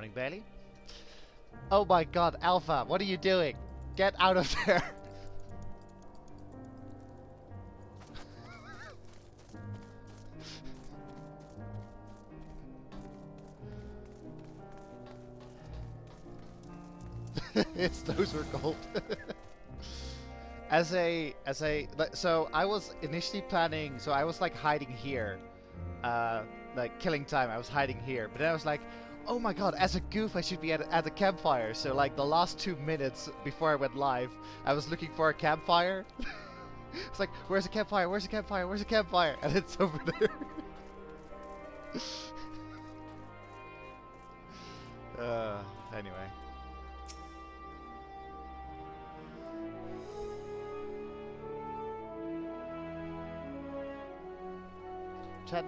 morning, Bailey. Oh my god, Alpha, what are you doing? Get out of there! Those were gold. So I was initially planning, so I was like hiding here, like killing time. I was hiding here, but then I was like, oh my god, as a goof, I should be at the campfire. So like the last 2 minutes before I went live, I was looking for a campfire. It's like, where's the campfire? Where's the campfire? Where's the campfire? And it's over there. Anyway.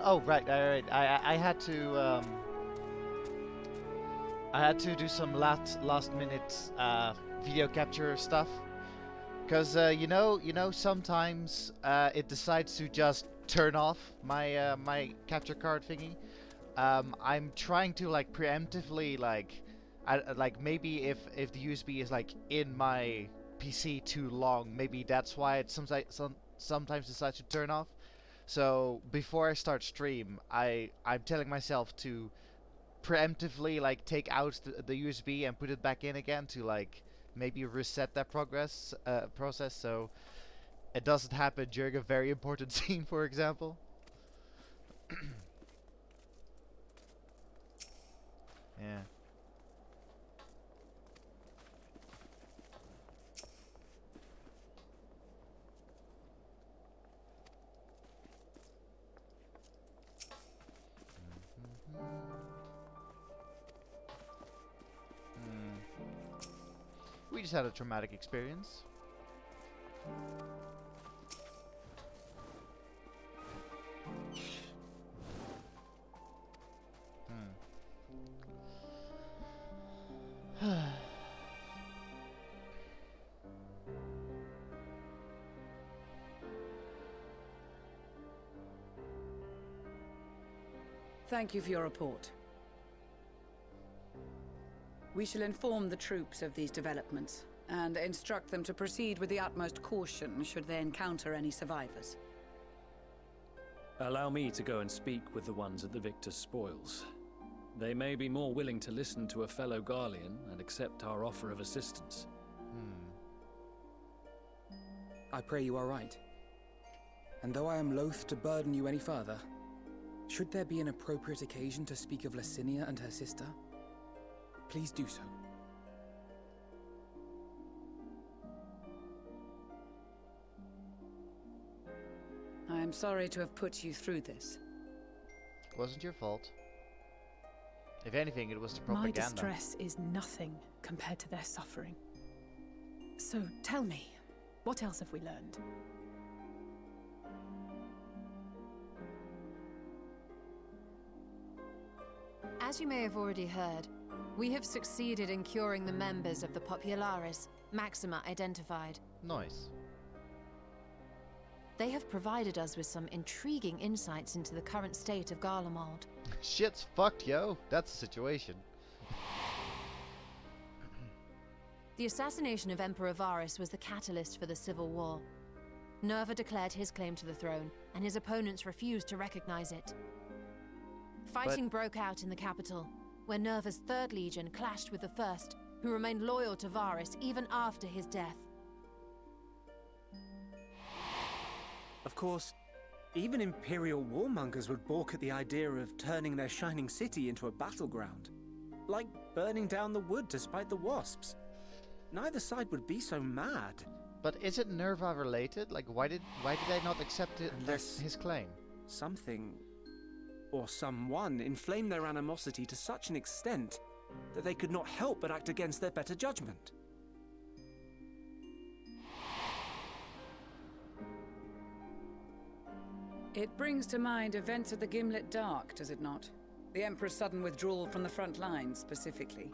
Oh, right. I had to do some last minute video capture stuff, because sometimes it decides to just turn off my my capture card thingy. I'm trying to like preemptively like maybe if the USB is like in my PC too long, maybe that's why it sometimes decides to turn off. So before I start stream, I'm telling myself to preemptively like take out the USB and put it back in again to like maybe reset that process, so it doesn't happen during a very important scene, for example. Yeah. We just had a traumatic experience. Thank you for your report. We shall inform the troops of these developments and instruct them to proceed with the utmost caution should they encounter any survivors. Allow me to go and speak with the ones at the victor's spoils. They may be more willing to listen to a fellow Garlean and accept our offer of assistance. I pray you are right. And though I am loath to burden you any further, should there be an appropriate occasion to speak of Licinia and her sister, please do so. I am sorry to have put you through this. It wasn't your fault. If anything, it was the propaganda. My distress is nothing compared to their suffering. So tell me, what else have we learned? As you may have already heard, we have succeeded in curing the members of the Popularis, Maxima identified. Nice. They have provided us with some intriguing insights into the current state of Garlemald. Shit's fucked, yo. That's the situation. The assassination of Emperor Varus was the catalyst for the civil war. Nerva declared his claim to the throne, and his opponents refused to recognize it. Fighting broke out in the capital, where Nerva's 3rd Legion clashed with the 1st, who remained loyal to Varus even after his death. Of course, even Imperial warmongers would balk at the idea of turning their shining city into a battleground. Like burning down the wood to spite the wasps. Neither side would be so mad. But is it Nerva related? Like, why did they not accept his claim? Something or someone inflamed their animosity to such an extent that they could not help but act against their better judgment. It brings to mind events of the Gimlet Dark, does it not? The Emperor's sudden withdrawal from the front lines, specifically.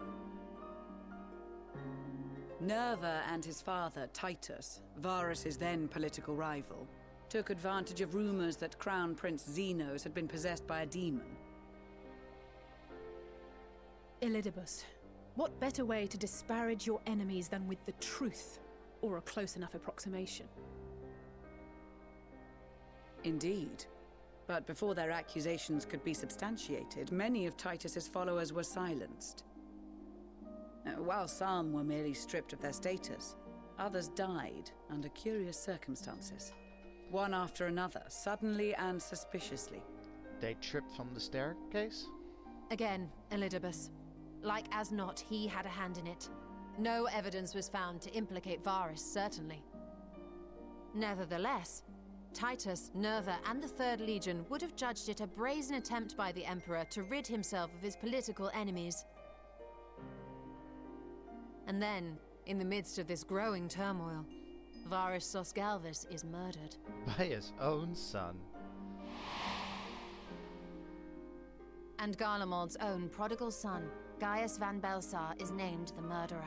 Nerva and his father, Titus, Varus's then political rival, took advantage of rumors that Crown Prince Xenos had been possessed by a demon. Elidibus, what better way to disparage your enemies than with the truth, or a close enough approximation? Indeed. But before their accusations could be substantiated, many of Titus's followers were silenced. While some were merely stripped of their status, others died under curious circumstances. One after another, suddenly and suspiciously. They tripped from the staircase? Again, Elidibus. Like as not, he had a hand in it. No evidence was found to implicate Varus, certainly. Nevertheless, Titus, Nerva, and the Third Legion would have judged it a brazen attempt by the Emperor to rid himself of his political enemies. And then, in the midst of this growing turmoil, Varus Sosgalvis is murdered. By his own son. And Garlemald's own prodigal son, Gaius van Belsar, is named the murderer.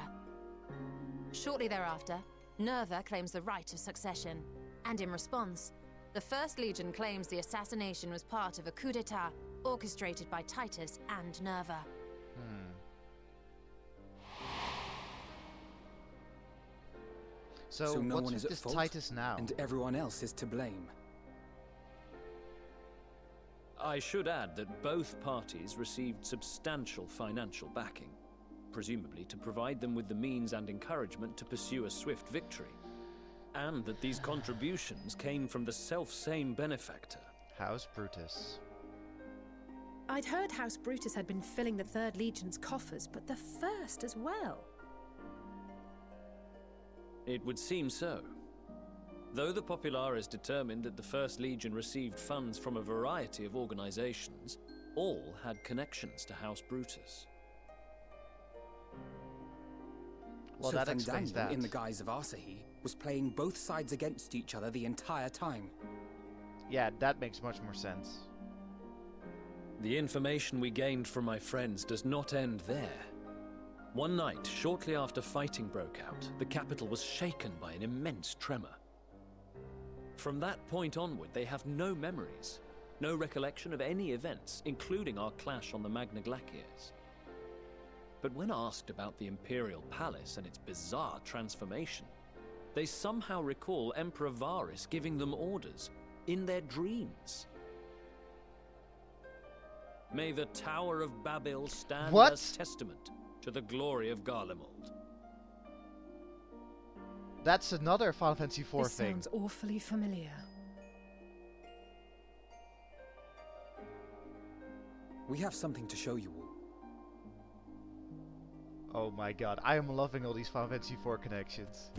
Shortly thereafter, Nerva claims the right of succession, and in response, the First Legion claims the assassination was part of a coup d'etat orchestrated by Titus and Nerva. So no what's one with is at this fault, Titus now? and everyone else is to blame. I should add that both parties received substantial financial backing, presumably to provide them with the means and encouragement to pursue a swift victory, and that these contributions came from the self-same benefactor. House Brutus. I'd heard House Brutus had been filling the Third Legion's coffers, but the First as well. It would seem so. Though the Populares determined that the First Legion received funds from a variety of organizations, all had connections to House Brutus. Well, So that explains Fandaniel, that. in the guise of Asahi, was playing both sides against each other the entire time. Yeah, that makes much more sense. The information we gained from my friends does not end there. One night, shortly after fighting broke out, the capital was shaken by an immense tremor. From that point onward, they have no memories, no recollection of any events, including our clash on the Magna Glaciers. But when asked about the Imperial Palace and its bizarre transformation, they somehow recall Emperor Varus giving them orders in their dreams. May the Tower of Babel stand What? as testament to the glory of Garlemald. That's another Final Fantasy IV This thing. sounds awfully familiar. We have something to show you all. Oh my god, I am loving all these Final Fantasy IV connections.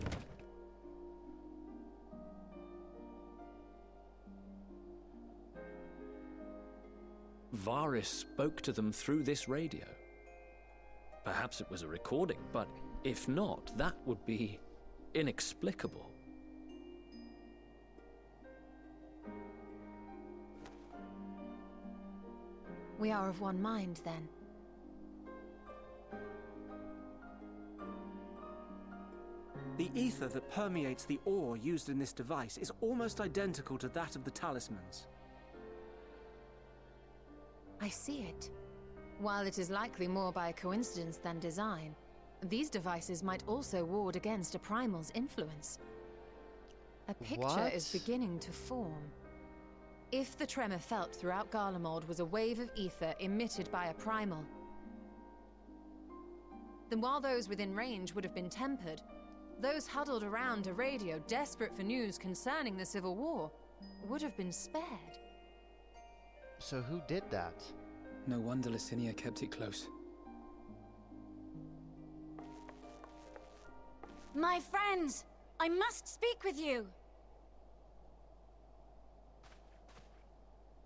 Varus spoke to them through this radio. Perhaps it was a recording, but if not, that would be inexplicable. We are of one mind, then. The ether that permeates the ore used in this device is almost identical to that of the talismans. I see it. While it is likely more by coincidence than design, these devices might also ward against a primal's influence. A picture is What? beginning to form. If the tremor felt throughout Garlemald was a wave of ether emitted by a primal, then while those within range would have been tempered, those huddled around a radio desperate for news concerning the Civil War would have been spared. So who did that? No wonder Licinia kept it close. My friends, I must speak with you.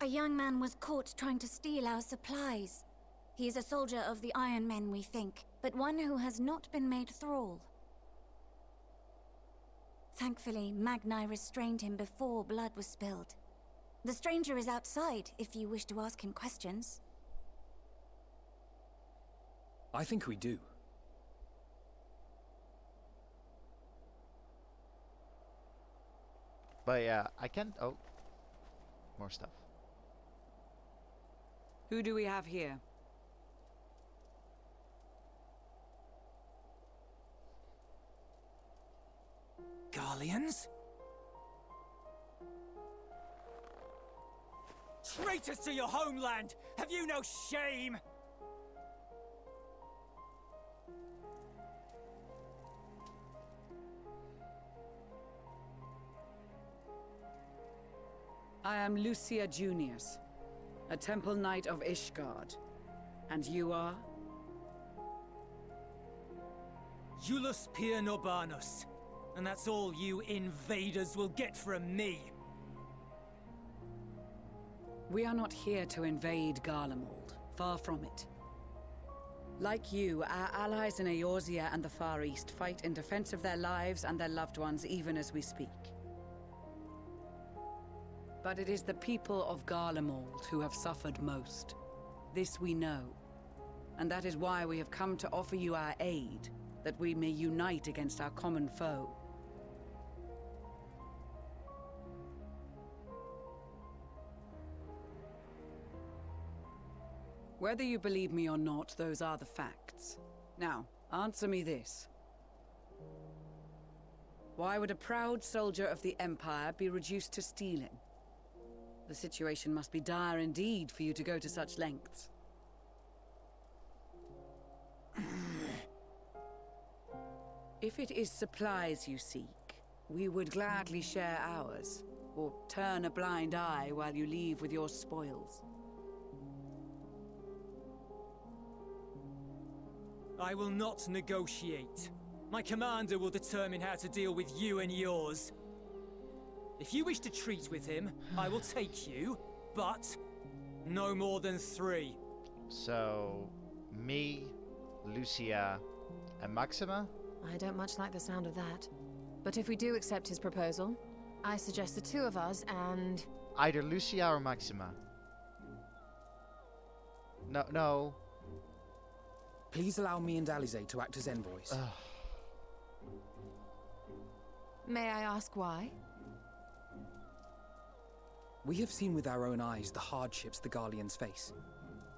A young man was caught trying to steal our supplies. He is a soldier of the Iron Men, we think, but one who has not been made thrall. Thankfully, Magni restrained him before blood was spilled. The stranger is outside, if you wish to ask him questions. I think we do. But yeah, I can't... Oh. More stuff. Who do we have here? Garleans? Traitors to your homeland! Have you no shame? I am Lucia Junius, a Temple Knight of Ishgard. And you are? Iulus Pier Norbanus. And that's all you invaders will get from me. We are not here to invade Garlemald. Far from it. Like you, our allies in Eorzea and the Far East fight in defense of their lives and their loved ones even as we speak. But it is the people of Garlemald who have suffered most. This we know. And that is why we have come to offer you our aid, that we may unite against our common foe. Whether you believe me or not, those are the facts. Now, answer me this. Why would a proud soldier of the Empire be reduced to stealing? The situation must be dire indeed for you to go to such lengths. If it is supplies you seek, we would gladly share ours, or turn a blind eye while you leave with your spoils. I will not negotiate. My commander will determine how to deal with you and yours. If you wish to treat with him, I will take you, but no more than 3. So, me, Lucia, and Maxima? I don't much like the sound of that. But if we do accept his proposal, I suggest the 2 of us and... Either Lucia or Maxima. No. Please allow me and Alize to act as envoys. May I ask why? We have seen with our own eyes the hardships the Garleans face.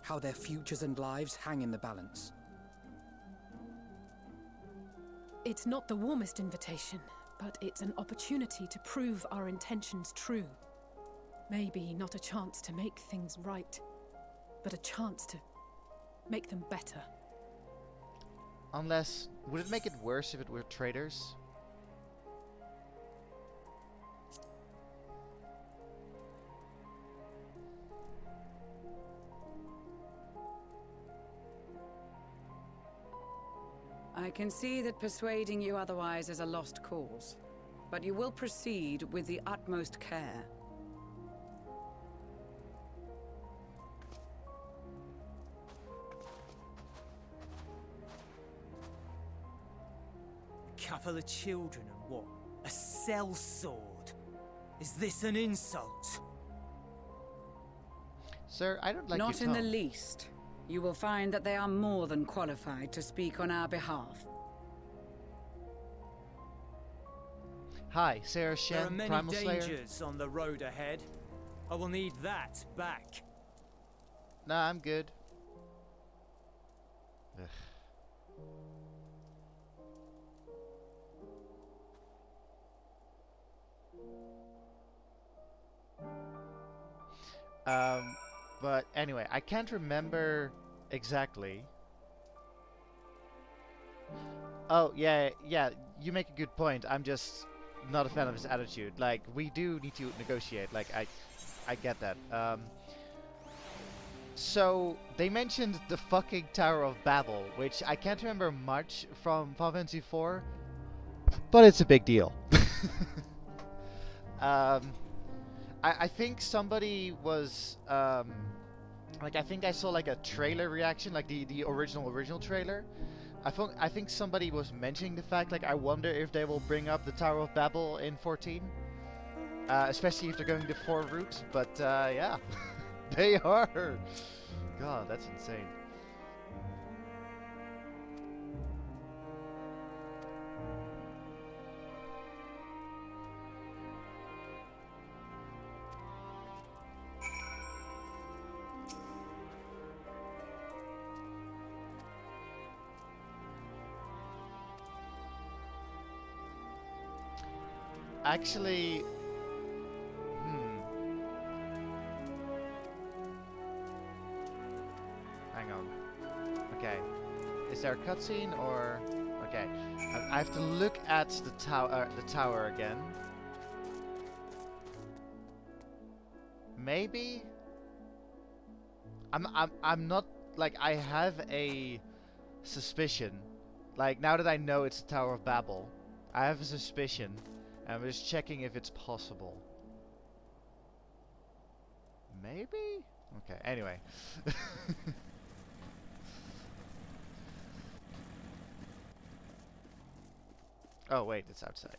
How their futures and lives hang in the balance. It's not the warmest invitation, but it's an opportunity to prove our intentions true. Maybe not a chance to make things right, but a chance to make them better. Unless, would it make it worse if it were traitors? I can see that persuading you otherwise is a lost cause, but you will proceed with the utmost care. A couple of children and what? A sellsword? Is this an insult? Sir, I don't like Not your in the tone. least. You will find that they are more than qualified to speak on our behalf. Hi, Sarah There Shen, are many Primal Slayer. dangers on the road ahead. I will need that back. Nah, I'm good. Ugh. But anyway, I can't remember exactly. Oh, yeah, you make a good point. I'm just not a fan of his attitude. Like, we do need to negotiate. Like, I get that. So, they mentioned the fucking Tower of Babel, which I can't remember much from Final Fantasy IV, but it's a big deal. I think somebody was, like, I think I saw, like, a trailer reaction, like, the original trailer. I think somebody was mentioning the fact, like, I wonder if they will bring up the Tower of Babel in 14. Especially if they're going the 4 route, but, yeah. They are! God, that's insane. Actually, hang on. Okay, is there a cutscene or? Okay, I have to look at the tower. The tower again. Maybe. I'm not like I have a suspicion. Like now that I know it's the Tower of Babel, I have a suspicion. And I'm just checking if it's possible. Maybe? Okay, anyway. Oh wait, it's outside.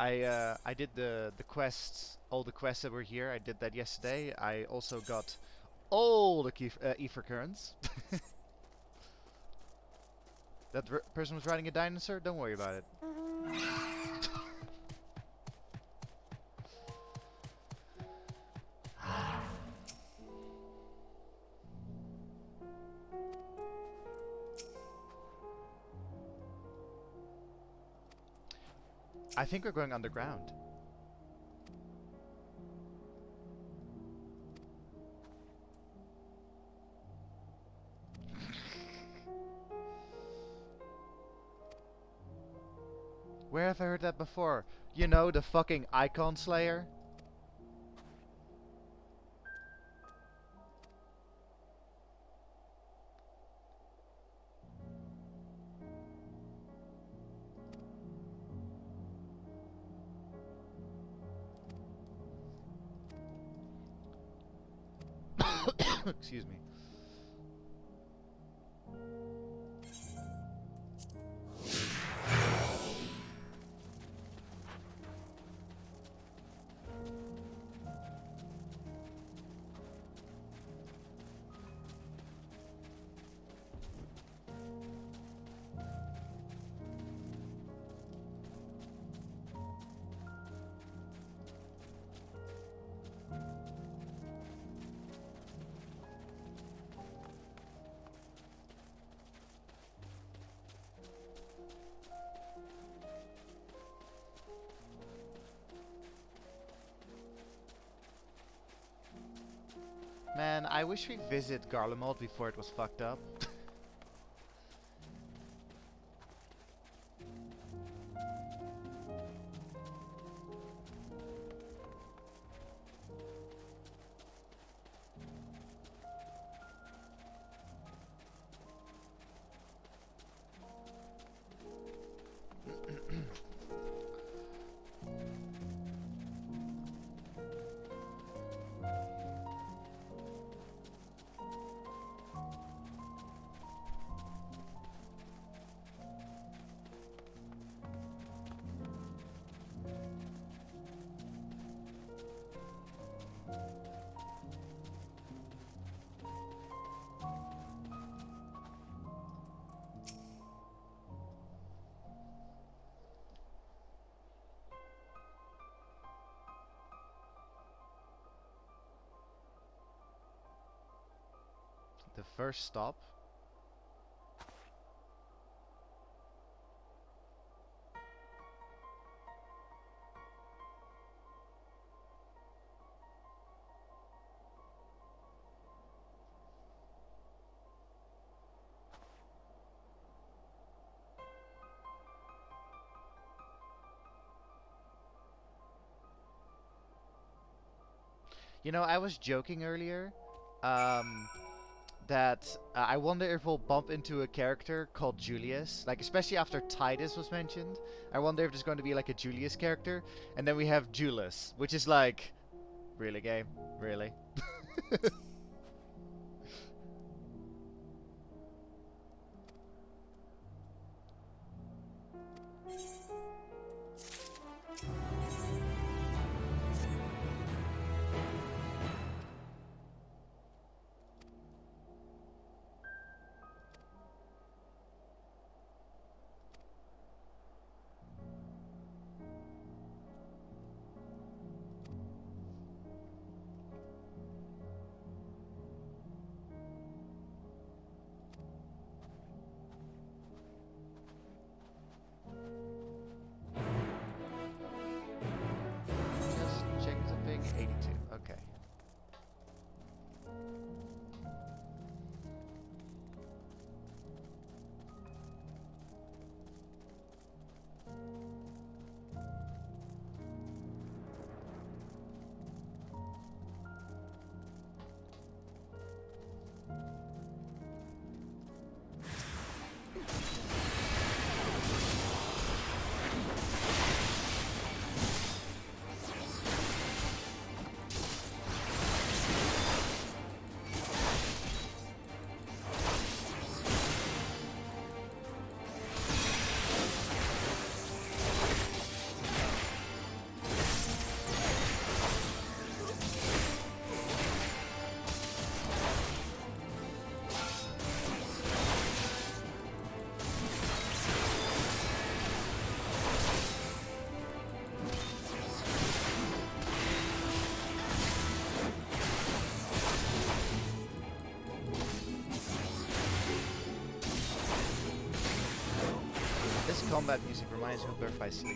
I did the quests, all the quests that were here. I did that yesterday. I also got all the ether currents. That person was riding a dinosaur. Don't worry about it. I think we're going underground. Where have I heard that before? You know, the fucking Icon Slayer? Excuse me. Man, I wish we visit Garlemald before it was fucked up. The first stop. You know, I was joking earlier that I wonder if we'll bump into a character called Julius. Like, especially after Titus was mentioned. I wonder if there's going to be like a Julius character. And then we have Julius, which is like, really game? Really? combat music reminds me of Birth by Sleep.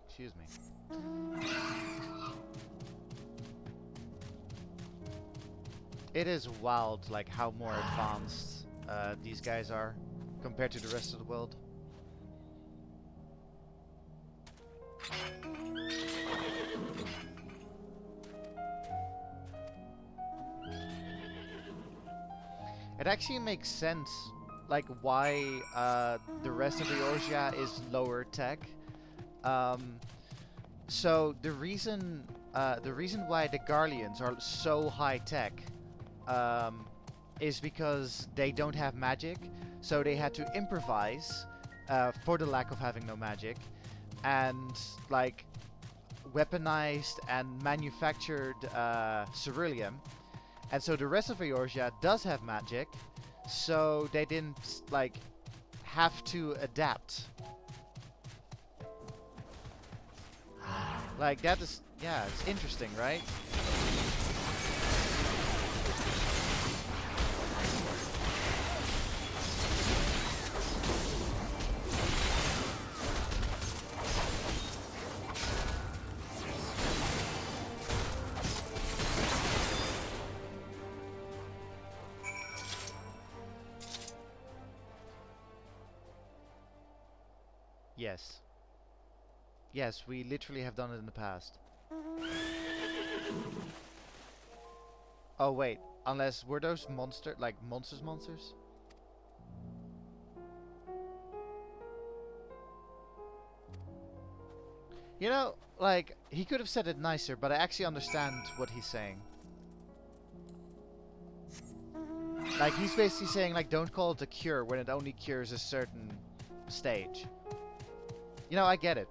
Excuse me. It is wild, like how more advanced these guys are compared to the rest of the world. It actually makes sense, like why the rest of the Eorzea is lower tech. So the reason why the Garleans are so high tech is because they don't have magic, so they had to improvise for the lack of having no magic, and like weaponized and manufactured ceruleum, and so the rest of Eorzea does have magic, so they didn't like have to adapt. Like that is, yeah, it's interesting, right? Yes. Yes, we literally have done it in the past. Oh wait, unless were those like monsters? You know, like he could have said it nicer, but I actually understand what he's saying. Like he's basically saying like don't call it a cure when it only cures a certain stage. You know, I get it.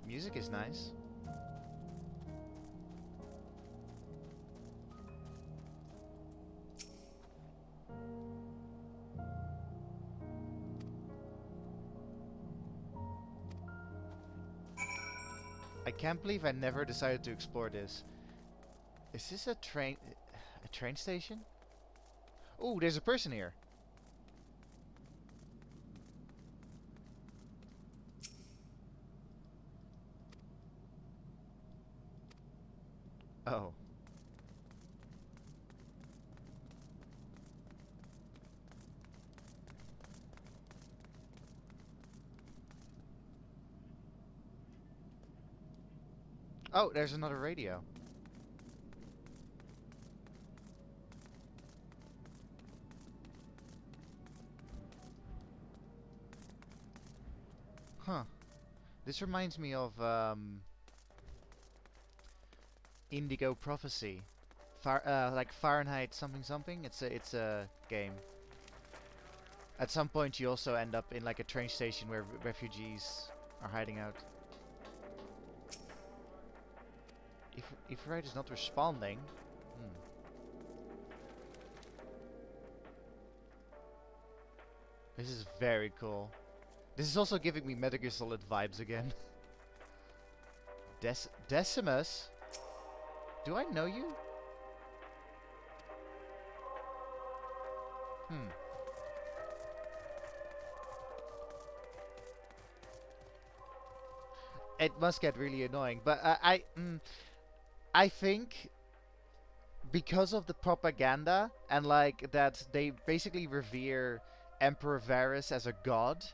Music is nice. I can't believe I never decided to explore this. Is this a train station? Ooh, there's a person here. Oh. Oh, there's another radio. Huh. This reminds me of Indigo Prophecy. Like Fahrenheit something something. It's a game. At some point you also end up in like a train station where refugees are hiding out. If Right is not responding. This is very cool. This is also giving me Metal Gear Solid vibes again. Decimus? Do I know you? It must get really annoying, but I think because of the propaganda and like that they basically revere Emperor Varus as a god.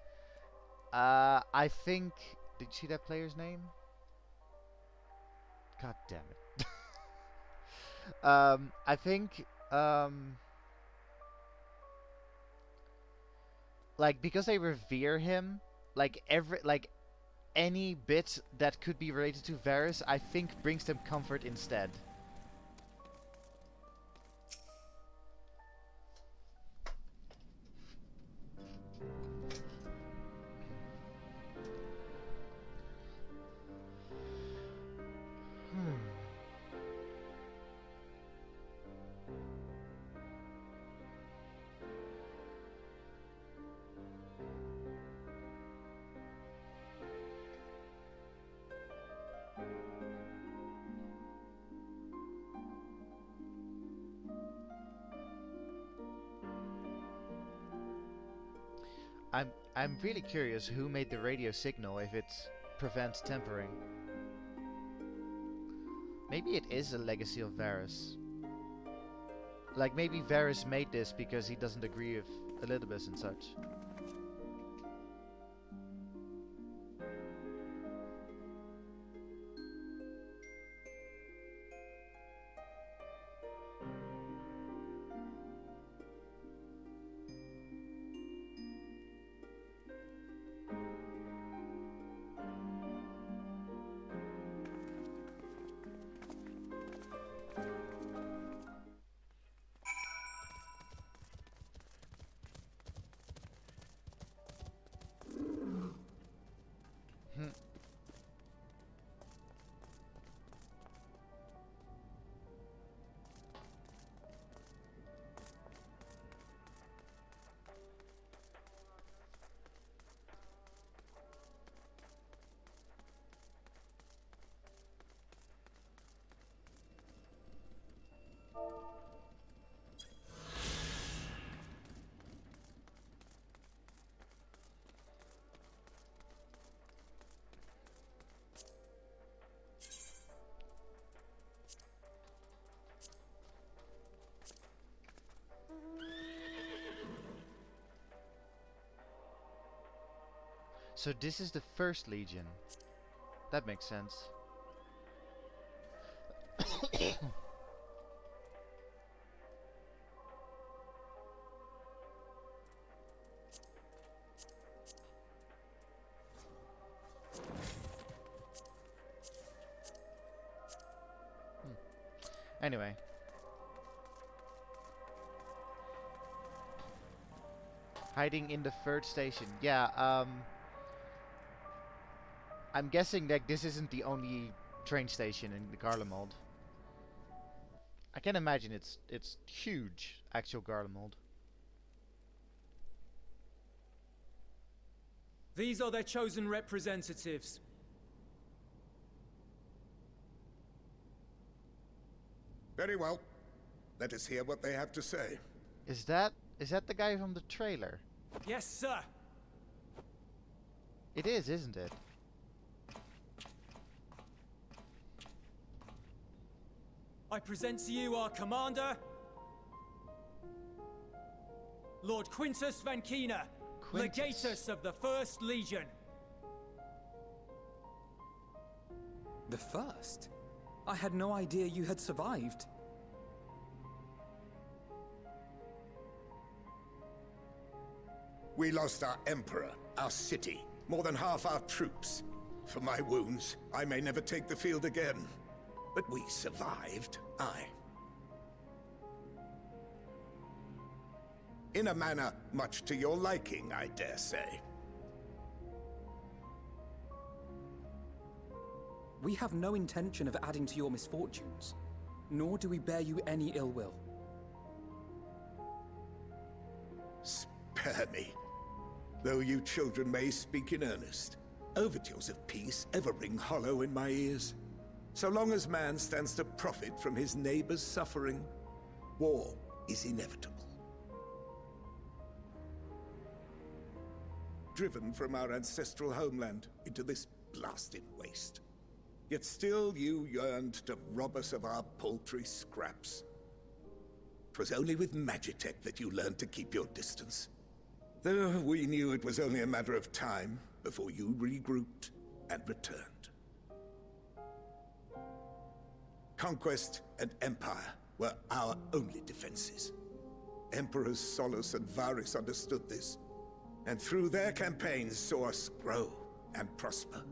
I think. Did you see that player's name? God damn it. I think like because they revere him, like any bit that could be related to Varus, I think brings them comfort instead. I'm really curious who made the radio signal if it prevents tampering. Maybe it is a legacy of Varus. Like maybe Varus made this because he doesn't agree with Elizabeth and such. So this is the first Legion. That makes sense. Anyway. Hiding in the third station. Yeah, I'm guessing that this isn't the only train station in the Garlemald. I can imagine it's huge, actual Garlemald. These are their chosen representatives. Very well. Let us hear what they have to say. Is that the guy from the trailer? Yes, sir. It is, isn't it? I present to you our commander, Lord Quintus Van Kina, Legatus of the First Legion. The first? I had no idea you had survived. We lost our Emperor, our city, more than half our troops. For my wounds, I may never take the field again. But we survived, aye. In a manner much to your liking, I dare say. We have no intention of adding to your misfortunes, nor do we bear you any ill will. Spare me. Though you children may speak in earnest, overtures of peace ever ring hollow in my ears. So long as man stands to profit from his neighbor's suffering, war is inevitable. Driven from our ancestral homeland into this blasted waste. Yet still you yearned to rob us of our paltry scraps. 'Twas only with Magitech that you learned to keep your distance. Though we knew it was only a matter of time before you regrouped and returned. Conquest and Empire were our only defenses. Emperors Solus and Varys understood this, and through their campaigns saw us grow and prosper.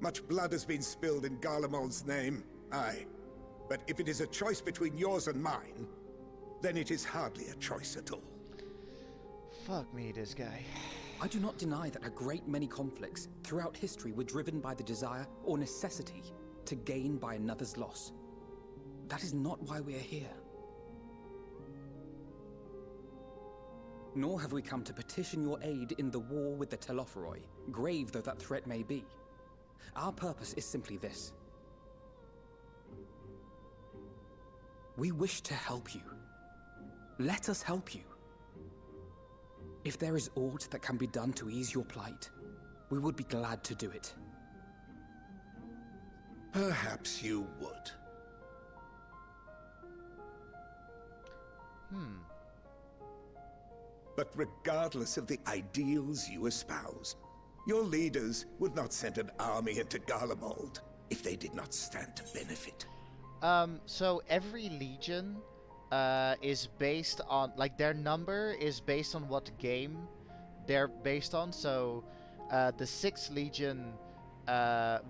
Much blood has been spilled in Garlemald's name, aye. But if it is a choice between yours and mine, then it is hardly a choice at all. Fuck me, this guy. I do not deny that a great many conflicts throughout history were driven by the desire or necessity to gain by another's loss. That is not why we are here. Nor have we come to petition your aid in the war with the Telophoroi, grave though that threat may be. Our purpose is simply this. We wish to help you. Let us help you. If there is aught that can be done to ease your plight, we would be glad to do it. Perhaps you would. But regardless of the ideals you espouse, your leaders would not send an army into Garlemald if they did not stand to benefit. So every legion is based on, like, their number is based on what game they're based on. So the 6th Legion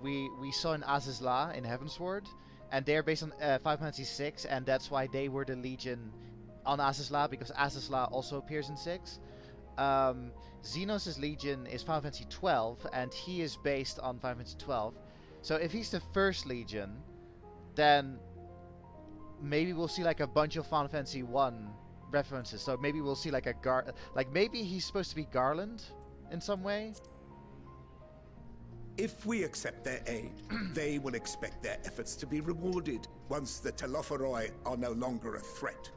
we saw in Azizla in Heavensward, and they're based on Final Fantasy 6, and that's why they were the legion on Azizla, because Azizla also appears in 6. Xenos' legion is Final Fantasy 12, and he is based on Final Fantasy 12. So if he's the 1st legion, then maybe we'll see like a bunch of Final Fantasy 1 references. So maybe we'll see like maybe he's supposed to be Garland in some way. If we accept their aid, they will expect their efforts to be rewarded once the Telophoroi are no longer a threat.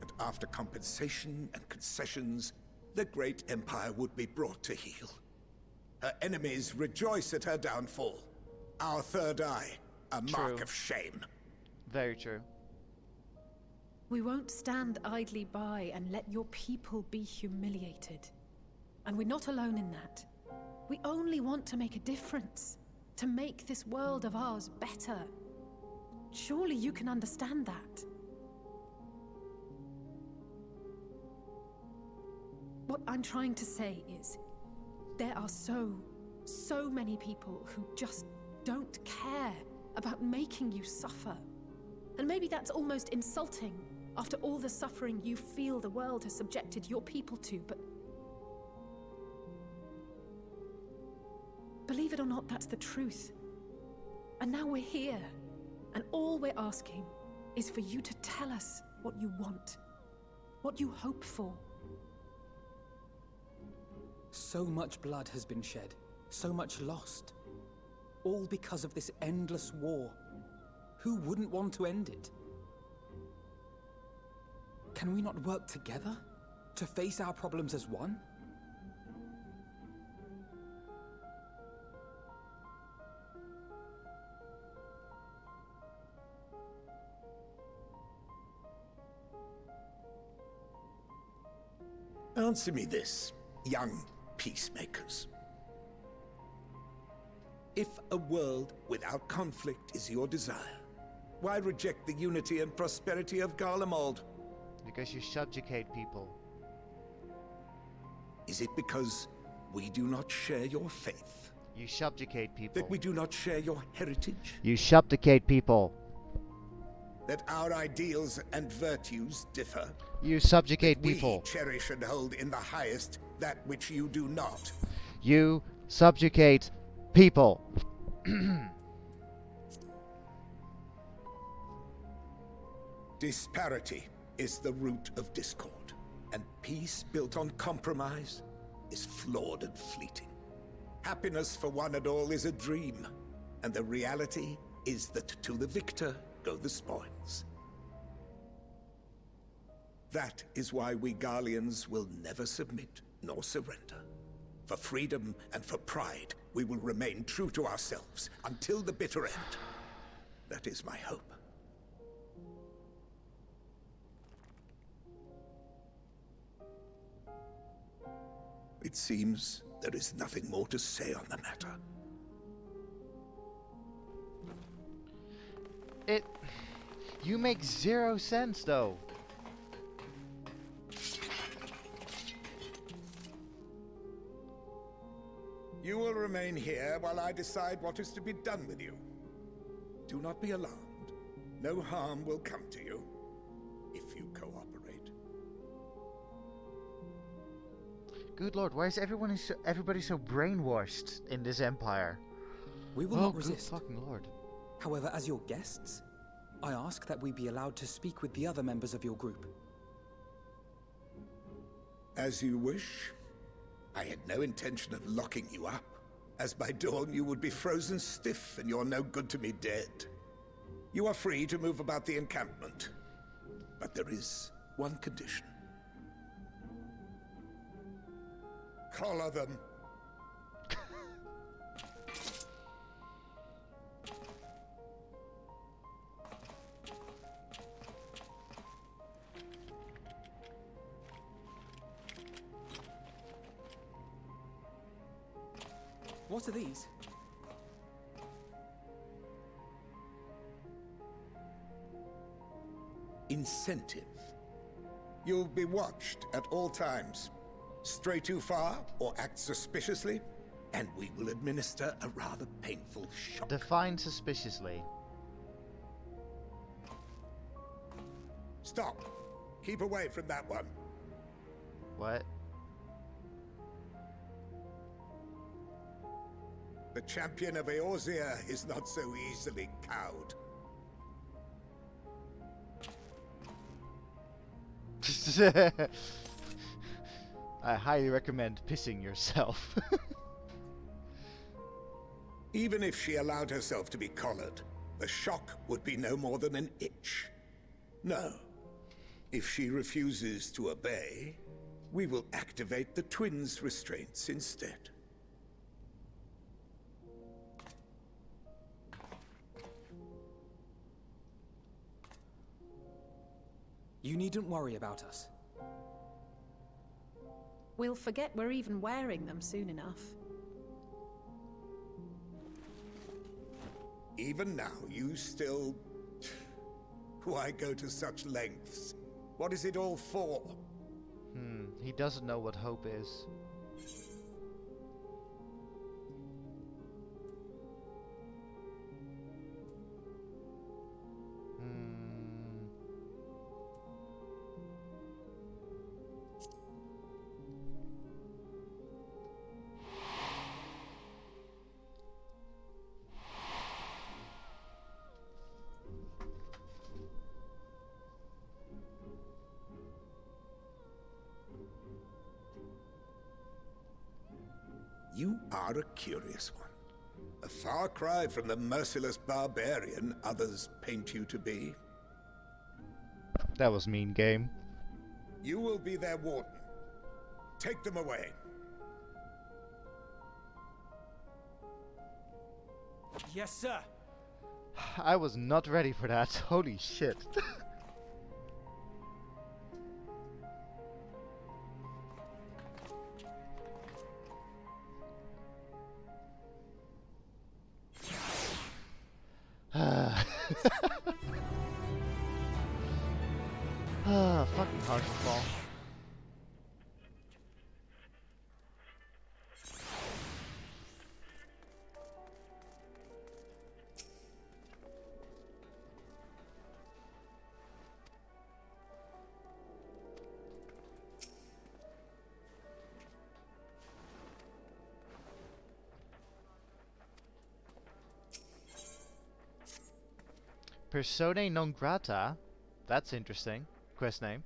And after compensation and concessions, the great empire would be brought to heel. Her enemies rejoice at her downfall. Our third eye, a mark of shame. Very true. We won't stand idly by and let your people be humiliated. And we're not alone in that. We only want to make a difference, to make this world of ours better. Surely you can understand that. What I'm trying to say is, there are so many people who just don't care about making you suffer. And maybe that's almost insulting after all the suffering you feel the world has subjected your people to, but believe it or not, that's the truth. And now we're here, and all we're asking is for you to tell us what you want, what you hope for. So much blood has been shed, so much lost. All because of this endless war. Who wouldn't want to end it? Can we not work together to face our problems as one? Answer me this, young peacemakers. If a world without conflict is your desire, why reject the unity and prosperity of Garlemald? Because you subjugate people. Is it because we do not share your faith? You subjugate people. That we do not share your heritage? You subjugate people. That our ideals and virtues differ? You subjugate that people. We cherish and hold in the highest that which you do not? You subjugate people. Disparity is the root of discord, and peace built on compromise is flawed and fleeting. Happiness for one and all is a dream, and the reality is that to the victor go the spoils. That is why we Garleans will never submit nor surrender. For freedom and for pride, we will remain true to ourselves until the bitter end. That is my hope. It seems there is nothing more to say on the matter. You make 0 sense, though. You will remain here while I decide what is to be done with you. Do not be alarmed. No harm will come to you if you cooperate. Good lord, why is everybody so brainwashed in this empire? We will not resist. Good fucking lord. However, as your guests, I ask that we be allowed to speak with the other members of your group. As you wish. I had no intention of locking you up, as by dawn you would be frozen stiff and you're no good to me dead. You are free to move about the encampment, but there is one condition. Collar them. What are these? Incentive. You'll be watched at all times. Stray too far or act suspiciously, and we will administer a rather painful shock. Define suspiciously. Stop. Keep away from that one. What? The champion of Eorzea is not so easily cowed. I highly recommend pissing yourself. Even if she allowed herself to be collared, the shock would be no more than an itch. No. If she refuses to obey, we will activate the twins' restraints instead. You needn't worry about us. We'll forget we're even wearing them soon enough. Even now, you still... Why go to such lengths? What is it all for? He doesn't know what hope is. You are a curious one. A far cry from the merciless barbarian others paint you to be. That was mean, game. You will be their warden. Take them away. Yes, sir. I was not ready for that. Holy shit. Ah, fucking hard to fall. Persona non grata? That's interesting. Quest name.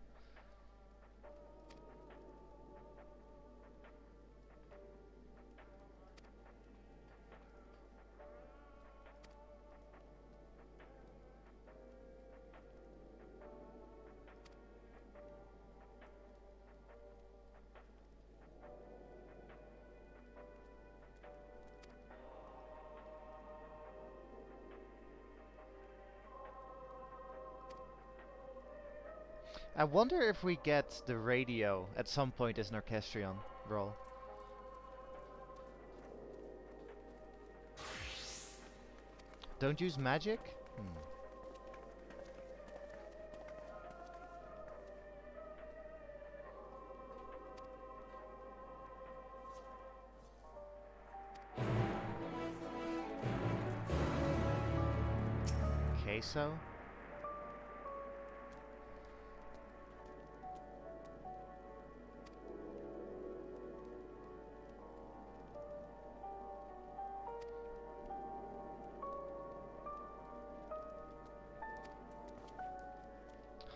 I wonder if we get the radio at some point as an Orchestrion role. Don't use magic? Queso?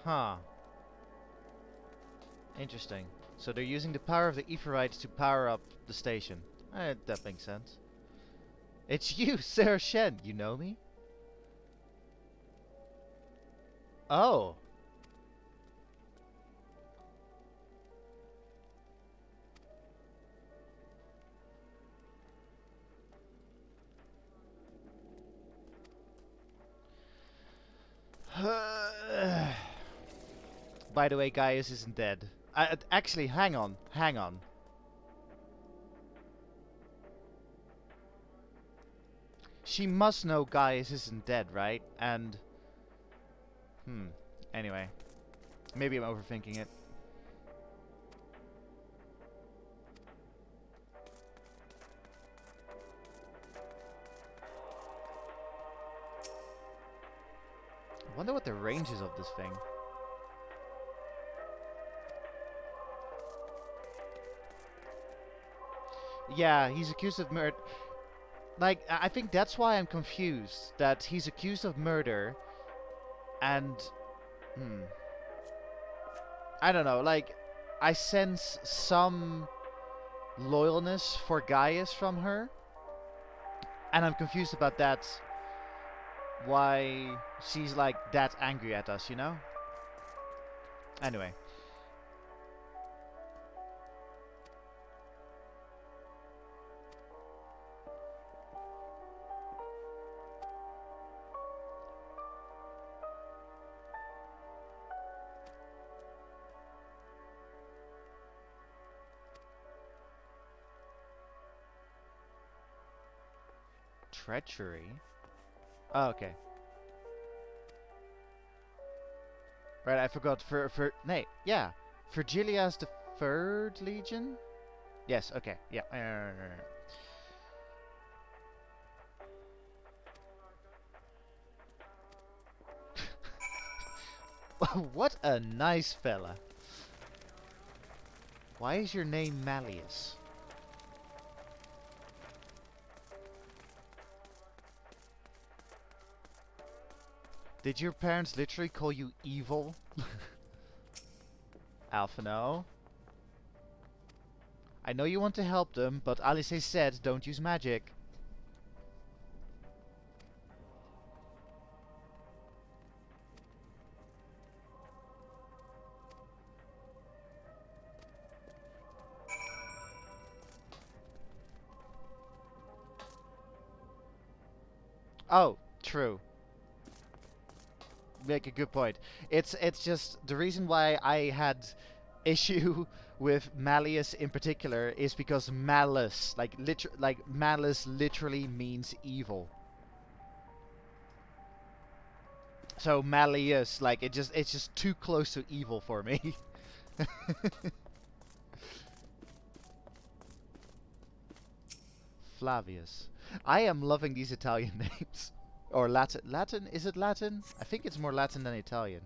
Huh. Interesting. So they're using the power of the Aetherites to power up the station. That makes sense. It's you, Sarah Shen. You know me? Oh. By the way, Gaius isn't dead. Actually, hang on. Hang on. She must know Gaius isn't dead, right? And... Anyway. Maybe I'm overthinking it. I wonder what the range is of this thing. Yeah, he's accused of murder. Like, I think that's why I'm confused. That he's accused of murder, and... I don't know, like, I sense some loyalness for Gaius from her, and I'm confused about that. Why she's, like, that angry at us, you know? Anyway. Treachery? Oh, okay. Right, I forgot. Yeah. Virgilia's the 3rd Legion? Yes, okay, yeah. What a nice fella. Why is your name Malleus? Did your parents literally call you evil? Alphino? I know you want to help them, but Alice said don't use magic. Oh, true. Make a good point. It's just the reason why I had issue with Malleus in particular is because malice, like malice literally means evil. So Malleus, like it's just too close to evil for me. Flavius. I am loving these Italian names. Or Latin. Latin? Is it Latin? I think it's more Latin than Italian.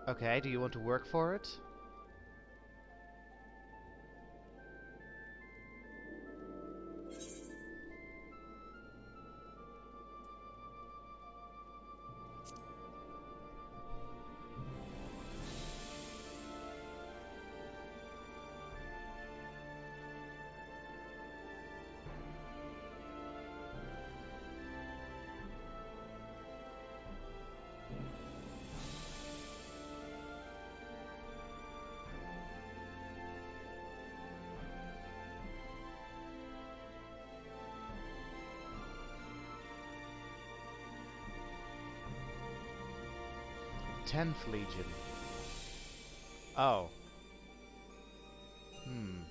Okay, do you want to work for it? Tenth Legion. Oh. Hmm.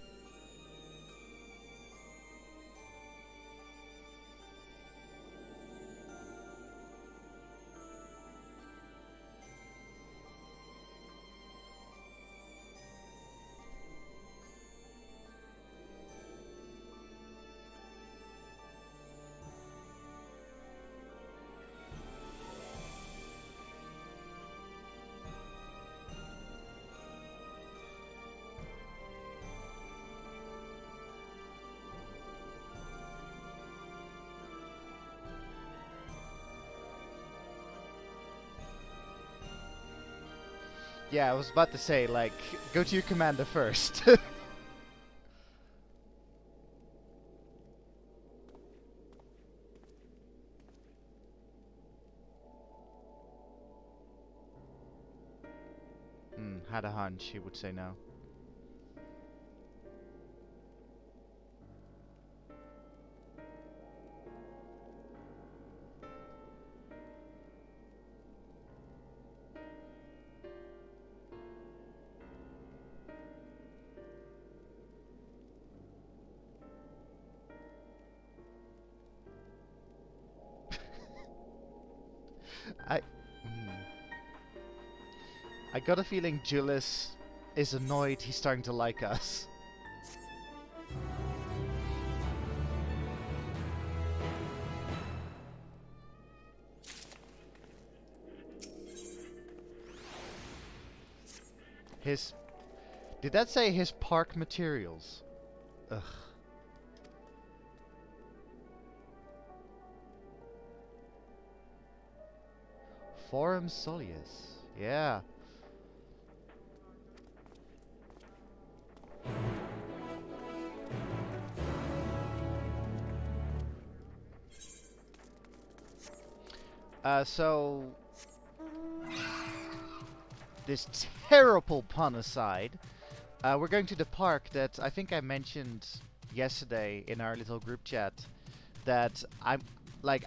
Yeah, I was about to say, like, go to your commander first. Had a hunch he would say no. I... I got a feeling Julius is annoyed he's starting to like us. His... Did that say his park materials? Ugh. Forum Soleus. Yeah. So this terrible pun aside, we're going to the park that I think I mentioned yesterday in our little group chat. That I'm like,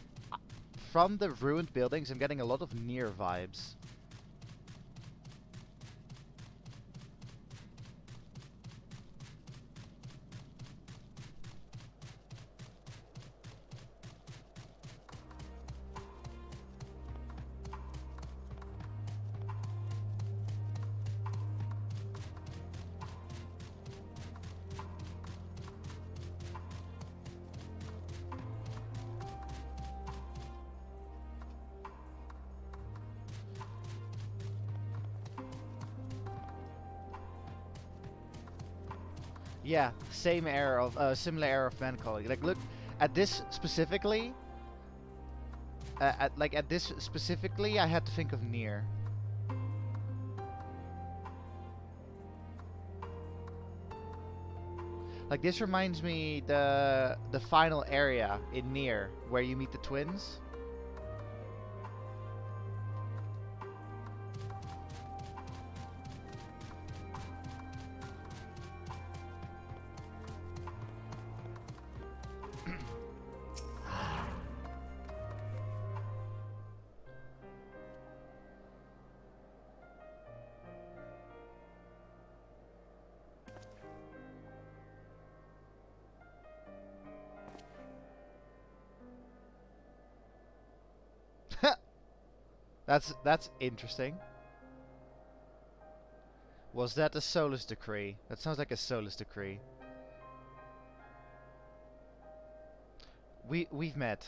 from the ruined buildings, I'm getting a lot of near vibes. Yeah, same air of similar air of melancholy. Like, look at this specifically. At this specifically, I had to think of Nier. Like, this reminds me the final area in Nier where you meet the twins. That's interesting. Was that a Solus decree? That sounds like a Solus decree. We've met.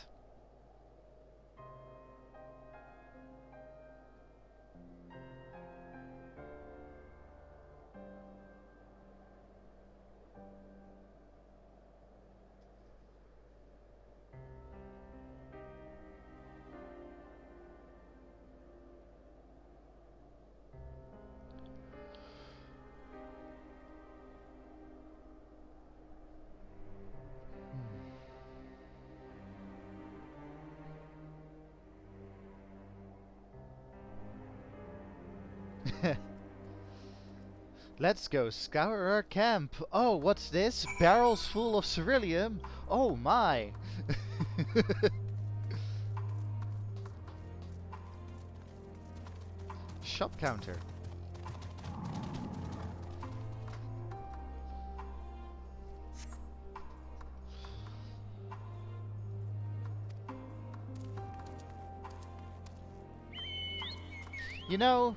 Let's go scour our camp. Oh, what's this? Barrels full of ceruleum? Oh my! Shop counter. You know,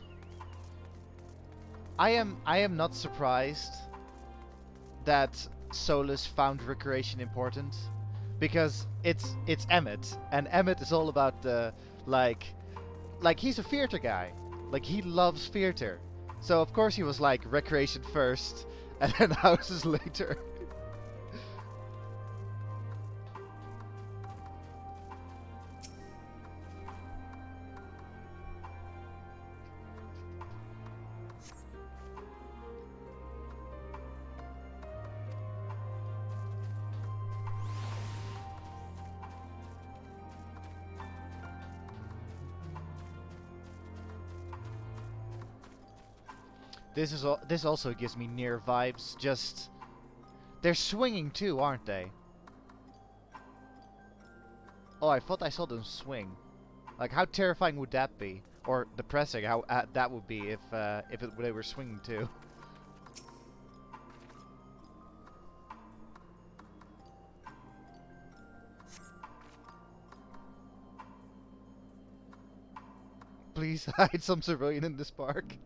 I am not surprised that Solus found recreation important, because it's Emmett, and Emmett is all about the like he's a theater guy, like he loves theater, so of course he was like recreation first, and then houses later. This also gives me near vibes. Just they're swinging too, aren't they? Oh, I thought I saw them swing. Like, how terrifying would that be? Or depressing how that would be if they were swinging too. Please hide some civilian in this park.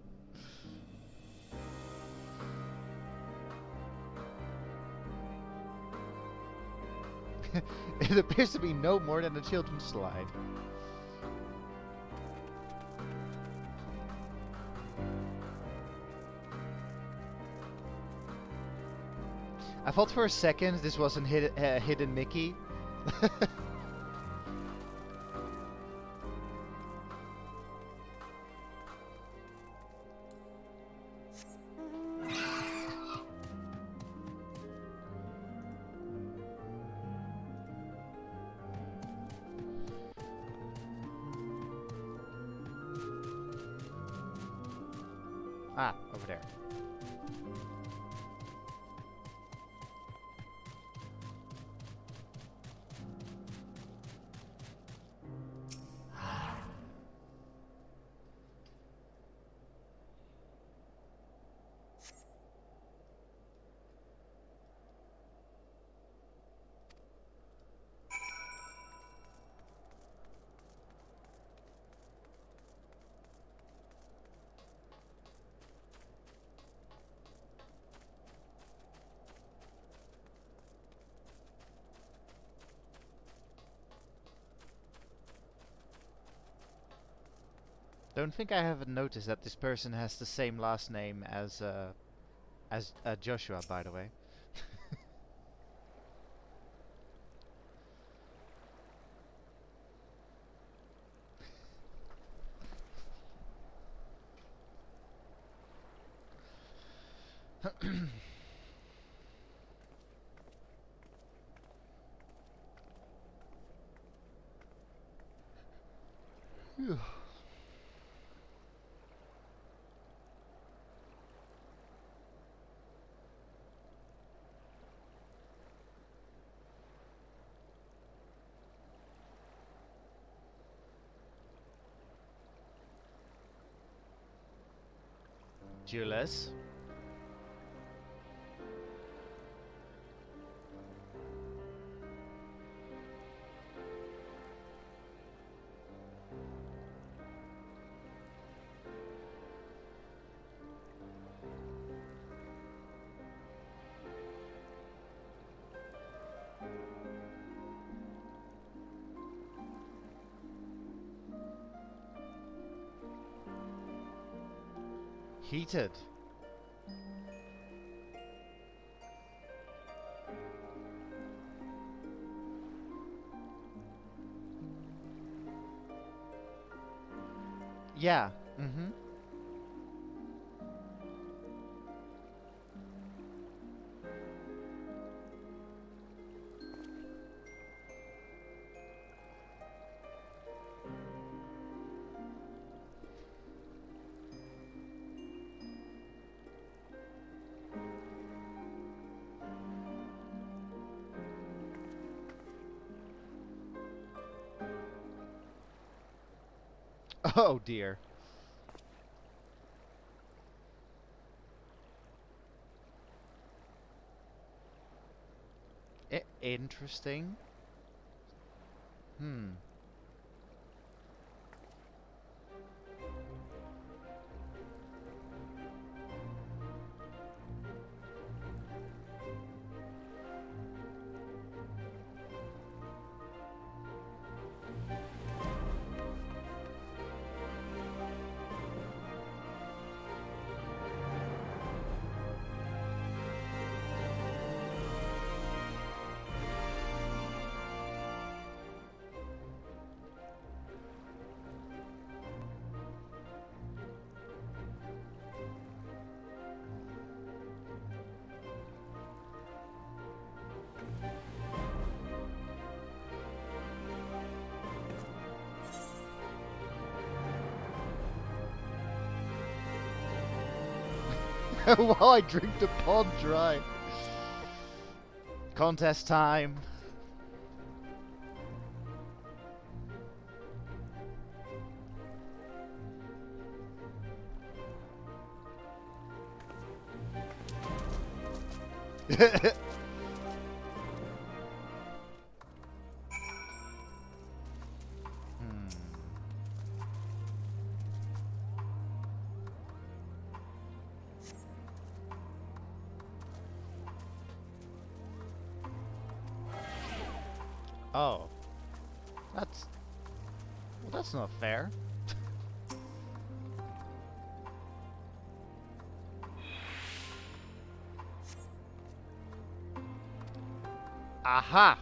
It appears to be no more than a children's slide. I thought for a second this was a hidden Mickey. Ah, over there. Don't think I haven't noticed that this person has the same last name as Joshua, by the way. Julius. Heated. Yeah. Mm-hmm. Oh dear. Interesting. Hmm. While I drink the pond dry. Contest time. Oh. Well, that's not fair. Aha!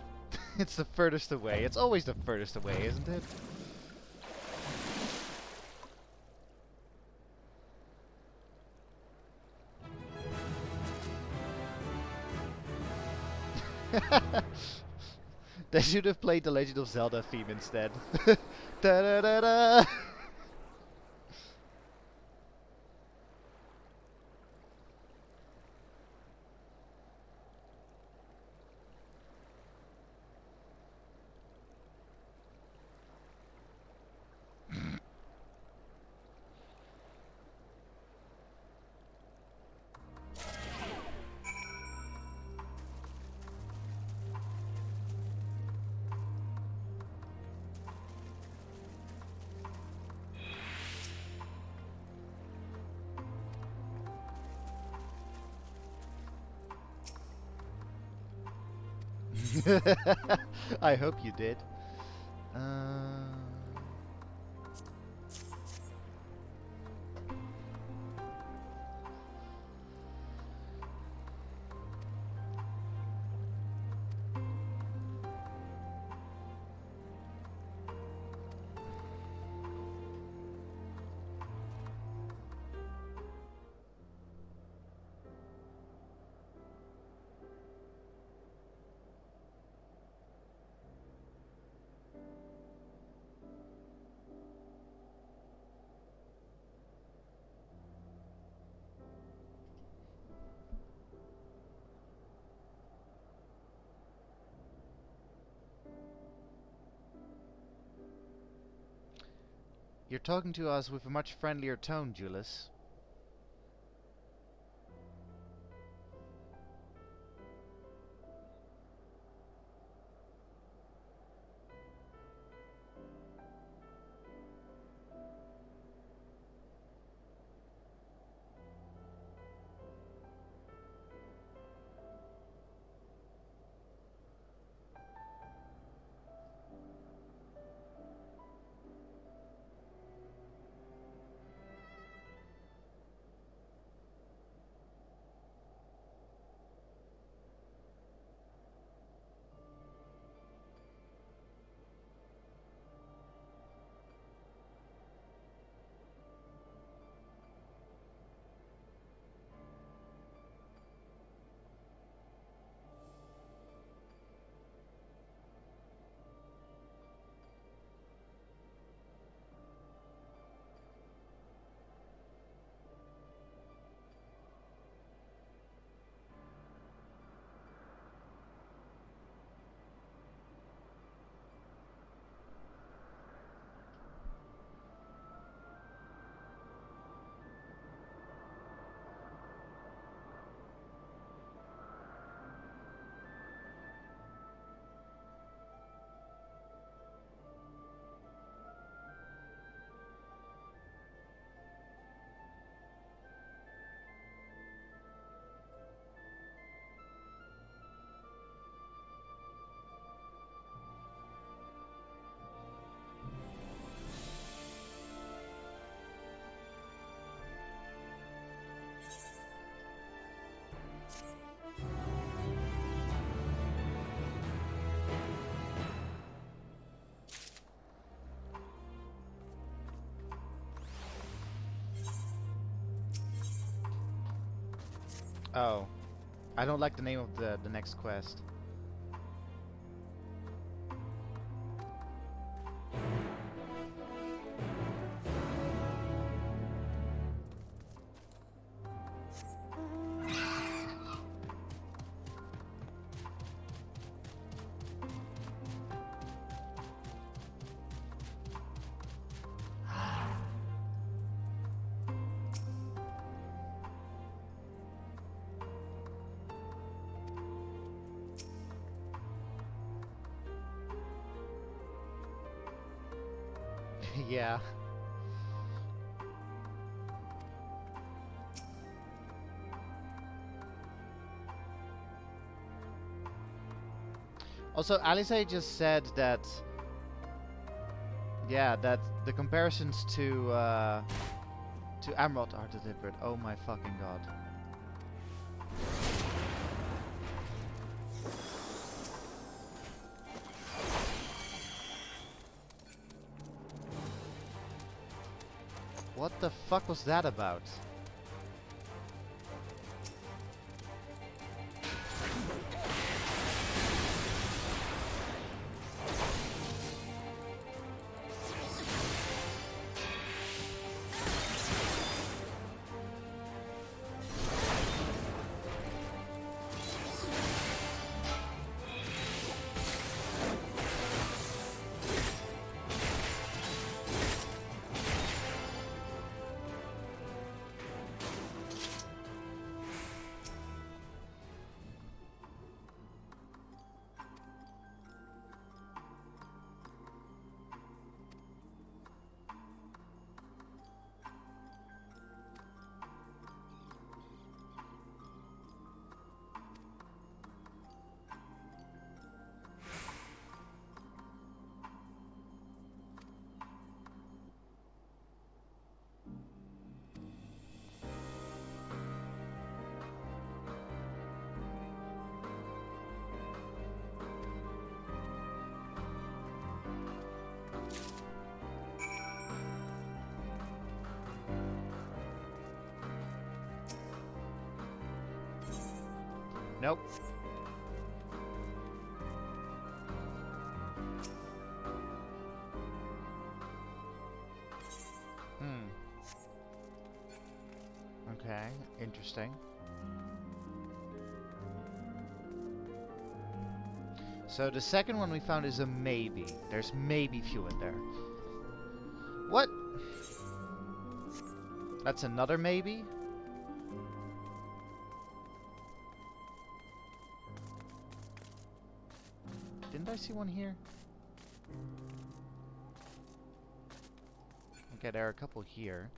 It's the furthest away. It's always the furthest away, isn't it? They should have played the Legend of Zelda theme instead. Da da da da! I hope you did. Uh... You're talking to us with a much friendlier tone, Julius. Oh. I don't like the name of the next quest. Yeah. Also, Alice just said that, yeah, that the comparisons to Amrot are deliberate. Oh my fucking god. What the fuck was that about? Nope. Okay, interesting. So the second one we found is a maybe. There's maybe fuel in there. What? That's another maybe? Didn't I see one here? Okay, there are a couple here.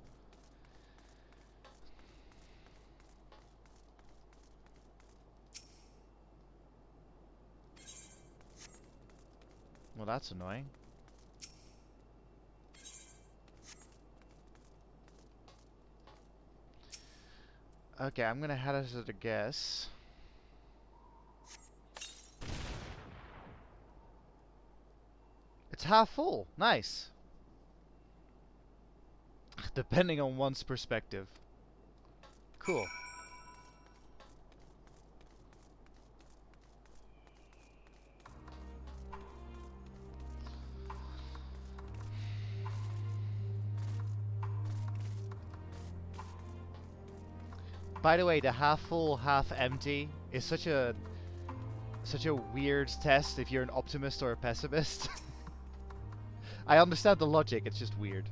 Well, that's annoying. Okay, I'm gonna hazard a guess. It's half full. Nice. Depending on one's perspective. Cool. By the way, the half full, half empty is such a weird test if you're an optimist or a pessimist. I understand the logic, it's just weird.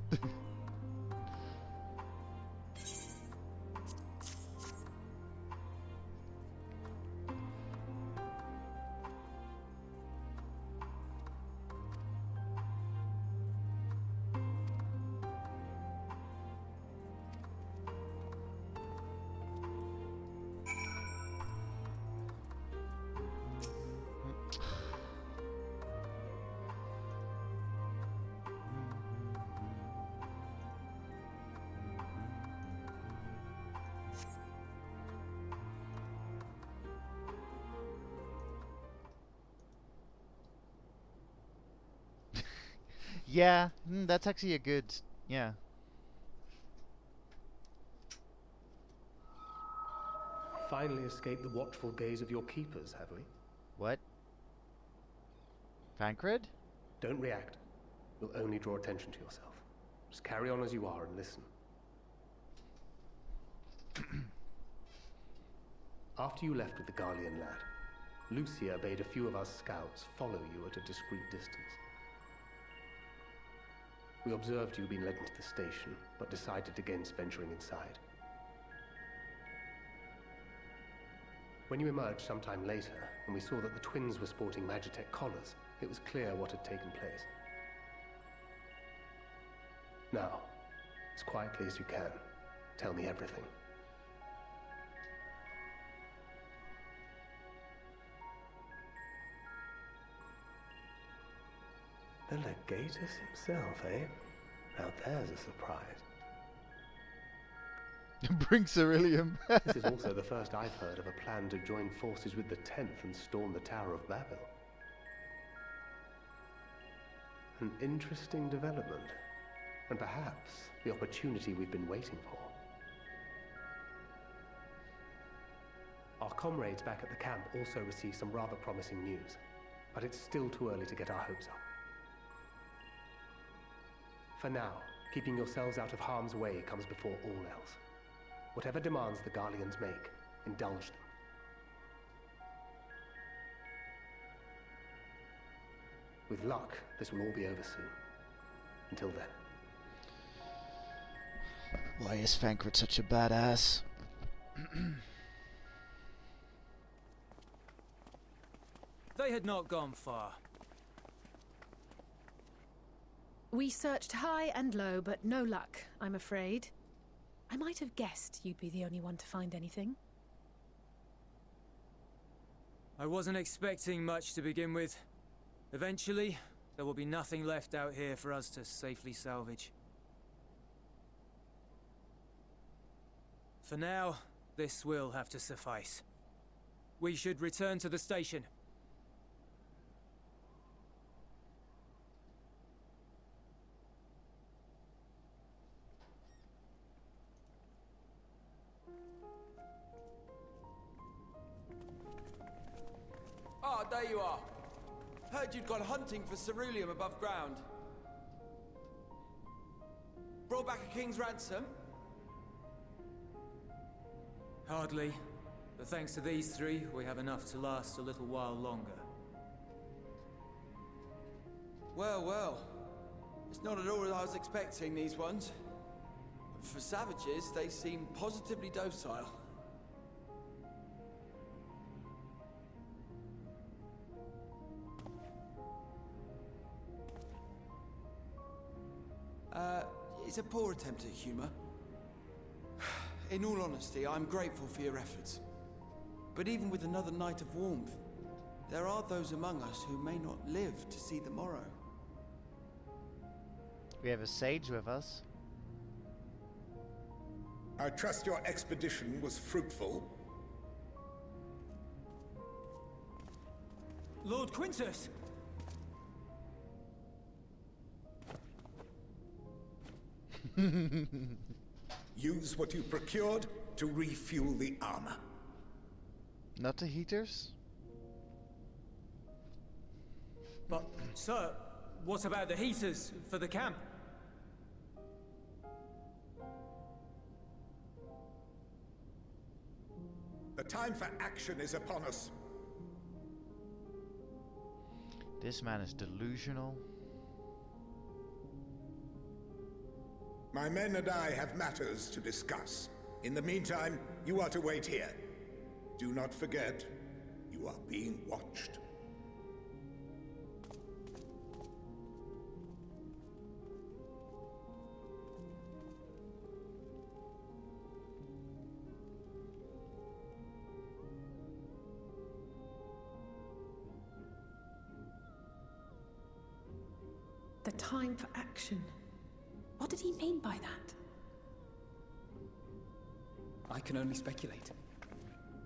Yeah, that's actually a good... yeah. Finally escaped the watchful gaze of your keepers, have we? What? Tancred? Don't react. You'll only draw attention to yourself. Just carry on as you are and listen. After you left with the Garlean lad, Lucia bade a few of us scouts follow you at a discreet distance. We observed you being led into the station, but decided against venturing inside. When you emerged sometime later, and we saw that the twins were sporting Magitech collars, it was clear what had taken place. Now, as quietly as you can, tell me everything. The Legatus himself, eh? Now there's a surprise. Bring Ceruleum. This is also the first I've heard of a plan to join forces with the 10th and storm the Tower of Babel. An interesting development, and perhaps the opportunity we've been waiting for. Our comrades back at the camp also received some rather promising news, but it's still too early to get our hopes up. For now, keeping yourselves out of harm's way comes before all else. Whatever demands the Garleans make, indulge them. With luck, this will all be over soon. Until then. Why is Tancred such a badass? They had not gone far. We searched high and low, but no luck, I'm afraid. I might have guessed you'd be the only one to find anything. I wasn't expecting much to begin with. Eventually, there will be nothing left out here for us to safely salvage. For now, this will have to suffice. We should return to the station. there you are. Heard you'd gone hunting for ceruleum above ground. Brought back a king's ransom? Hardly. But thanks to these three, we have enough to last a little while longer. Well, well. It's not at all as I was expecting, these ones. For savages, they seem positively docile. It's a poor attempt at humor. In all honesty, I'm grateful for your efforts. But even with another night of warmth, there are those among us who may not live to see the morrow. We have a sage with us. I trust your expedition was fruitful. Lord Quintus! Use what you procured to refuel the armor. Not the heaters? But, sir, what about the heaters for the camp? The time for action is upon us. This man is delusional. My men and I have matters to discuss. In the meantime, you are to wait here. Do not forget, you are being watched. The time for action. What did he mean by that? I can only speculate.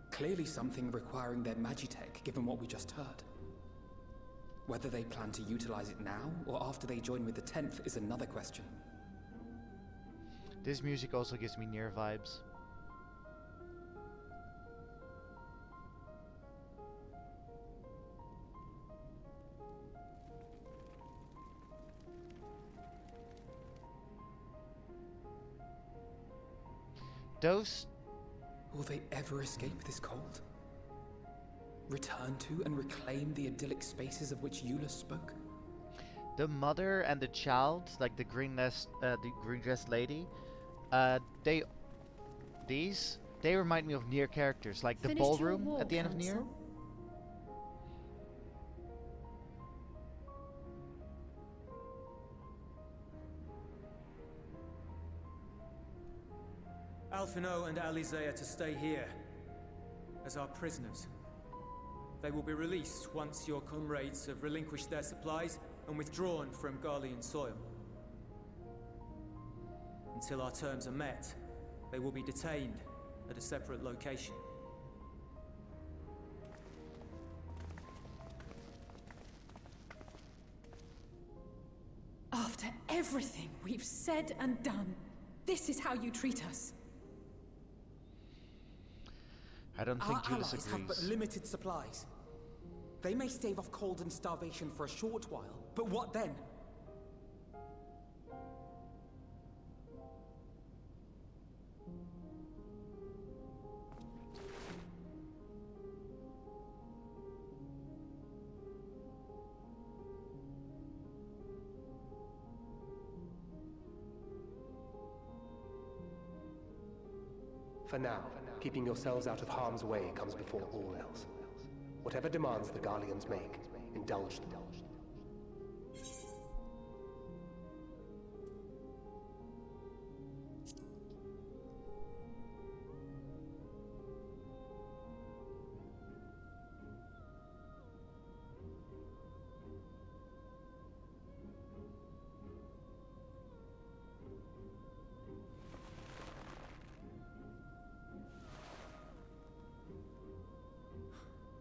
Clearly something requiring their magitech, given what we just heard. Whether they plan to utilize it now, or after they join with the 10th, is another question. This music also gives me near vibes. Those... Will they ever escape this cold? Return to and reclaim the idyllic spaces of which Eula spoke? The mother and the child, like the green dressed lady, they remind me of Nier characters, like the Finished your ballroom war, at the end of Nier. Council? Alphino and Alizé are to stay here, as our prisoners. They will be released once your comrades have relinquished their supplies and withdrawn from Garlean soil. Until our terms are met, they will be detained at a separate location. After everything we've said and done, this is how you treat us. I don't think Our Judas allies have but agrees. limited supplies. They may stave off cold and starvation for a short while, but what then? For now, keeping yourselves out of harm's way comes before all else. Whatever demands the Garleans make, indulge them.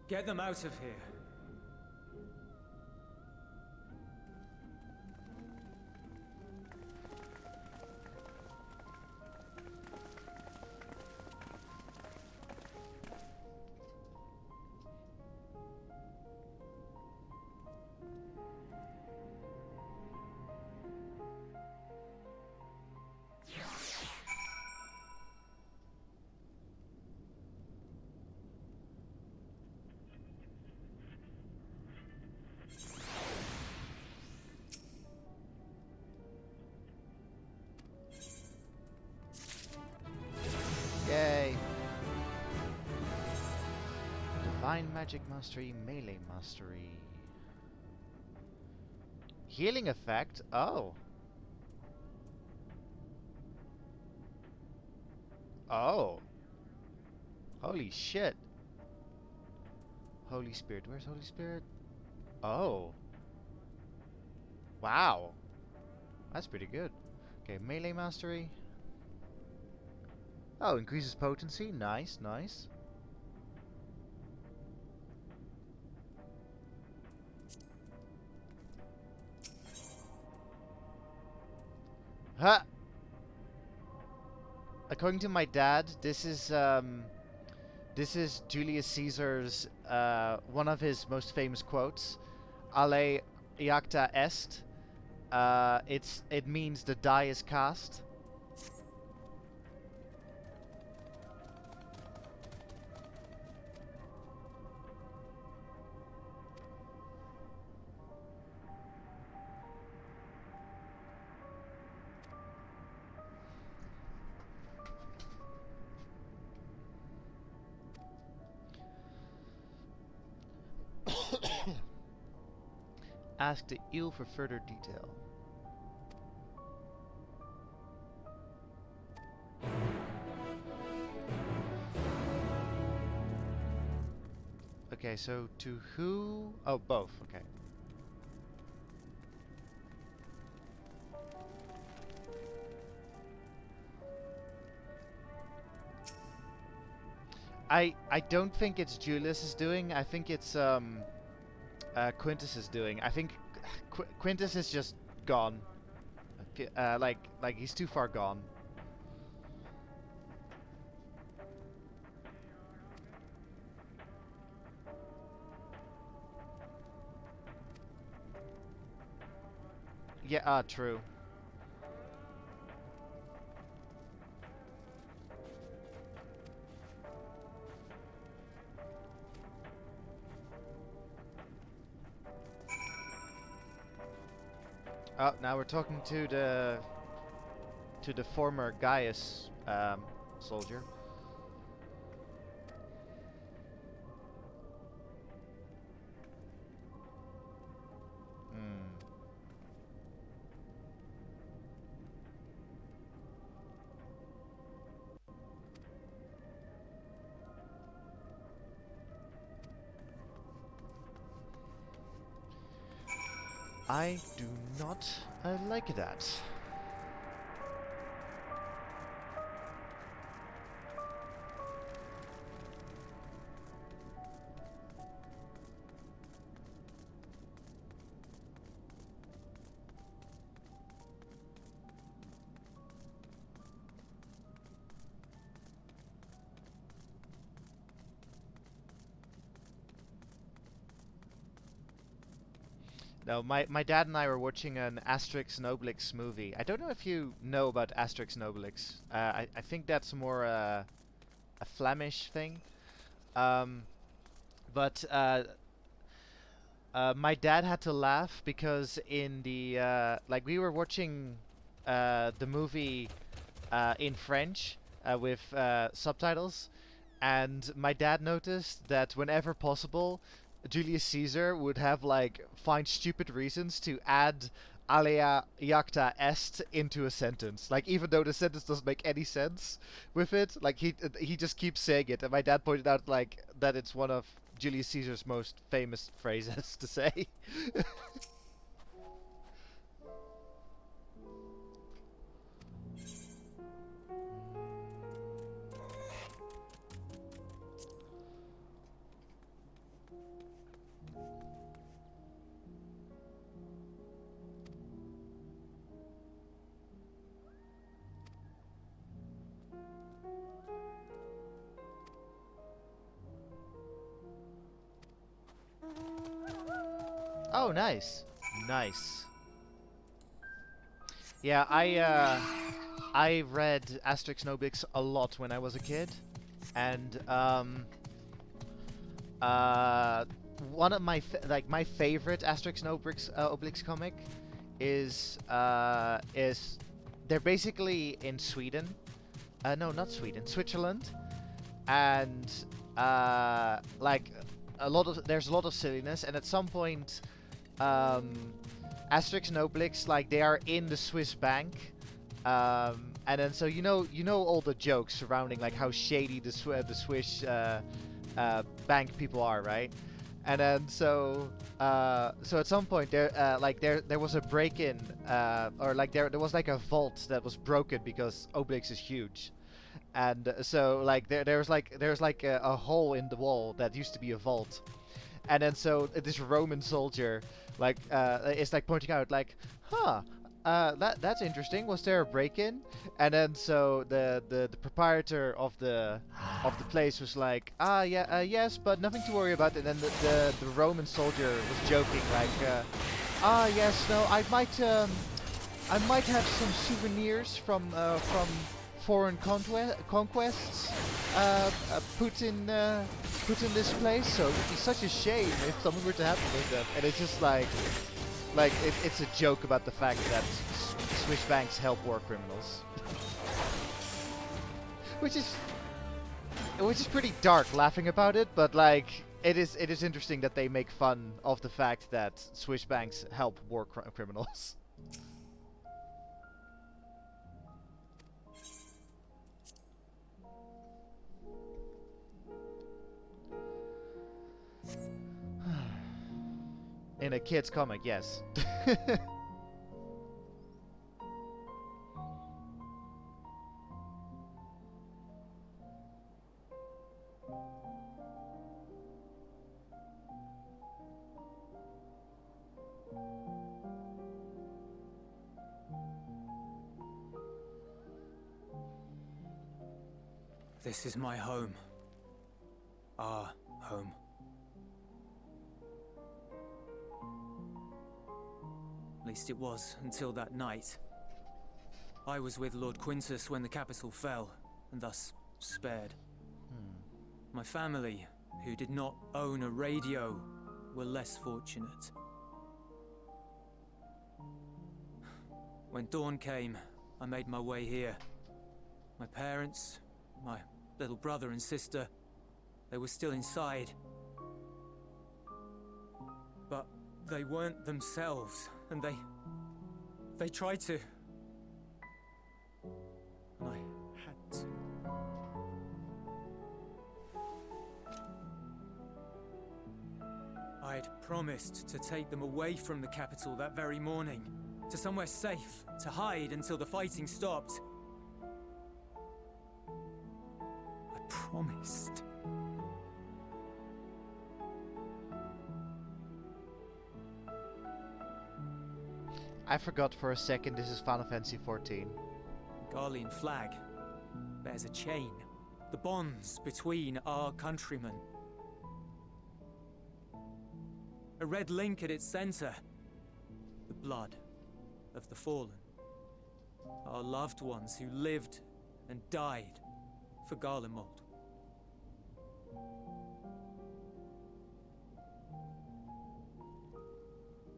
Get them out of here. Divine Magic Mastery, Melee Mastery. Healing effect? Oh. Oh. Holy shit. Holy Spirit. Where's Holy Spirit? Oh. Wow. That's pretty good. Okay, Melee Mastery. Oh, increases potency. Nice, nice. Ha! According to my dad, this is Julius Caesar's one of his most famous quotes. Ale iacta est. It means the die is cast. Ask the eel for further detail. Okay, so to who? Oh, both. Okay. I don't think it's Julius is doing. I think it's Quintus is doing. I think Quintus is just gone. Like he's too far gone. Yeah, true. Oh, now we're talking to the former Gaius soldier. Hmm. I do not like that. No, my dad and I were watching an Asterix and Obelix movie. I don't know if you know about Asterix and Obelix. I think that's more a Flemish thing. Um, but my dad had to laugh because in the like we were watching the movie in French with subtitles, and my dad noticed that whenever possible, Julius Caesar would have like find stupid reasons to add alea iacta est into a sentence. Like even though the sentence doesn't make any sense with it, like he just keeps saying it. And my dad pointed out like that it's one of Julius Caesar's most famous phrases to say. Oh, nice. Nice. Yeah, I read Asterix and Obelix a lot when I was a kid, and one of my my favorite Asterix and Obelix comic is they're basically in Sweden. No, not Sweden, Switzerland, and like there's a lot of silliness, and at some point, Asterix and Obelix, like, they are in the Swiss bank, and then so you know all the jokes surrounding like how shady the Swiss bank people are, right? And then so at some point there was a break-in, or like there was like a vault that was broken because Obelix is huge. And so like there's like a hole in the wall that used to be a vault, and then so this Roman soldier like is like pointing out like, that's interesting. Was there a break-in? And then so the proprietor of the place was like, yes, but nothing to worry about. And then the Roman soldier was joking like, yes, no, I might have some souvenirs from foreign conquests put in this place. So it would be such a shame if something were to happen with them. And it's just like it's a joke about the fact that Swiss banks help war criminals, which is pretty dark laughing about it. But like it is interesting that they make fun of the fact that Swiss banks help war criminals. In a kid's comic, yes. This is my home. Our home. At least it was until that night. I was with Lord Quintus when the capital fell, and thus spared. My family, who did not own a radio, were less fortunate. When dawn came, I made my way here. My parents, my little brother and sister, they were still inside. But they weren't themselves, and they tried to. And I had to. I'd promised to take them away from the capital that very morning, to somewhere safe, to hide until the fighting stopped. I promised. I forgot for a second this is Final Fantasy XIV. The Garlean flag bears a chain, the bonds between our countrymen. A red link at its center, the blood of the fallen. Our loved ones who lived and died for Garlemald.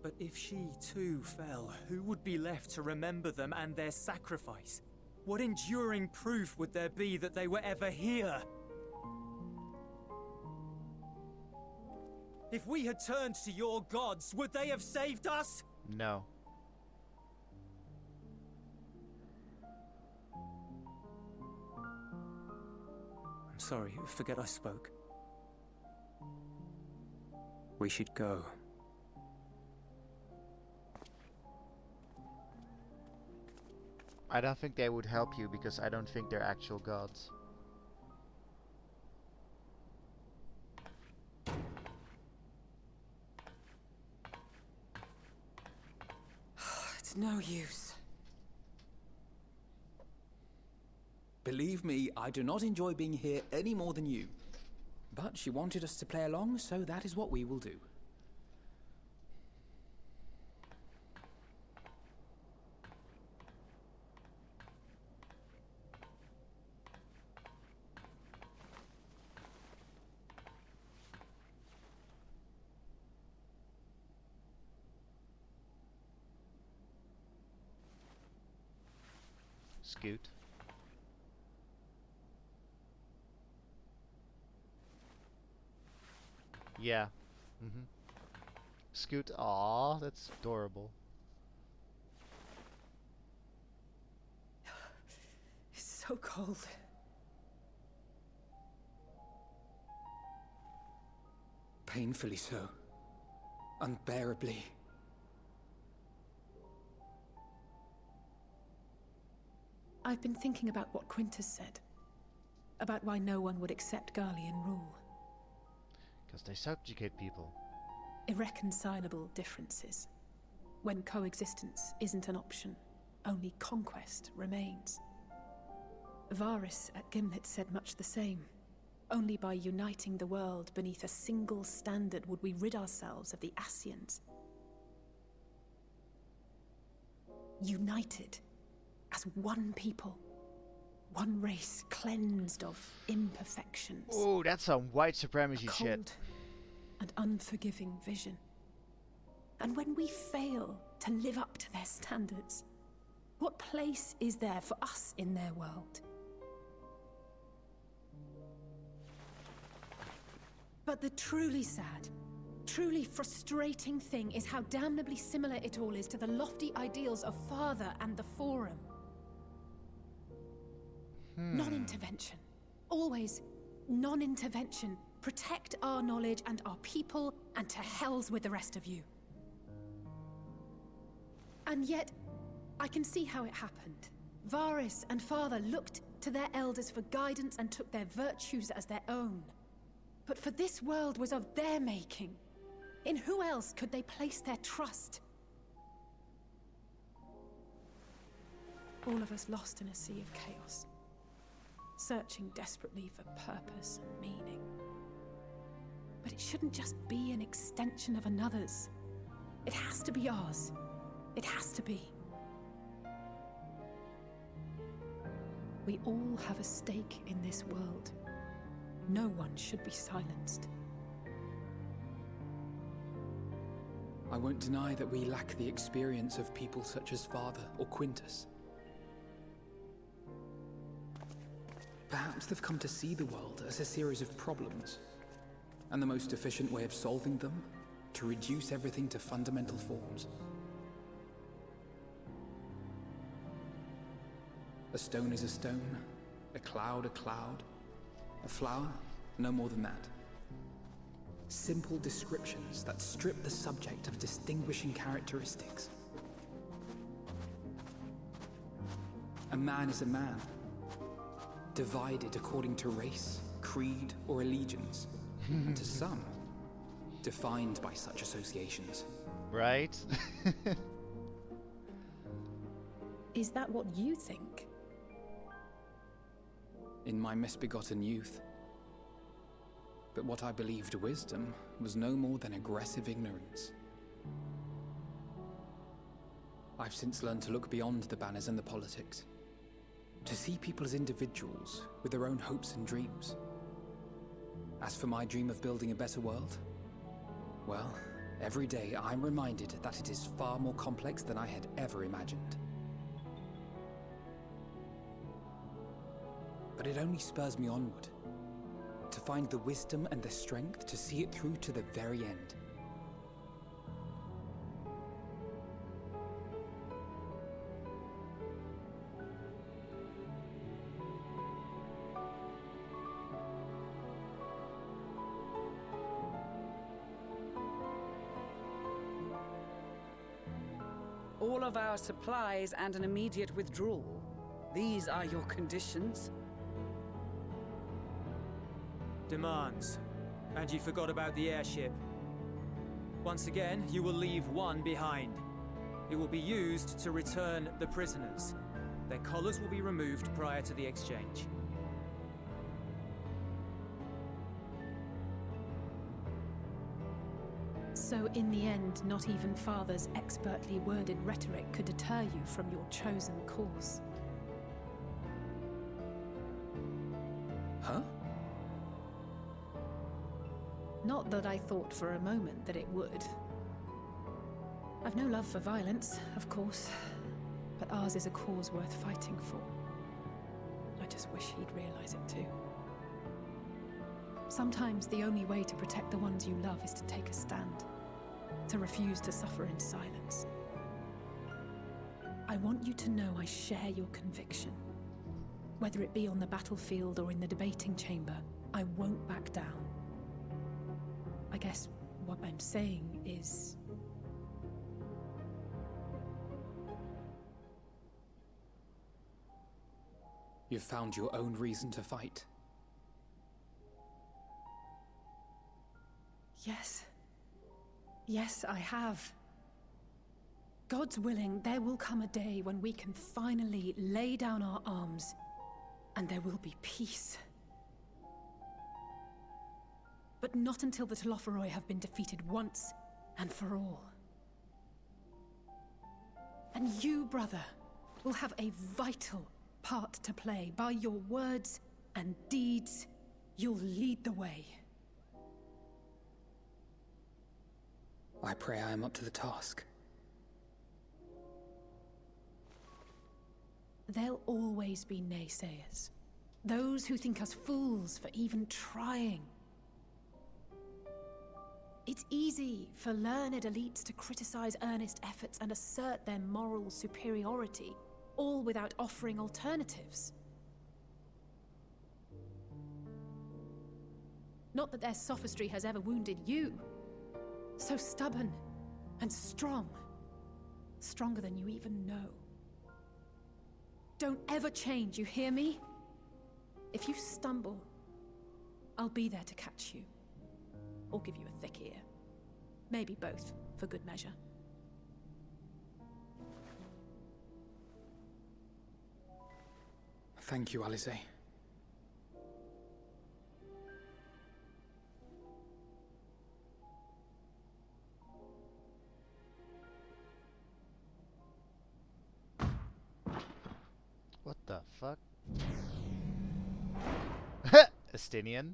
But if she too fell, who would be left to remember them and their sacrifice? What enduring proof would there be that they were ever here? If we had turned to your gods, would they have saved us? No. I'm sorry, forget I spoke. We should go. I don't think they would help you because I don't think they're actual gods. It's no use. Believe me, I do not enjoy being here any more than you. But she wanted us to play along, so that is what we will do. Scoot. Yeah. Mm-hmm. Scoot. Aw, that's adorable. It's so cold. Painfully so. Unbearably. I've been thinking about what Quintus said. About why no one would accept Garlean rule. Because they subjugate people. Irreconcilable differences. When coexistence isn't an option, only conquest remains. Varys at Gimlet said much the same. Only by uniting the world beneath a single standard would we rid ourselves of the Ascians. United as one people. One race cleansed of imperfections. Oh, that's some white supremacy a shit. cold and unforgiving vision. And when we fail to live up to their standards, what place is there for us in their world? But the truly sad, truly frustrating thing is how damnably similar it all is to the lofty ideals of Father and the Forum. Non-intervention. Always non-intervention. Protect our knowledge and our people, and to hells with the rest of you. And yet, I can see how it happened. Varys and Father looked to their elders for guidance and took their virtues as their own. But for this world was of their making. In who else could they place their trust? All of us lost in a sea of chaos. Searching desperately for purpose and meaning. But it shouldn't just be an extension of another's. It has to be ours. It has to be. We all have a stake in this world. No one should be silenced. I won't deny that we lack the experience of people such as Father or Quintus. Perhaps they've come to see the world as a series of problems, and the most efficient way of solving them, to reduce everything to fundamental forms. A stone is a stone, a cloud, a flower, no more than that. Simple descriptions that strip the subject of distinguishing characteristics. A man is a man, divided according to race, creed, or allegiance, and to some, defined by such associations. Right? Is that what you think? In my misbegotten youth. But what I believed wisdom was no more than aggressive ignorance. I've since learned to look beyond the banners and the politics. To see people as individuals with their own hopes and dreams. As for my dream of building a better world, well, every day I'm reminded that it is far more complex than I had ever imagined. But it only spurs me onward, to find the wisdom and the strength to see it through to the very end. All of our supplies and an immediate withdrawal. These are your conditions? Demands. And you forgot about the airship. Once again, you will leave one behind. It will be used to return the prisoners. Their collars will be removed prior to the exchange. So in the end, not even Father's expertly worded rhetoric could deter you from your chosen course. Huh? Not that I thought for a moment that it would. I've no love for violence, of course, but ours is a cause worth fighting for. I just wish he'd realize it too. Sometimes the only way to protect the ones you love is to take a stand, to refuse to suffer in silence. I want you to know I share your conviction. Whether it be on the battlefield or in the debating chamber, I won't back down. I guess what I'm saying is... You've found your own reason to fight. Yes. Yes, I have. God's willing, there will come a day when we can finally lay down our arms, and there will be peace. But not until the Telophoroi have been defeated once and for all. And you, brother, will have a vital part to play. By your words and deeds, you'll lead the way. I pray I am up to the task. There'll always be naysayers. Those who think us fools for even trying. It's easy for learned elites to criticize earnest efforts and assert their moral superiority, all without offering alternatives. Not that their sophistry has ever wounded you. So stubborn and strong. Stronger than you even know. Don't ever change, you hear me? If you stumble, I'll be there to catch you. Or give you a thick ear. Maybe both, for good measure. Thank you, Alice. What the fuck? Estinian?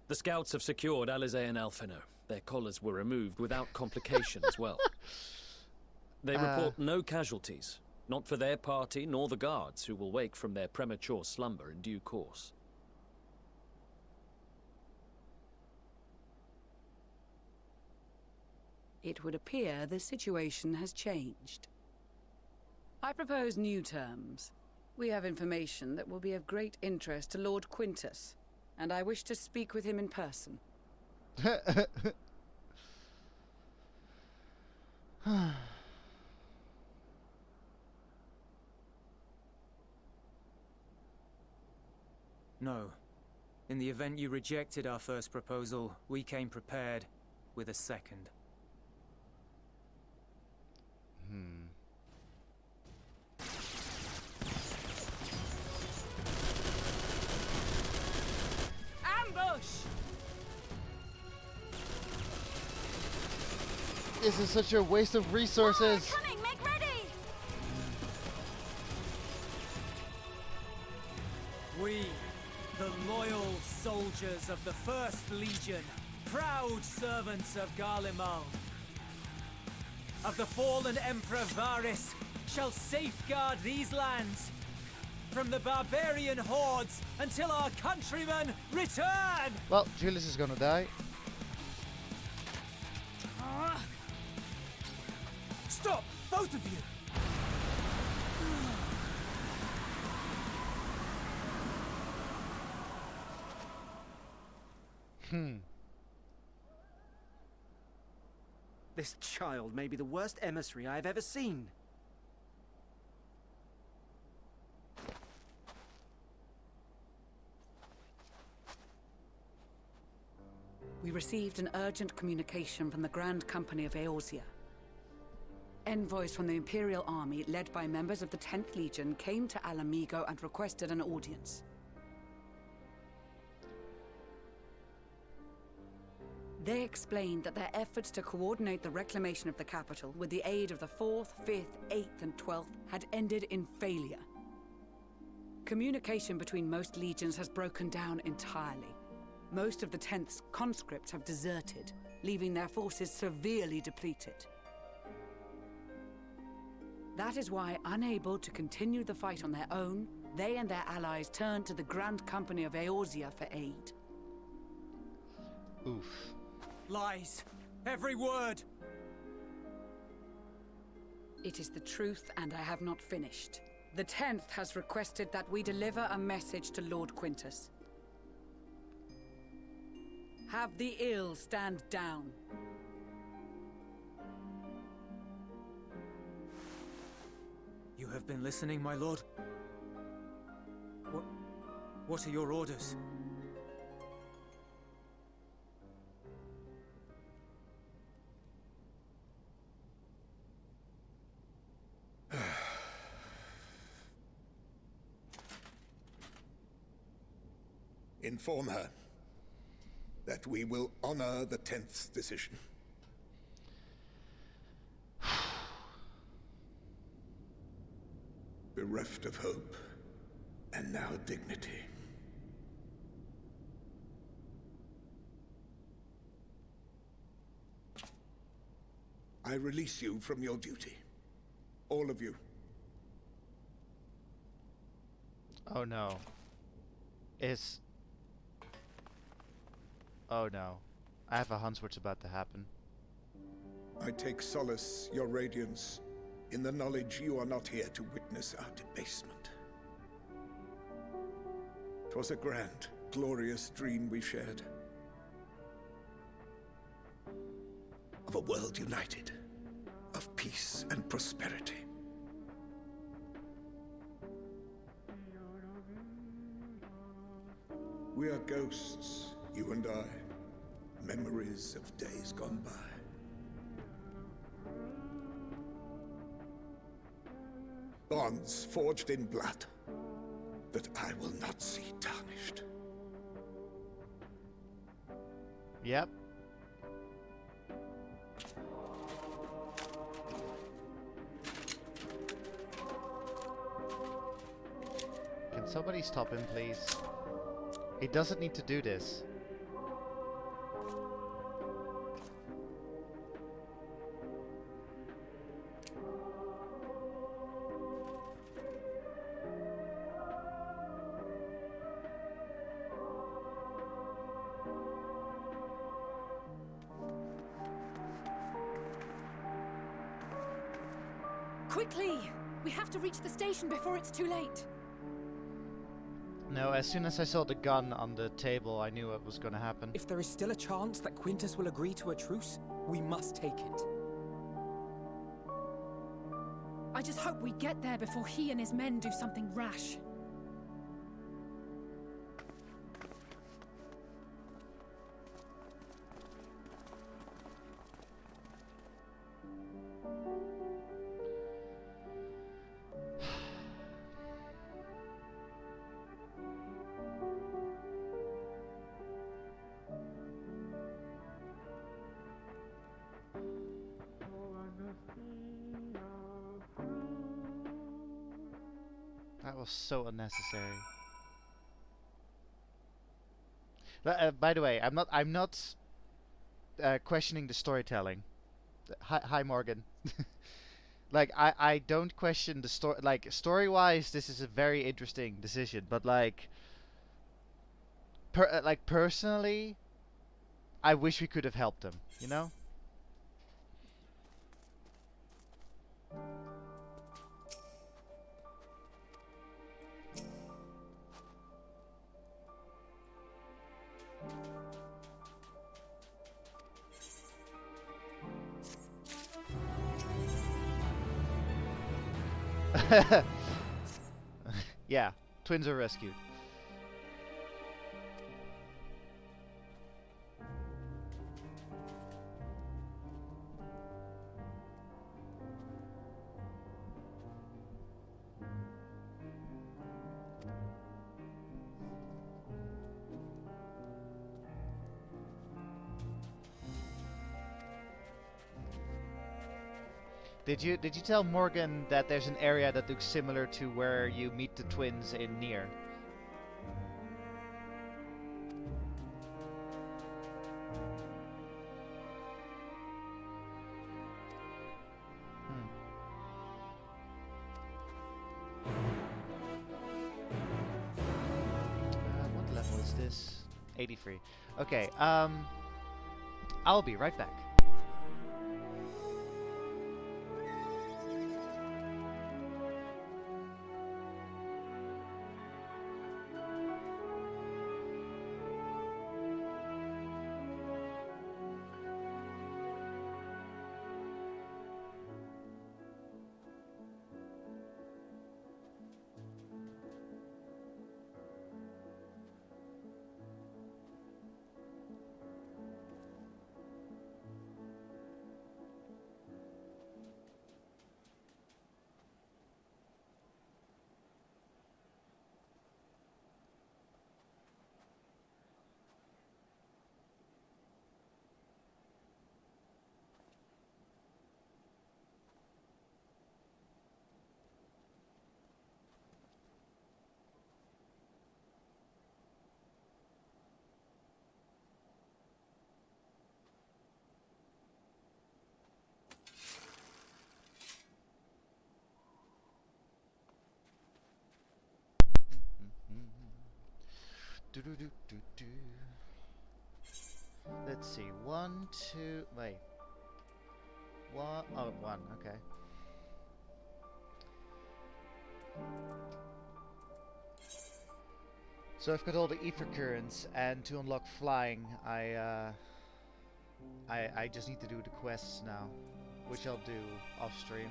The scouts have secured Alize and Alfino. Their collars were removed without complication as well. They report no casualties, not for their party nor the guards, who will wake from their premature slumber in due course. It would appear the situation has changed. I propose new terms. We have information that will be of great interest to Lord Quintus, and I wish to speak with him in person. No. In the event you rejected our first proposal, we came prepared with a second. Ambush! This is such a waste of resources. Coming, make ready! We, the loyal soldiers of the First Legion, proud servants of Garlemald, of the fallen Emperor Varys, shall safeguard these lands from the barbarian hordes until our countrymen return! Well, Julius is gonna die. Stop! Both of you! This child may be the worst emissary I have ever seen. We received an urgent communication from the Grand Company of Eorzea. Envoys from the Imperial Army, led by members of the 10th Legion, came to Alamigo and requested an audience. They explained that their efforts to coordinate the reclamation of the capital with the aid of the 4th, 5th, 8th, and 12th had ended in failure. Communication between most legions has broken down entirely. Most of the 10th's conscripts have deserted, leaving their forces severely depleted. That is why, unable to continue the fight on their own, they and their allies turned to the Grand Company of Eorzea for aid. Oof. Lies! Every word! It is the truth, and I have not finished. The 10th has requested that we deliver a message to Lord Quintus. Have the ill stand down. You have been listening, my lord? What are your orders? Inform her that we will honor the 10th's decision. Bereft of hope, and now dignity. I release you from your duty. All of you. Oh no. Oh no. I have a hunch what's about to happen. I take solace, your radiance, in the knowledge you are not here to witness our debasement. 'Twas a grand, glorious dream we shared. Of a world united, of peace and prosperity. We are ghosts, you and I, memories of days gone by. Bonds forged in blood that I will not see tarnished. Yep. Can somebody stop him, please? He doesn't need to do this. Quickly! We have to reach the station before it's too late. No, as soon as I saw the gun on the table, I knew what was gonna happen. If there is still a chance that Quintus will agree to a truce, we must take it. I just hope we get there before he and his men do something rash. That was so unnecessary. By the way, I'm not questioning the storytelling. Hi Morgan. Like I don't question the story. Like story-wise, this is a very interesting decision. But like, personally, I wish we could have helped them. You know. Yeah, twins are rescued. Did you tell Morgan that there's an area that looks similar to where you meet the twins in Nier? 83. Okay, I'll be right back. Do. Let's see. 1, 2. Wait. One. Oh, 1. Okay. So I've got all the ether currents, and to unlock flying, I just need to do the quests now, which I'll do off stream.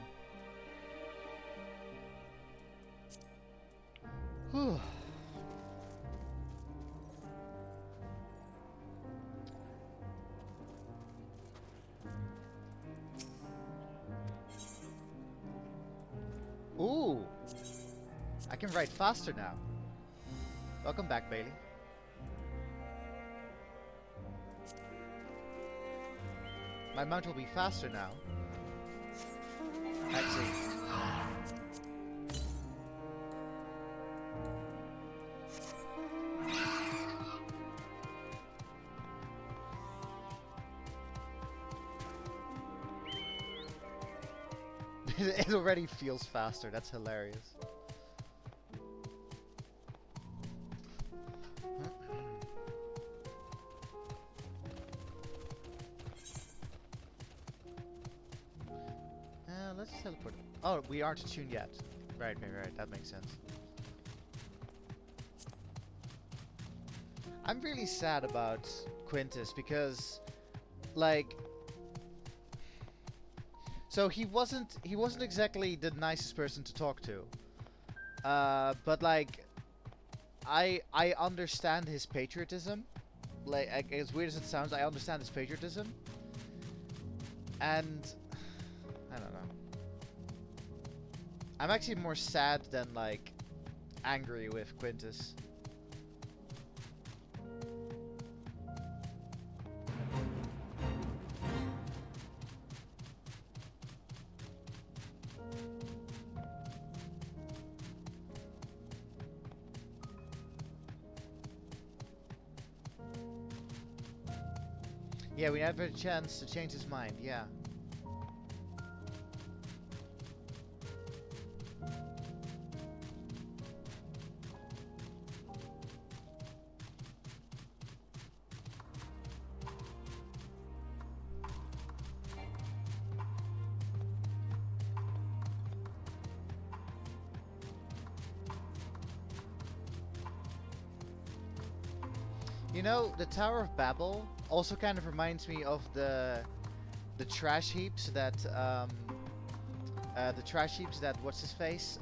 Whew. Ooh! I can ride faster now. Welcome back, Bailey. My mount will be faster now. Actually. It already feels faster. That's hilarious. Let's teleport. Oh, we aren't attuned yet. Right. That makes sense. I'm really sad about Quintus because, like, so he wasn't exactly the nicest person to talk to. But like, I understand his patriotism. Like, as weird as it sounds, I understand his patriotism. And I don't know. I'm actually more sad than like angry with Quintus. Yeah, we never had a chance to change his mind, yeah. You know, the Tower of Babel also kind of reminds me of the trash heaps that what's his face,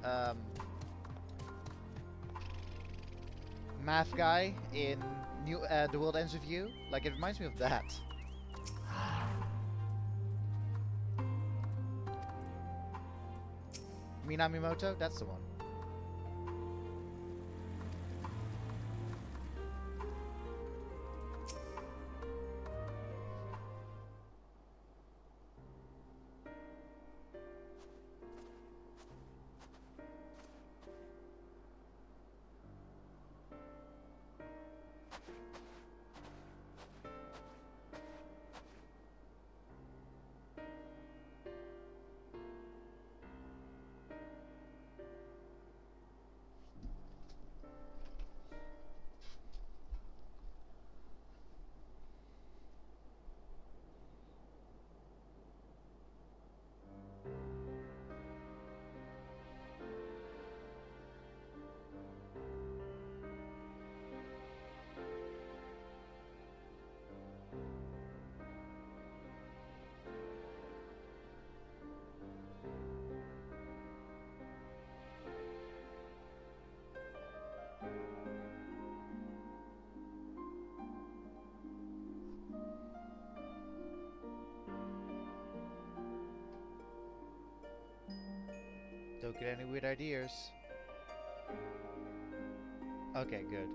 math guy in The World Ends With You. Like, it reminds me of that. Minamimoto, that's the one. Don't get any weird ideas. Okay, good.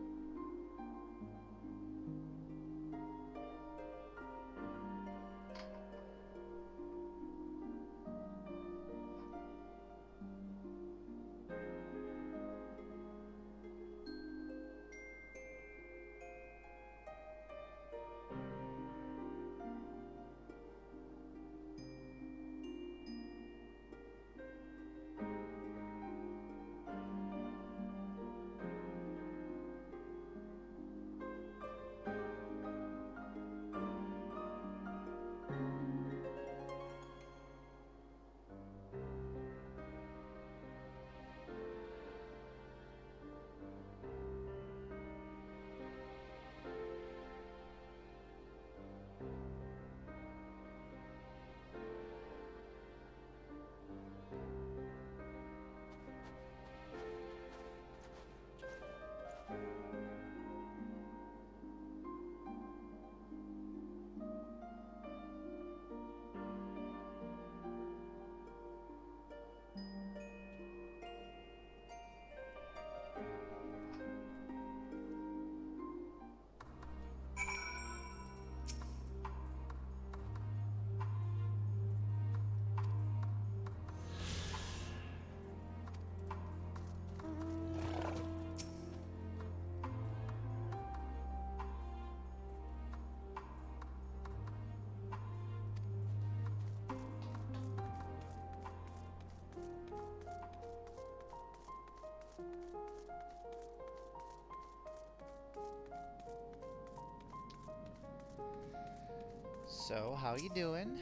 So, how you doing?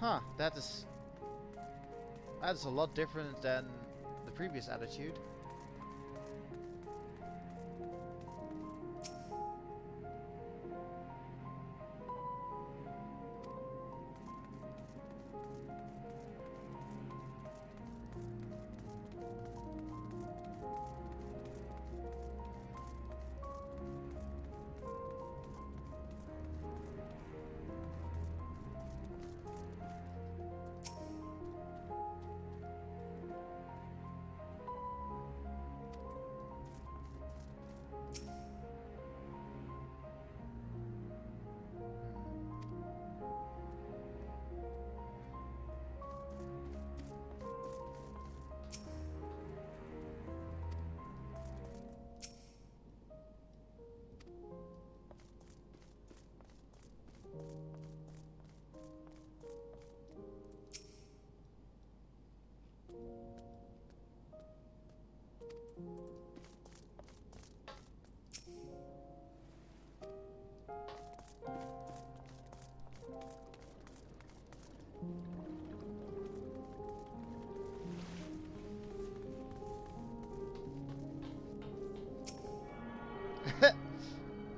Huh, that is a lot different than the previous attitude.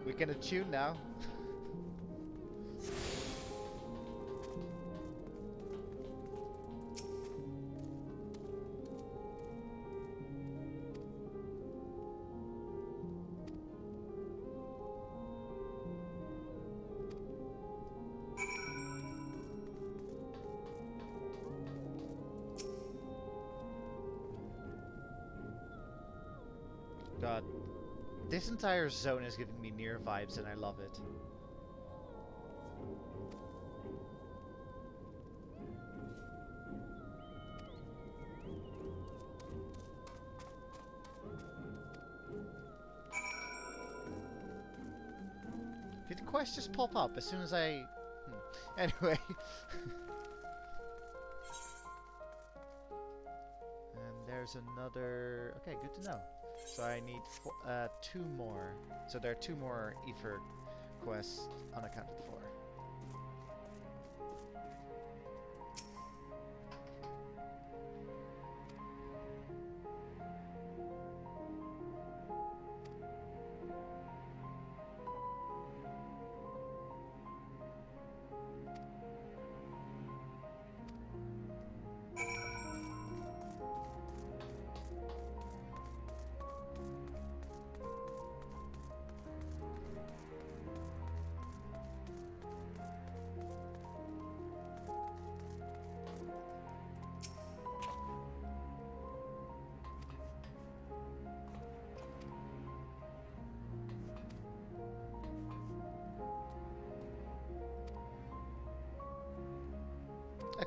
We can attune now. God, this entire zone is giving me near vibes and I love it. Did the quest just pop up as soon as I... Anyway. And there's another... Okay, good to know. So I need 2 more. So there are 2 more Ether quests unaccounted for.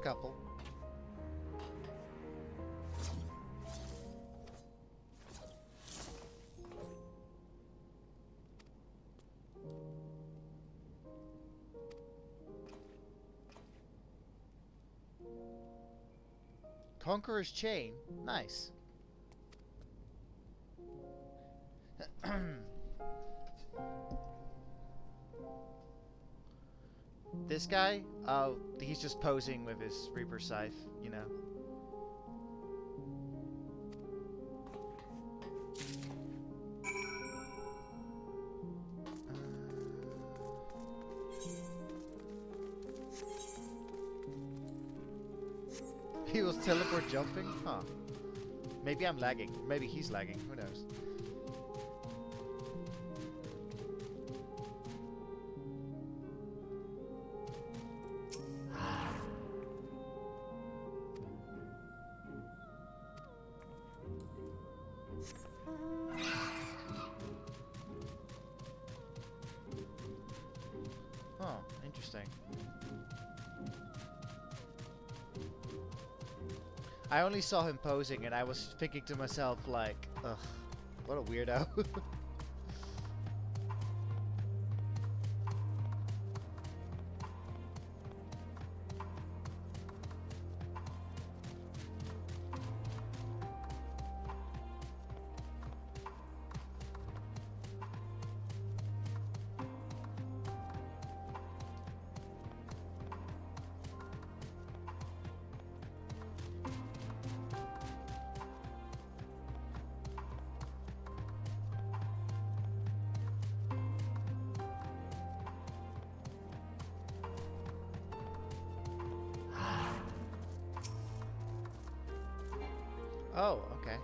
couple. Conqueror's Chain. Nice. This guy? Oh, he's just posing with his Reaper Scythe, you know. He was teleport jumping? Huh. Maybe I'm lagging. Maybe he's lagging. Who knows? Oh, interesting. I only saw him posing and I was thinking to myself like, ugh, what a weirdo. Oh, okay.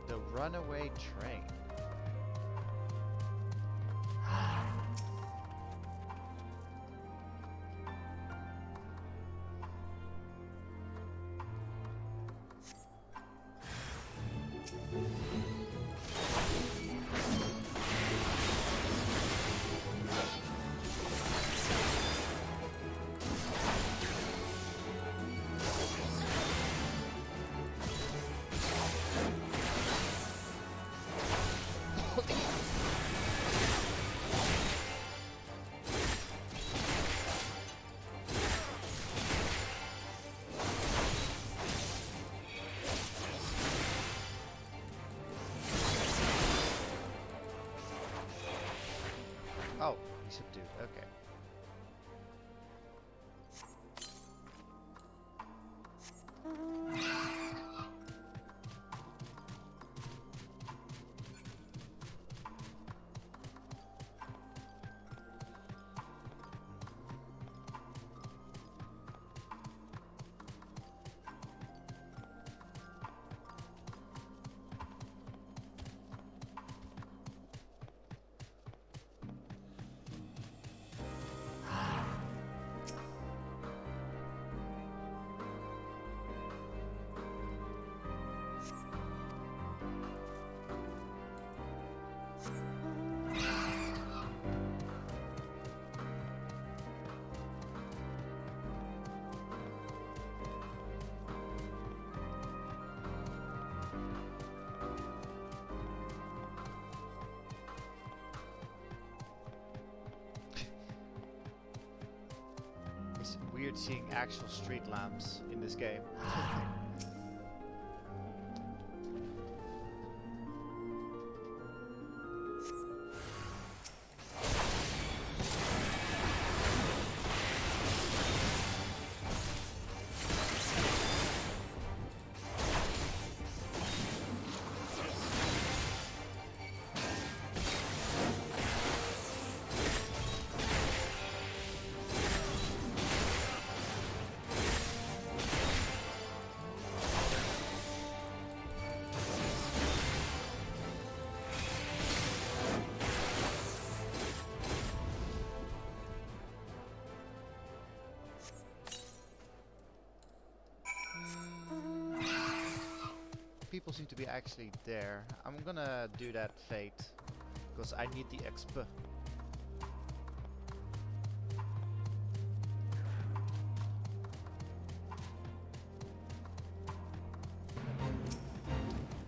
The runaway train. Oh, he's subdued. Okay. It's weird seeing actual street lamps in this game. people seem to be actually there. I'm gonna do that fate because I need the exp.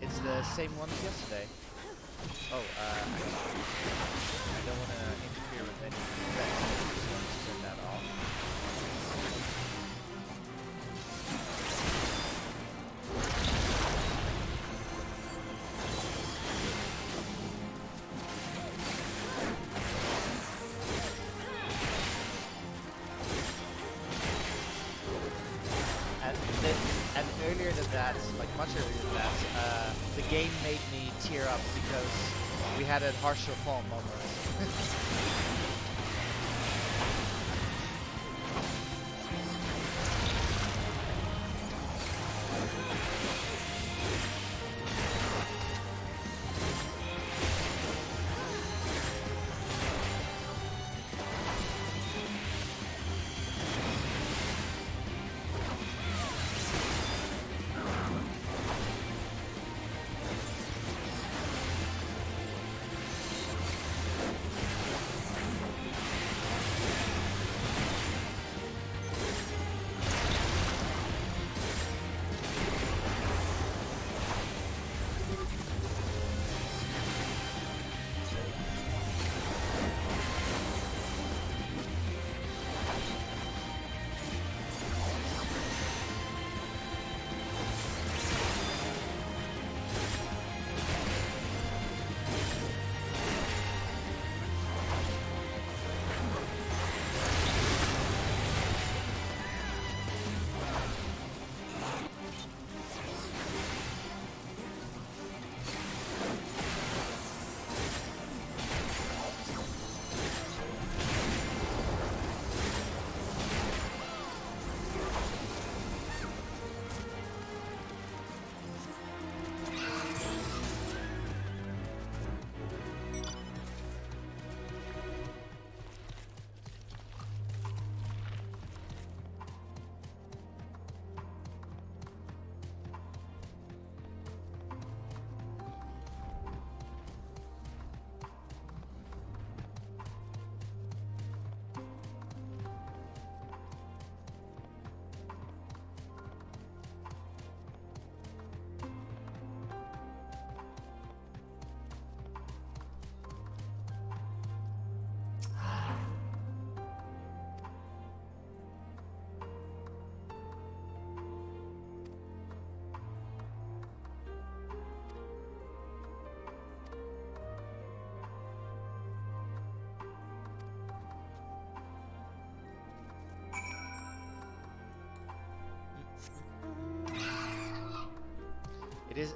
It's the same one as yesterday. Oh, I don't want to interfere with any events, so let's turn that off. And earlier than that, like much earlier than that, the game made me tear up because we had a harsher fall moment.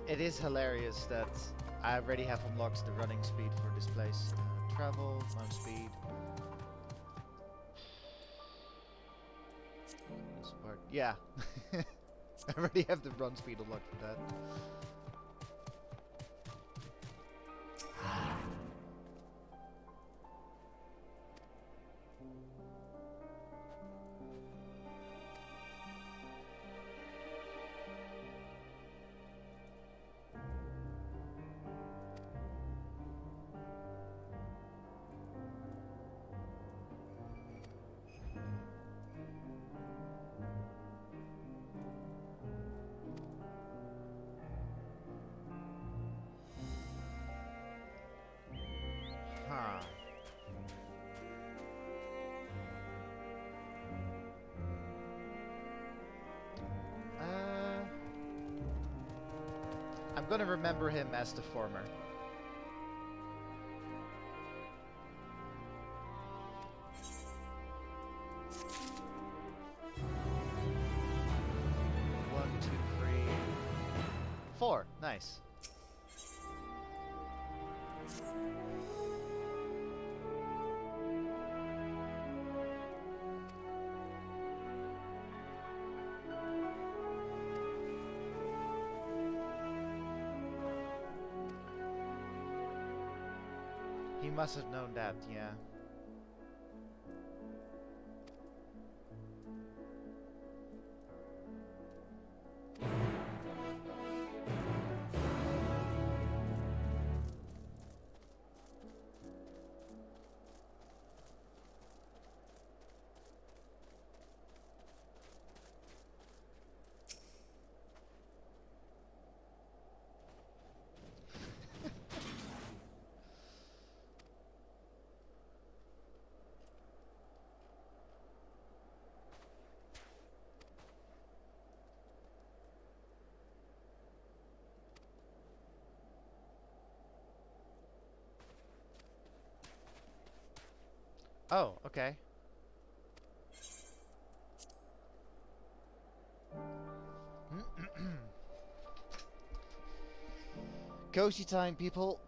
It is hilarious that I already have unlocked the running speed for this place. Travel, mount speed. This part, yeah. I already have the run speed unlocked for that. I'm gonna remember him as the former. One, two, three, four. Nice. He must have known that, yeah. Oh, okay. Cozy time, people.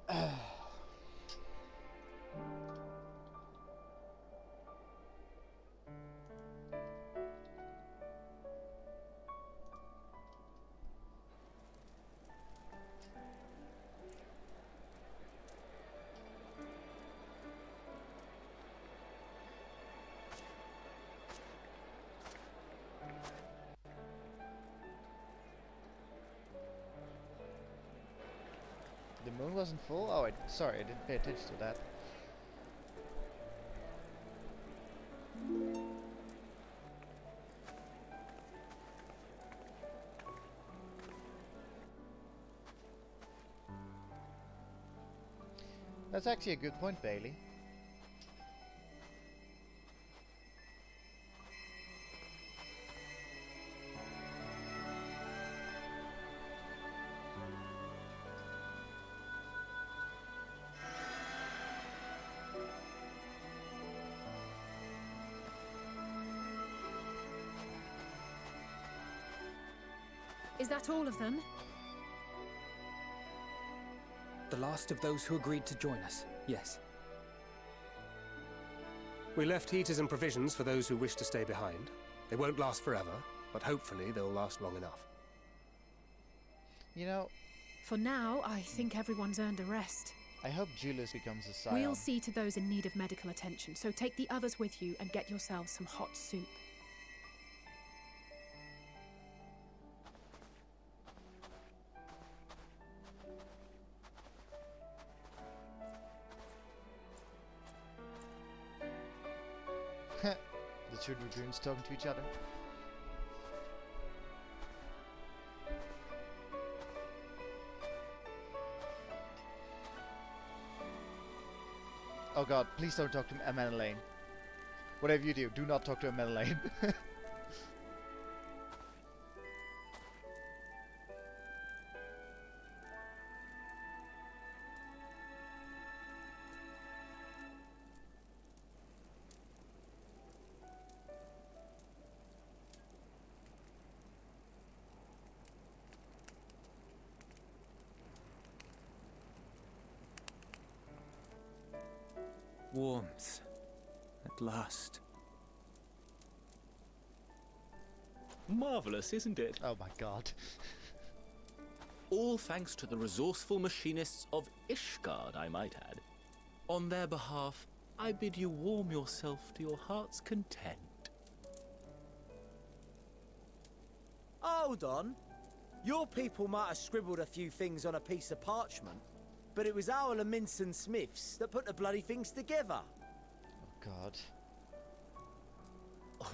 The moon wasn't full? Oh, sorry, I didn't pay attention to that. That's actually a good point, Bailey. Is that all of them? The last of those who agreed to join us, yes. We left heaters and provisions for those who wish to stay behind. They won't last forever, but hopefully they'll last long enough. You know, For now, I think everyone's earned a rest. I hope Julius becomes a scion. We'll see to those in need of medical attention, so take the others with you and get yourselves some hot soup. The two dragoons talking to each other. Oh god, please don't talk to Elaine. Whatever you do not talk to Elaine. Warmth. At last. Marvelous, isn't it? Oh my god. All thanks to the resourceful machinists of Ishgard, I might add. On their behalf, I bid you warm yourself to your heart's content. Hold on. Your people might have scribbled a few things on a piece of parchment, but it was our Leminson Smiths that put the bloody things together. Oh god.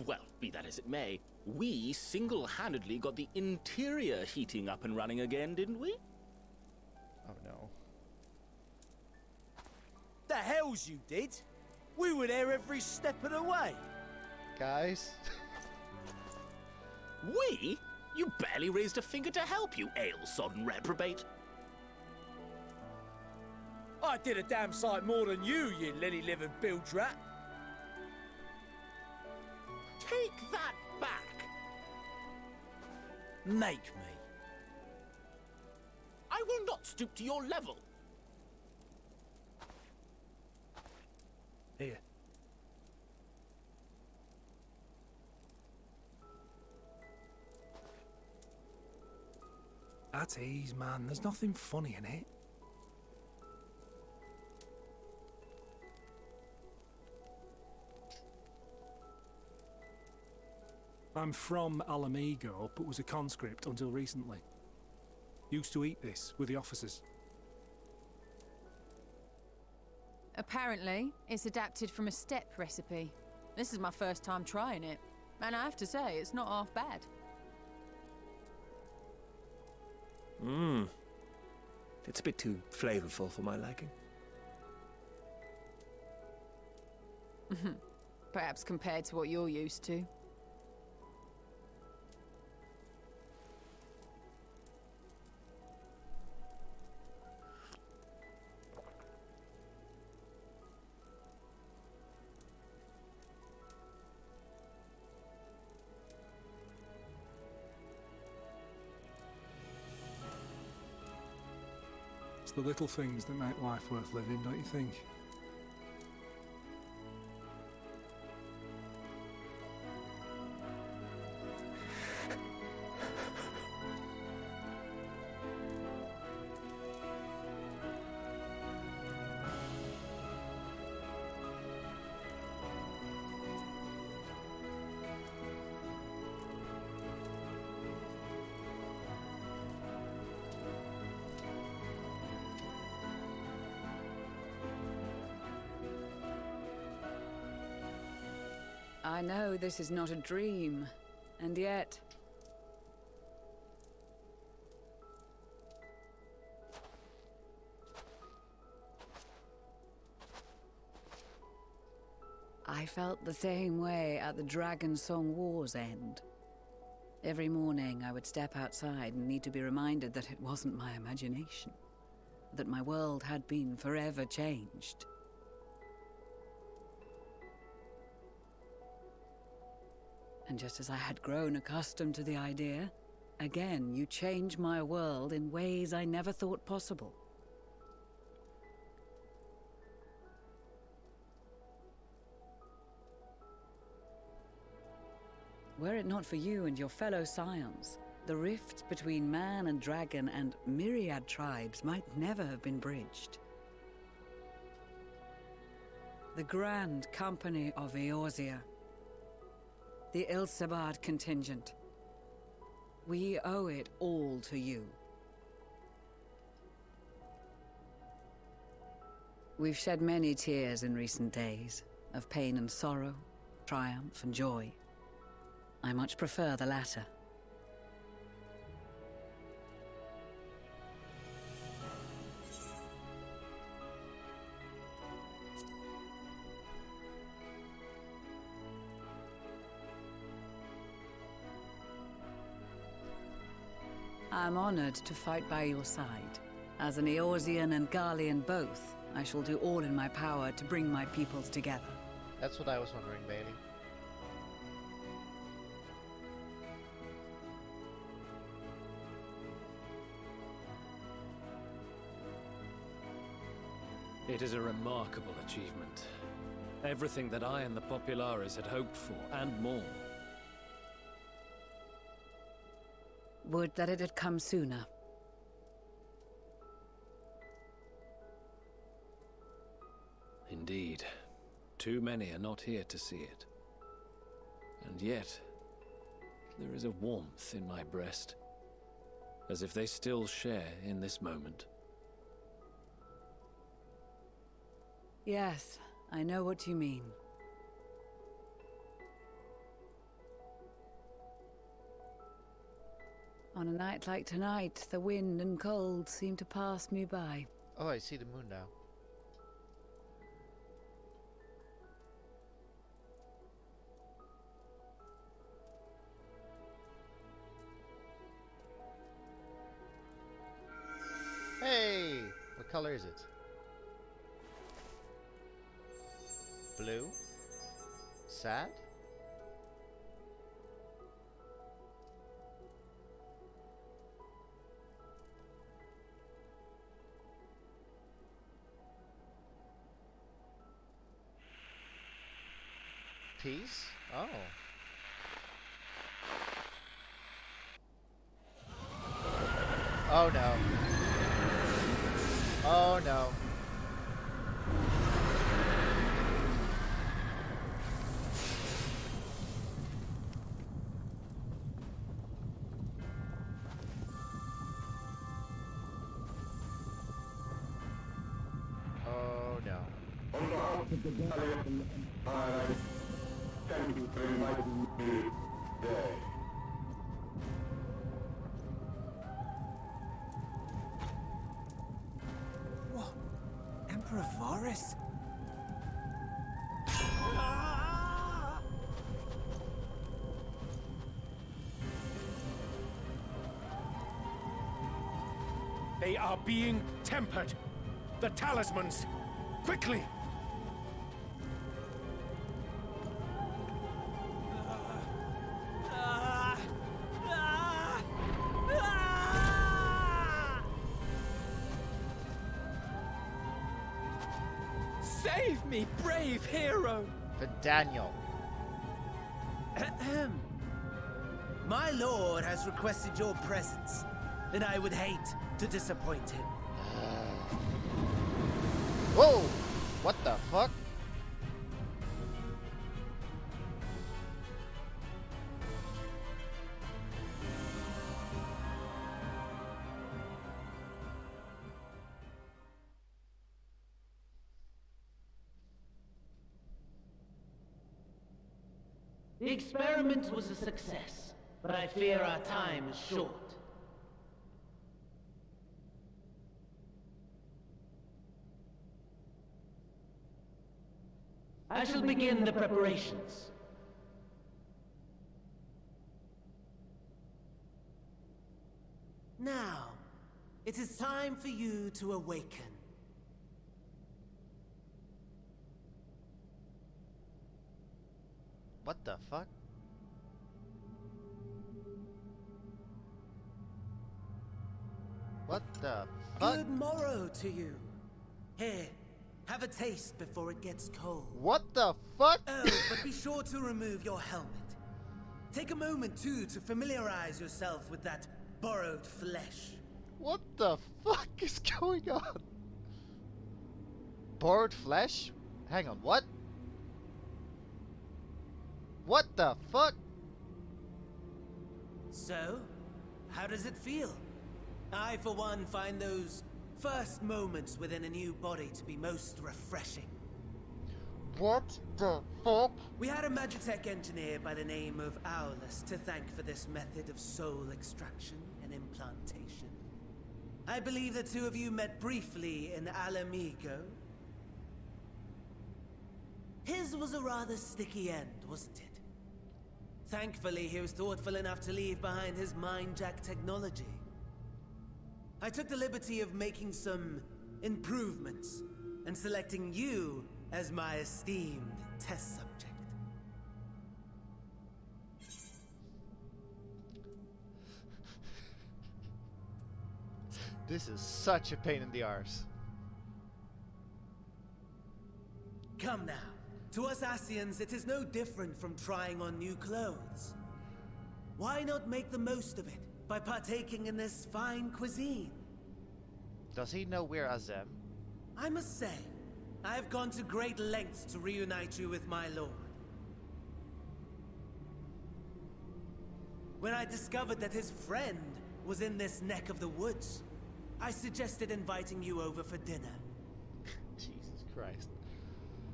Well, be that as it may, we single-handedly got the interior heating up and running again, didn't we? Oh no. The hells you did! We were there every step of the way. Guys. We? You barely raised a finger to help, you ale-sodden reprobate. I did a damn sight more than you lily-livered bilge rat. Take that back! Make me. I will not stoop to your level. Here. At ease, man. There's nothing funny in it. I'm from Alamigo, but was a conscript until recently. Used to eat this with the officers. Apparently, it's adapted from a steppe recipe. This is my first time trying it, and I have to say, it's not half bad. It's a bit too flavorful for my liking. Perhaps compared to what you're used to. the little things that make life worth living, don't you think? I know this is not a dream, and yet... I felt the same way at the Dragon Song War's end. Every morning I would step outside and need to be reminded that it wasn't my imagination, that my world had been forever changed. And just as I had grown accustomed to the idea, again you change my world in ways I never thought possible. Were it not for you and your fellow scions, the rifts between man and dragon and myriad tribes might never have been bridged. The Grand Company of Eorzea, the Ilsebard contingent. We owe it all to you. We've shed many tears in recent days, of pain and sorrow, triumph and joy. I much prefer the latter. I'm honored to fight by your side. As an Eorzean and Garlean both, I shall do all in my power to bring my peoples together. That's what I was wondering, Bailey. It is a remarkable achievement. Everything that I and the Populares had hoped for, and more. Would that it had come sooner. Indeed. Too many are not here to see it. And yet, there is a warmth in my breast, as if they still share in this moment. Yes, I know what you mean. On a night like tonight, the wind and cold seem to pass me by. Oh, I see the moon now. Hey! What color is it? Blue? Sad? Peace? Oh. Oh no. Oh no. Oh no. On behalf of the Gallian, I thank you for inviting me today. What? Emperor Varys? They are being tempered. The talismans! Quickly! Save me, brave hero! For Daniel. My lord has requested your presence, and I would hate to disappoint him. Whoa! What the fuck? The experiment was a success, but I fear our time is short. I shall begin the preparations. Now, it is time for you to awaken. What the fuck? What the fuck? Good morrow to you. Here, have a taste before it gets cold. What the fuck? Oh, but be sure to remove your helmet. Take a moment, too, to familiarize yourself with that borrowed flesh. What the fuck is going on? Borrowed flesh? Hang on, what? What the fuck? So, how does it feel? I, for one, find those first moments within a new body to be most refreshing. What the fuck? We had a Magitech engineer by the name of Aulus to thank for this method of soul extraction and implantation. I believe the two of you met briefly in Alamigo. His was a rather sticky end, wasn't it? Thankfully, he was thoughtful enough to leave behind his mind-jack technology. I took the liberty of making some improvements and selecting you as my esteemed test subject. This is such a pain in the arse. Come now. To us Asians, it is no different from trying on new clothes. Why not make the most of it by partaking in this fine cuisine? Does he know we're Azem? I must say, I have gone to great lengths to reunite you with my lord. When I discovered that his friend was in this neck of the woods, I suggested inviting you over for dinner. Jesus Christ.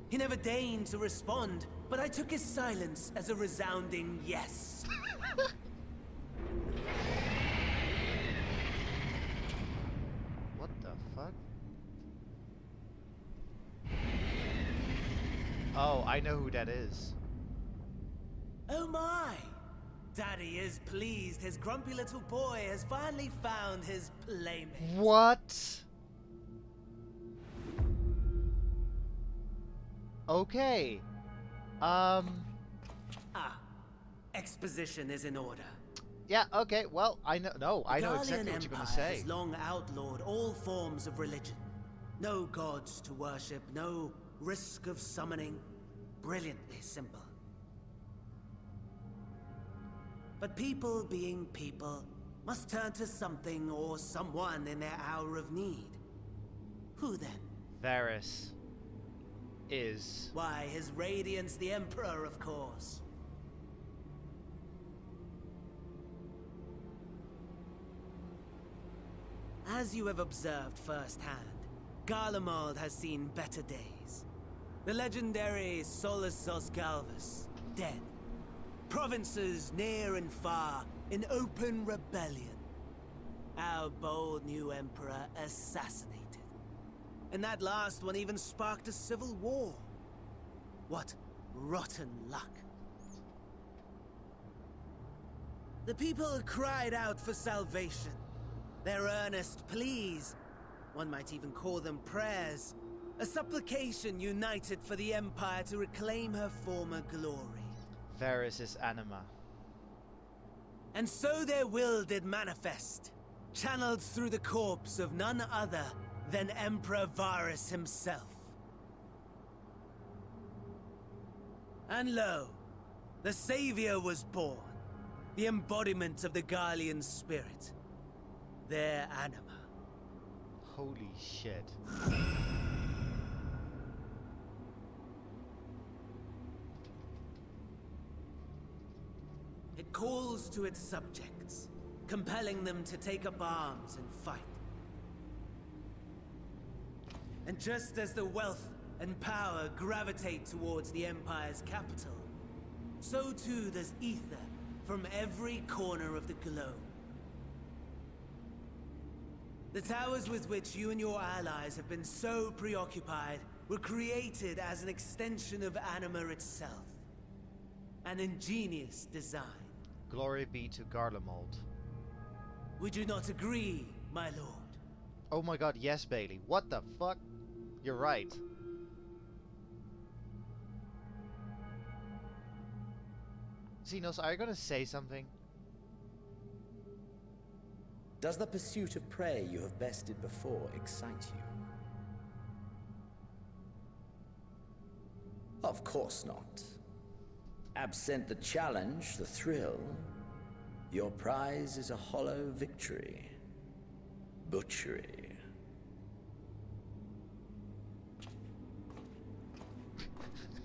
He never deigned to respond, but I took his silence as a resounding yes. What the fuck? Oh, I know who that is. Oh my! Daddy is pleased his grumpy little boy has finally found his playmate. What? Okay. Exposition is in order. Yeah, okay, well, I know, I know The exactly Garlean what you're gonna Empire say. has long outlawed all forms of religion. No gods to worship, no risk of summoning. Brilliantly simple. But people being people must turn to something or someone in their hour of need. Who then? Varys is... Why, His Radiance the Emperor, of course. As you have observed firsthand, Garlemald has seen better days. The legendary Solus Oscalvus, dead. Provinces near and far in open rebellion. Our bold new emperor assassinated. And that last one even sparked a civil war. What rotten luck. The people cried out for salvation. Their earnest pleas, one might even call them prayers, a supplication united for the Empire to reclaim her former glory. Varys is anima. And so their will did manifest, channeled through the corpse of none other than Emperor Varys himself. And lo, the Savior was born, the embodiment of the Garlean spirit, their anima. Holy shit. It calls to its subjects, compelling them to take up arms and fight. And just as the wealth and power gravitate towards the Empire's capital, so too does ether from every corner of the globe. The towers with which you and your allies have been so preoccupied were created as an extension of Anima itself. An ingenious design. Glory be to Garlemald. Would you not agree, my lord? Oh my god, yes, Bailey. What the fuck? You're right. Xenos, are you gonna say something? Does the pursuit of prey you have bested before excite you? Of course not. Absent the challenge, the thrill, your prize is a hollow victory. Butchery.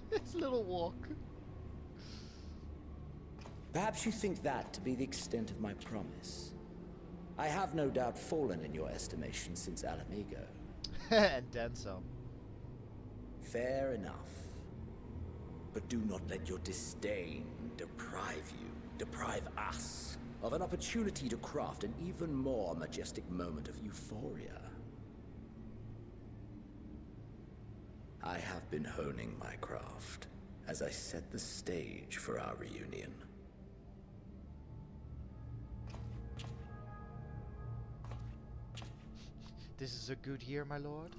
This little walk. Perhaps you think that to be the extent of my promise. I have no doubt fallen in your estimation since Alamigo. And then some. Fair enough. But do not let your disdain deprive us of an opportunity to craft an even more majestic moment of euphoria. I have been honing my craft as I set the stage for our reunion. This is a good year, my lord.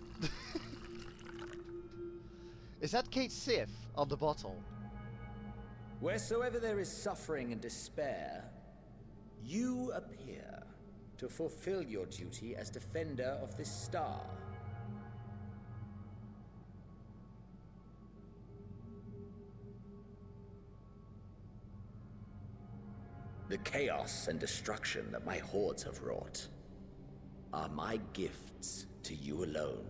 Is that Kate Sif on the bottle? Wheresoever there is suffering and despair, you appear to fulfill your duty as defender of this star. The chaos and destruction that my hordes have wrought are my gifts to you alone.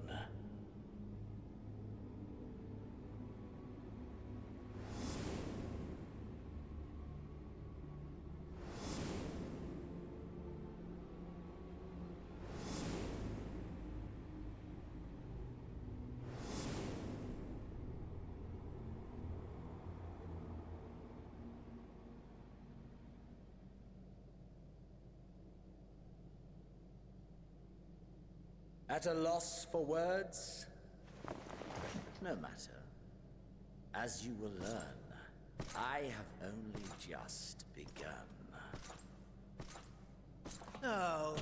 At a loss for words? No matter. As you will learn, I have only just begun. Oh,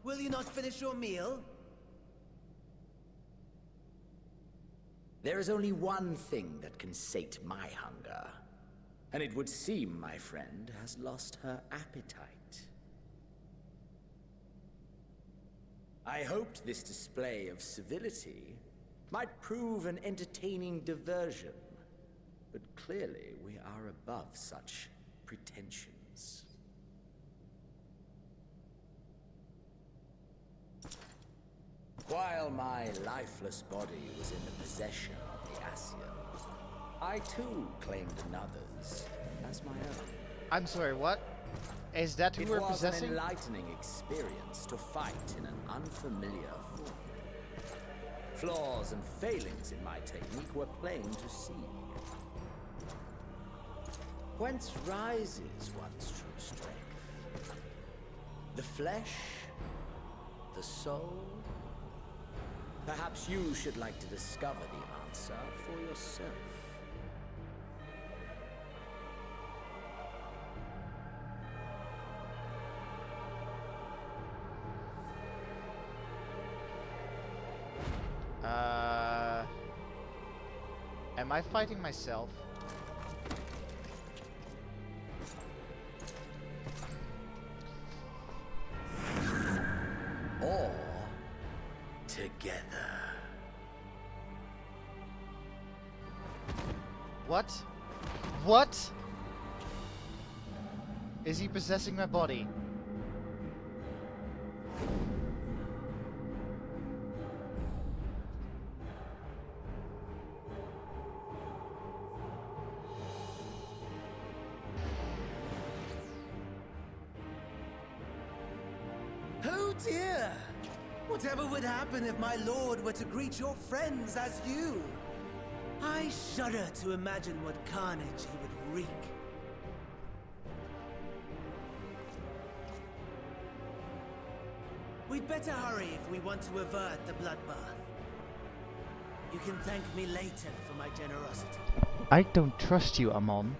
will you not finish your meal? There is only one thing that can sate my hunger. And it would seem my friend has lost her appetite. I hoped this display of civility might prove an entertaining diversion, but clearly we are above such pretensions. While my lifeless body was in the possession of the Ascian, I too claimed another's as my own. I'm sorry, what? Is that who we're possessing? It was an enlightening experience to fight in an unfamiliar form. Flaws and failings in my technique were plain to see. Whence rises one's true strength? The flesh? The soul? Perhaps you should like to discover the answer for yourself. Am I fighting myself? Or together. What? What? Is he possessing my body? Oh dear! Whatever would happen if my lord were to greet your friends as you? I shudder to imagine what carnage he would wreak. We'd better hurry if we want to avert the bloodbath. You can thank me later for my generosity. I don't trust you, Amon.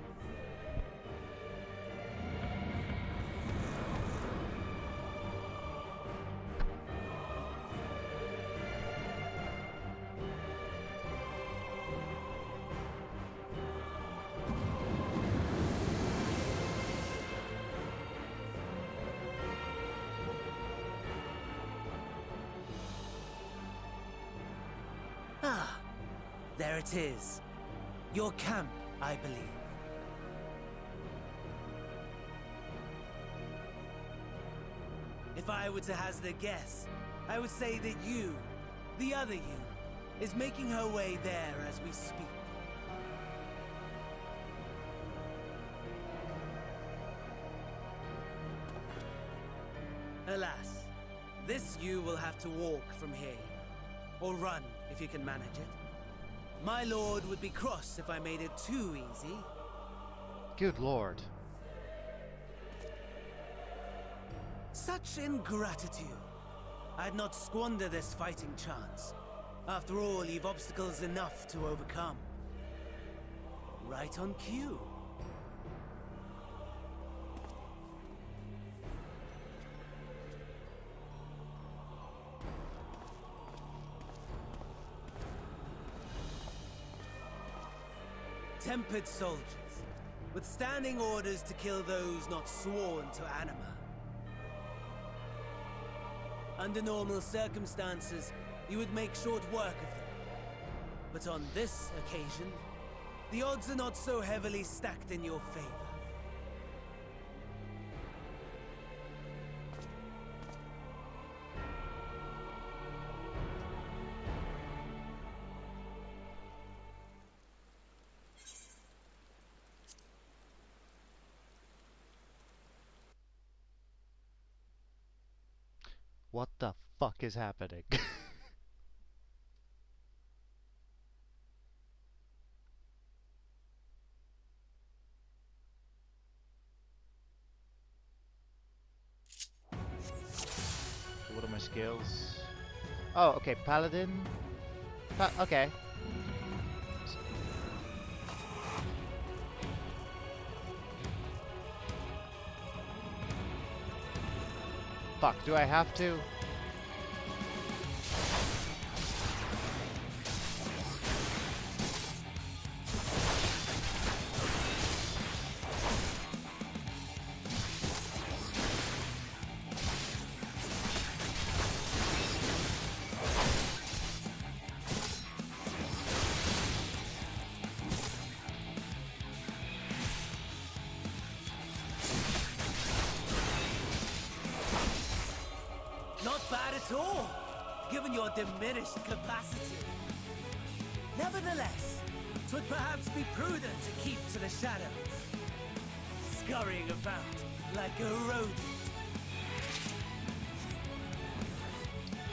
Ah, there it is. Your camp, I believe. If I were to hazard a guess, I would say that you, the other you, is making her way there as we speak. Alas, this you will have to walk from here. Or run, if you can manage it. My lord would be cross if I made it too easy. Good lord. Such ingratitude. I'd not squander this fighting chance. After all, you've obstacles enough to overcome. Right on cue. Tempered soldiers, with standing orders to kill those not sworn to Anima. Under normal circumstances, you would make short work of them. But on this occasion, the odds are not so heavily stacked in your favor. What the fuck is happening? What are my skills? Oh, okay, paladin. Okay. Fuck, do I have to? Given your diminished capacity. Nevertheless, 'twould perhaps be prudent to keep to the shadows, scurrying about like a rodent.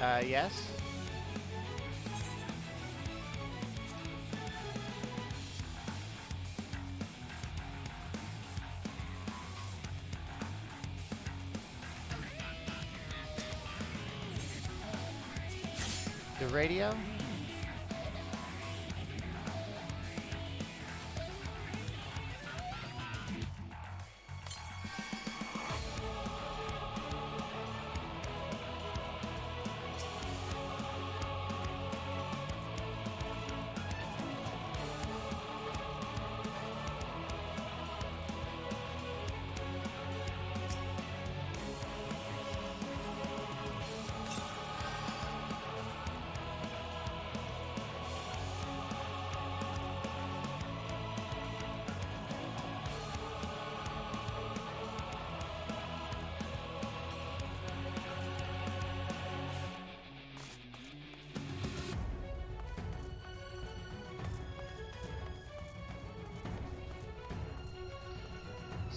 Yes? The radio?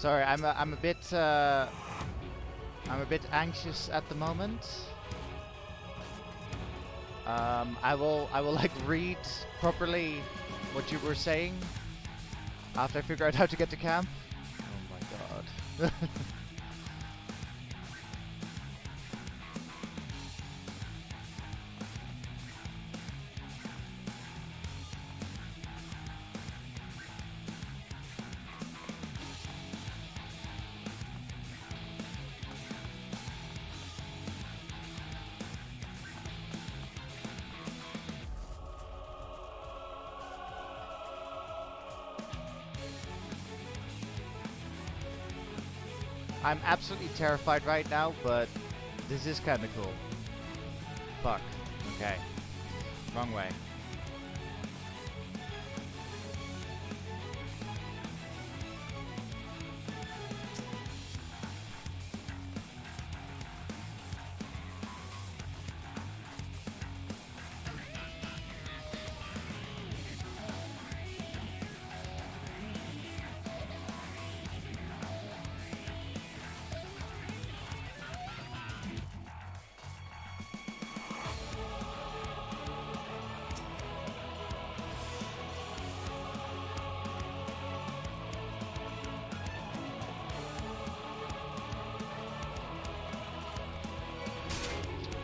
Sorry, I'm a bit anxious at the moment. I will like read properly what you were saying after I figure out how to get to camp. Oh my god. I'm absolutely terrified right now, but this is kind of cool. Fuck. Okay. Wrong way.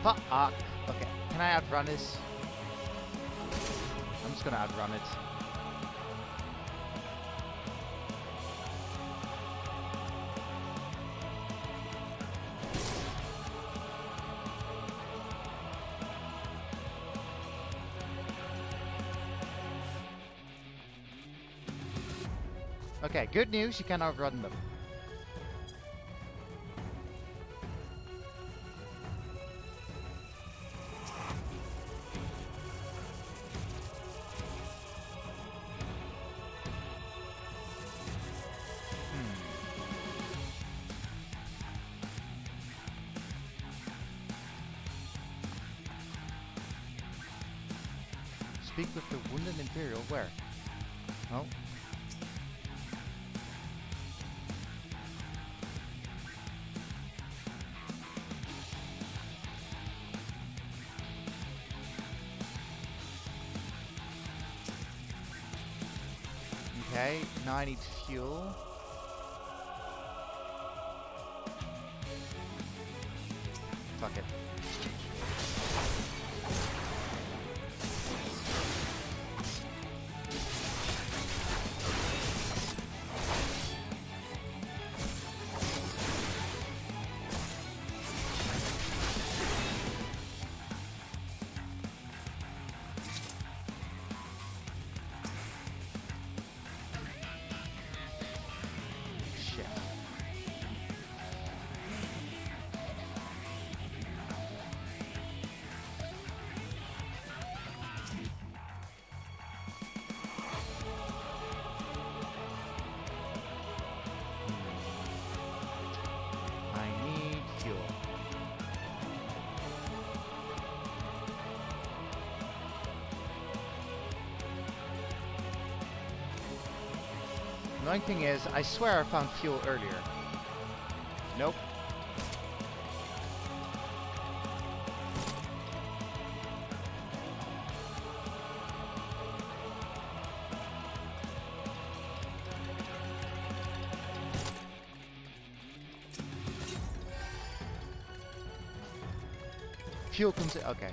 Fuck. Okay, can I outrun this? I'm just gonna outrun it. Okay, good news, you can outrun them. Speak with the wounded Imperial, where? Oh. Okay, now I need fuel. Fuck it. Annoying thing is, I swear I found fuel earlier. Nope. Fuel comes in. Okay.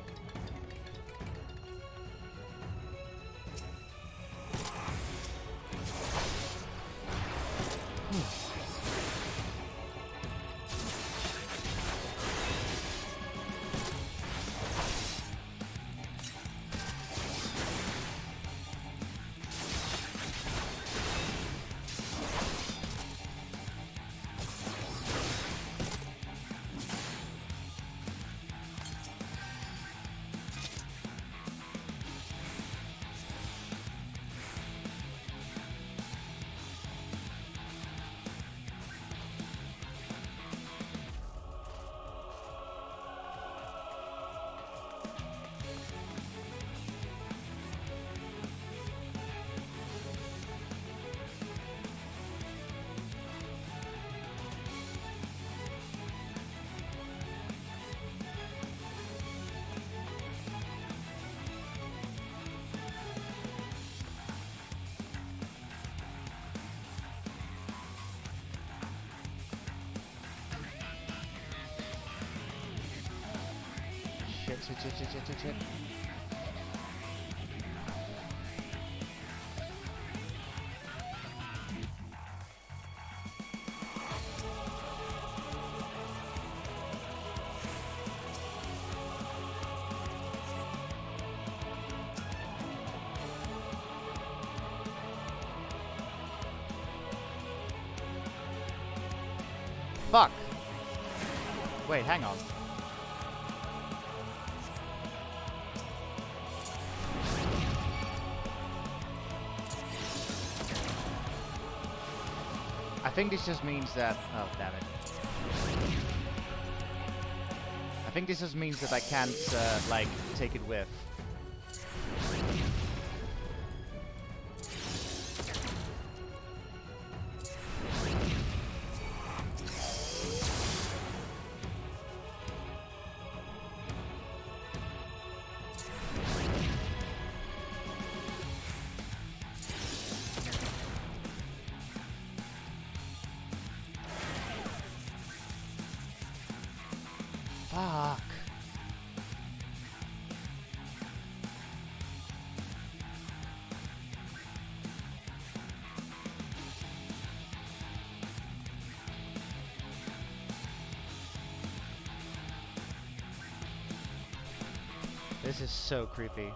Shit. Fuck! Wait, hang on. I think this just means that... Oh, damn it. I think this just means that I can't, like, take it with. Fuck. This is so creepy.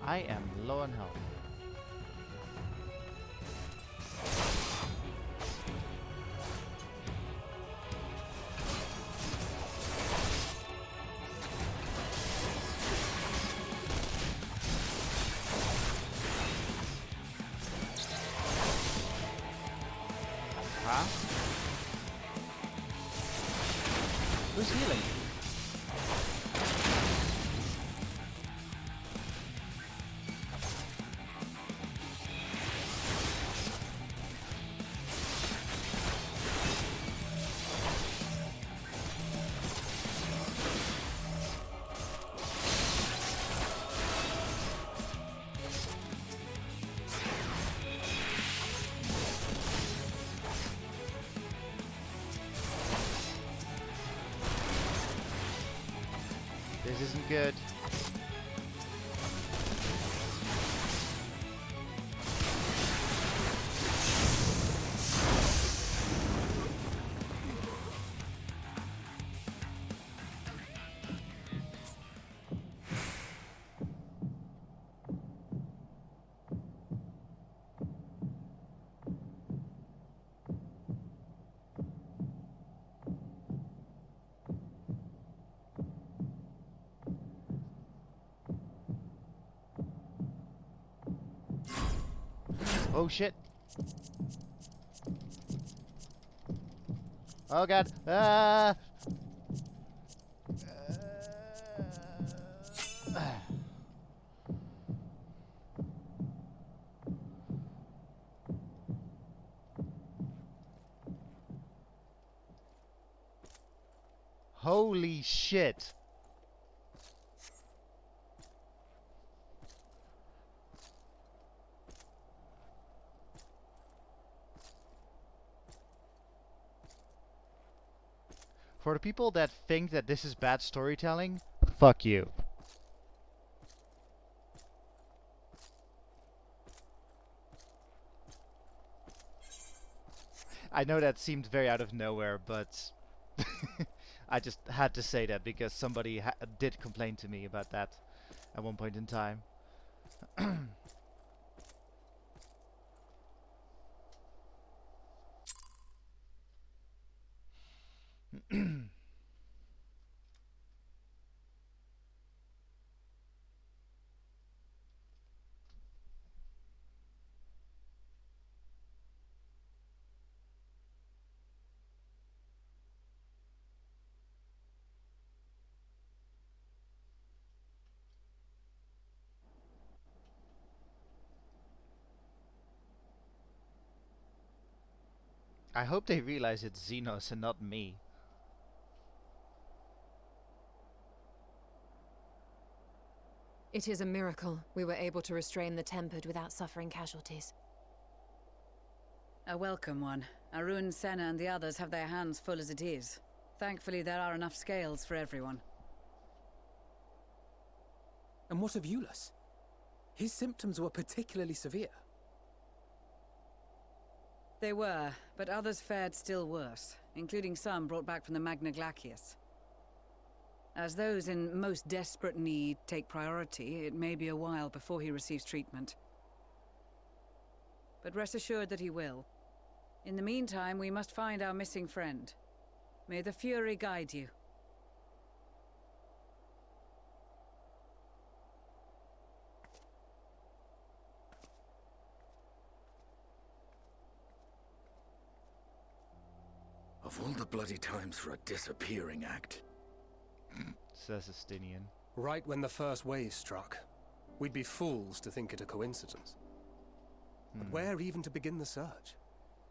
I am low on health. Huh? Who's healing? This isn't good. Oh shit. Oh god. Ah! Holy shit. For the people that think that this is bad storytelling, fuck you. I know that seemed very out of nowhere, but I just had to say that because somebody did complain to me about that at one point in time. I hope they realize it's Xenos and not me. It is a miracle we were able to restrain the Tempered without suffering casualties. A welcome one. Arun, Senna and the others have their hands full as it is. Thankfully there are enough scales for everyone. And what of Eulus? His symptoms were particularly severe. They were, but others fared still worse, including some brought back from the Magna Glacius. As those in most desperate need take priority, it may be a while before he receives treatment. But rest assured that he will. In the meantime, we must find our missing friend. May the Fury guide you. Of all the bloody times for a disappearing act. Says Estinian. Right when the first wave struck, we'd be fools to think it a coincidence. But where even to begin the search?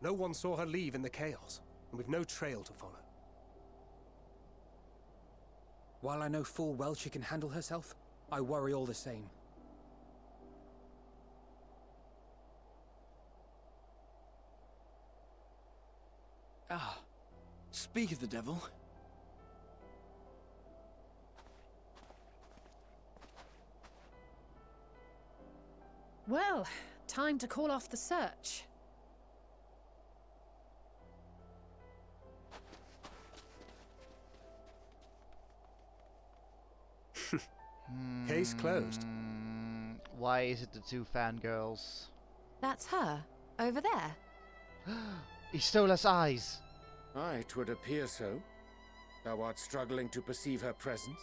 No one saw her leave in the chaos, and we've no trail to follow. While I know full well she can handle herself, I worry all the same. Ah, speak of the devil. Well, time to call off the search. Case closed. Why is it the two fangirls? That's her, over there. He stole us eyes. Aye, 'twould appear so. Thou art struggling to perceive her presence?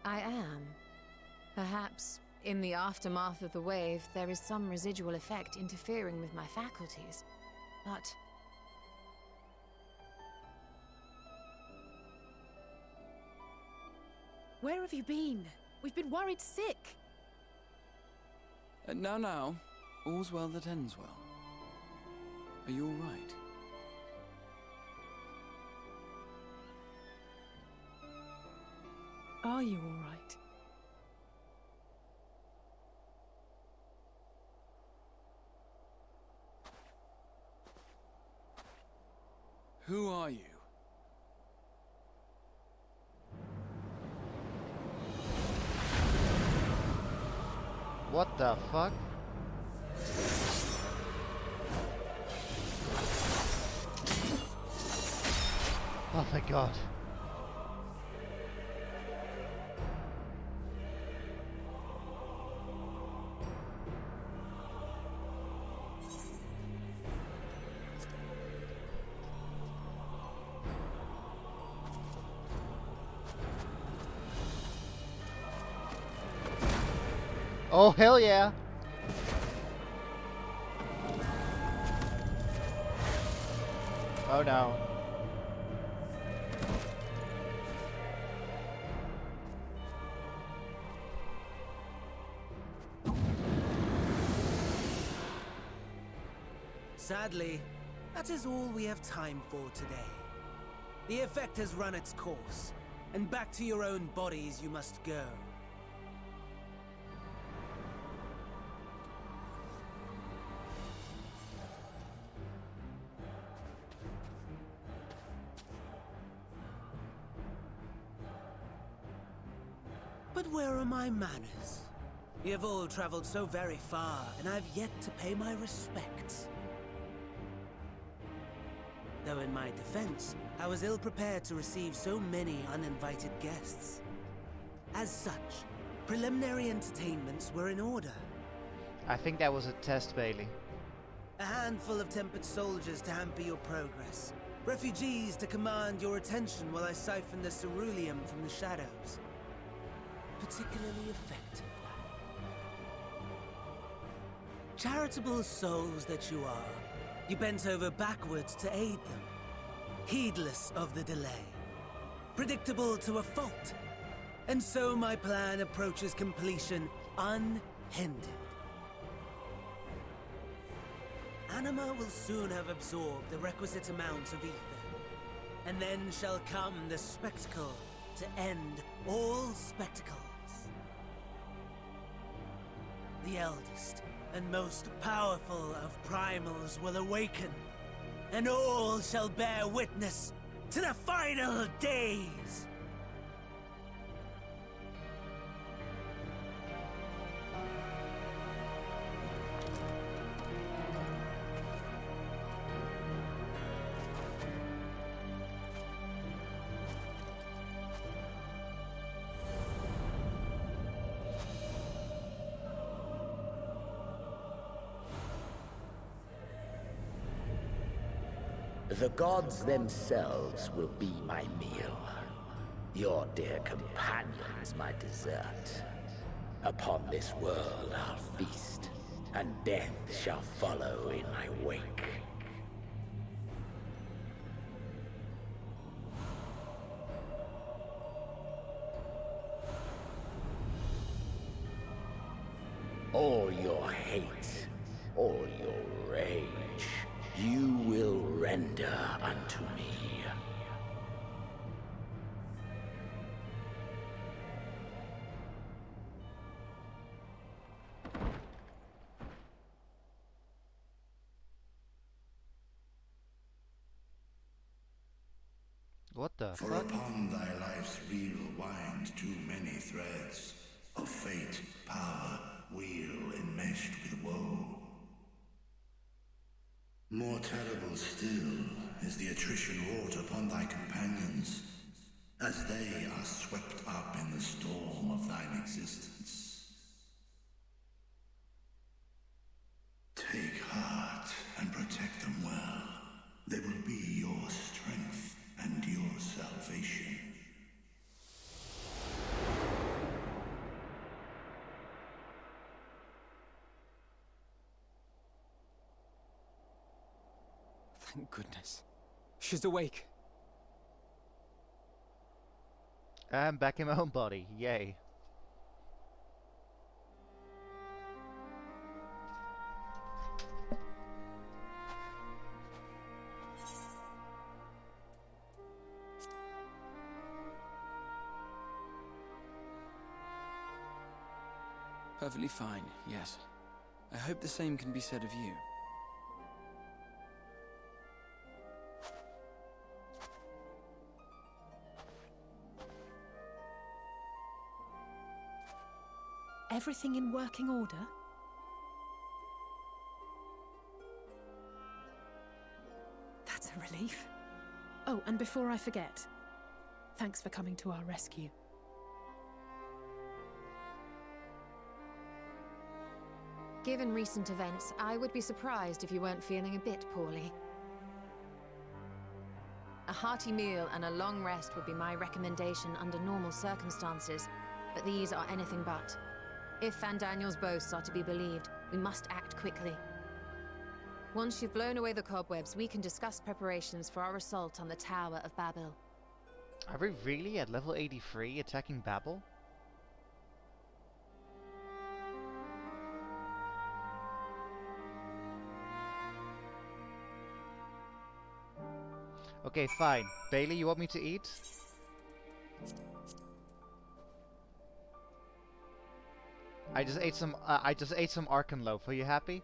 I am. Perhaps, in the aftermath of the wave, there is some residual effect interfering with my faculties. But... Where have you been? We've been worried sick. Now, all's well that ends well. Are you all right? Are you all right? Who are you? What the fuck? Oh my god. Oh, hell yeah. Oh no. Sadly, that is all we have time for today. The effect has run its course, and back to your own bodies you must go. But where are my manners? You have all traveled so very far, and I've yet to pay my respects. Though in my defense, I was ill-prepared to receive so many uninvited guests. As such, preliminary entertainments were in order. I think that was a test, Bailey. A handful of tempered soldiers to hamper your progress. Refugees to command your attention while I siphon the ceruleum from the shadows. Particularly effective. Charitable souls that you are, you bent over backwards to aid them, heedless of the delay, predictable to a fault. And so my plan approaches completion unhindered. Anima will soon have absorbed the requisite amount of ether, and then shall come the spectacle to end all spectacles. The eldest and most powerful of primals will awaken, and all shall bear witness to the final days. The gods themselves will be my meal. Your dear companions my dessert. Upon this world I'll feast, and death shall follow in my wake. All your hate, all your rage, you will render unto me. What the For fuck? upon thy life's reel wind too many threads of fate, power, weal enmeshed with woe. More terrible still is the attrition wrought upon thy companions, as they are swept up in the storm of thine existence. Take heart and protect them well. They will be your strength and your salvation. Thank goodness. She's awake. I'm back in my own body. Yay. Perfectly fine, yes. I hope the same can be said of you. Everything in working order? That's a relief. Oh, and before I forget, thanks for coming to our rescue. Given recent events, I would be surprised if you weren't feeling a bit poorly. A hearty meal and a long rest would be my recommendation under normal circumstances, but these are anything but. If Van Daniel's boasts are to be believed, we must act quickly. Once you've blown away the cobwebs, we can discuss preparations for our assault on the Tower of Babel. Are we really at level 83 attacking Babel? Okay, fine. Bailey, you want me to eat? I just ate some Arkan loaf. Are you happy?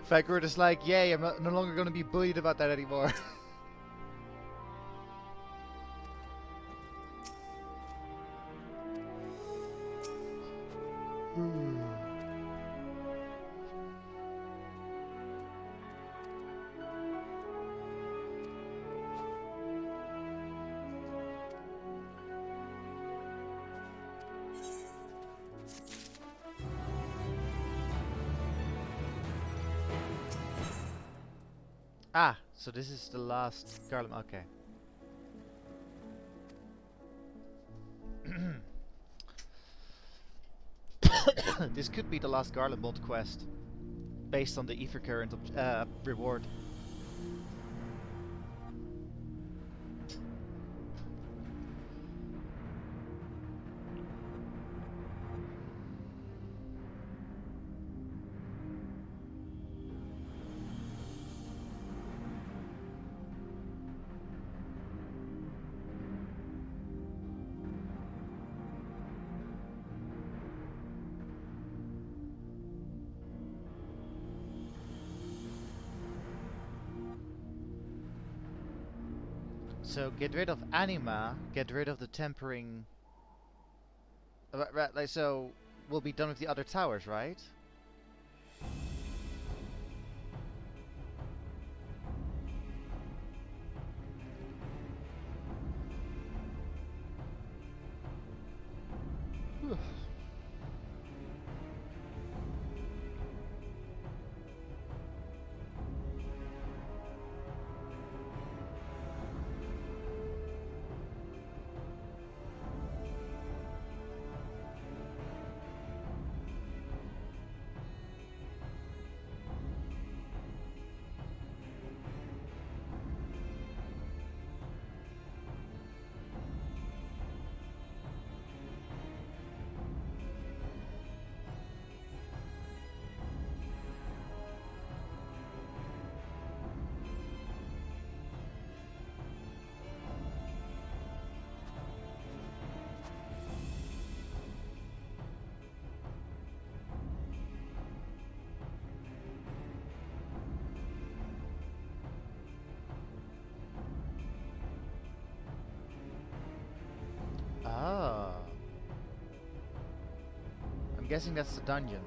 Fagrid is like, yay, I'm no longer gonna be bullied about that anymore. Ah, so this is the last Garland. Okay. This could be the last Garland mod quest, based on the Ether Current reward. So get rid of anima, get rid of the tempering. Right, like, so we'll be done with the other towers, right? Whew. Ah. I'm guessing that's the dungeon.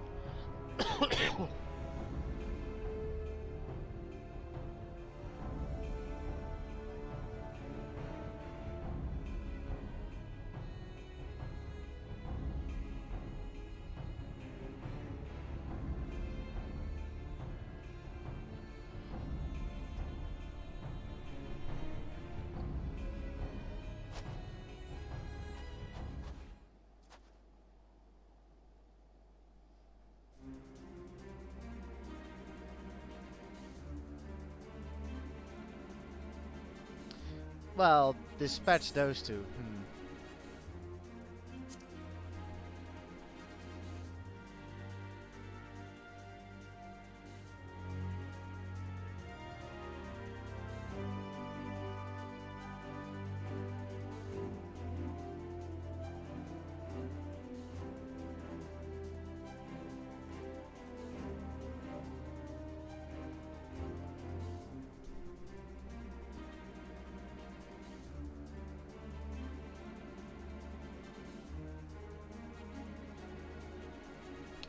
Well, dispatch those two.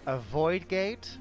A void gate?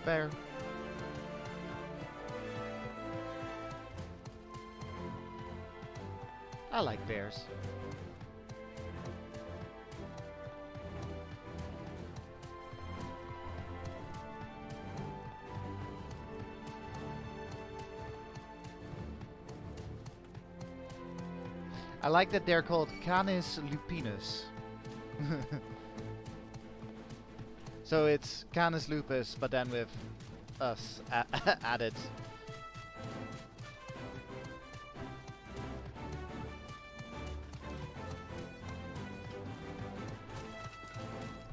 bear. I like bears. I like that they're called Canis lupinus. So it's Canis lupus, but then with us added.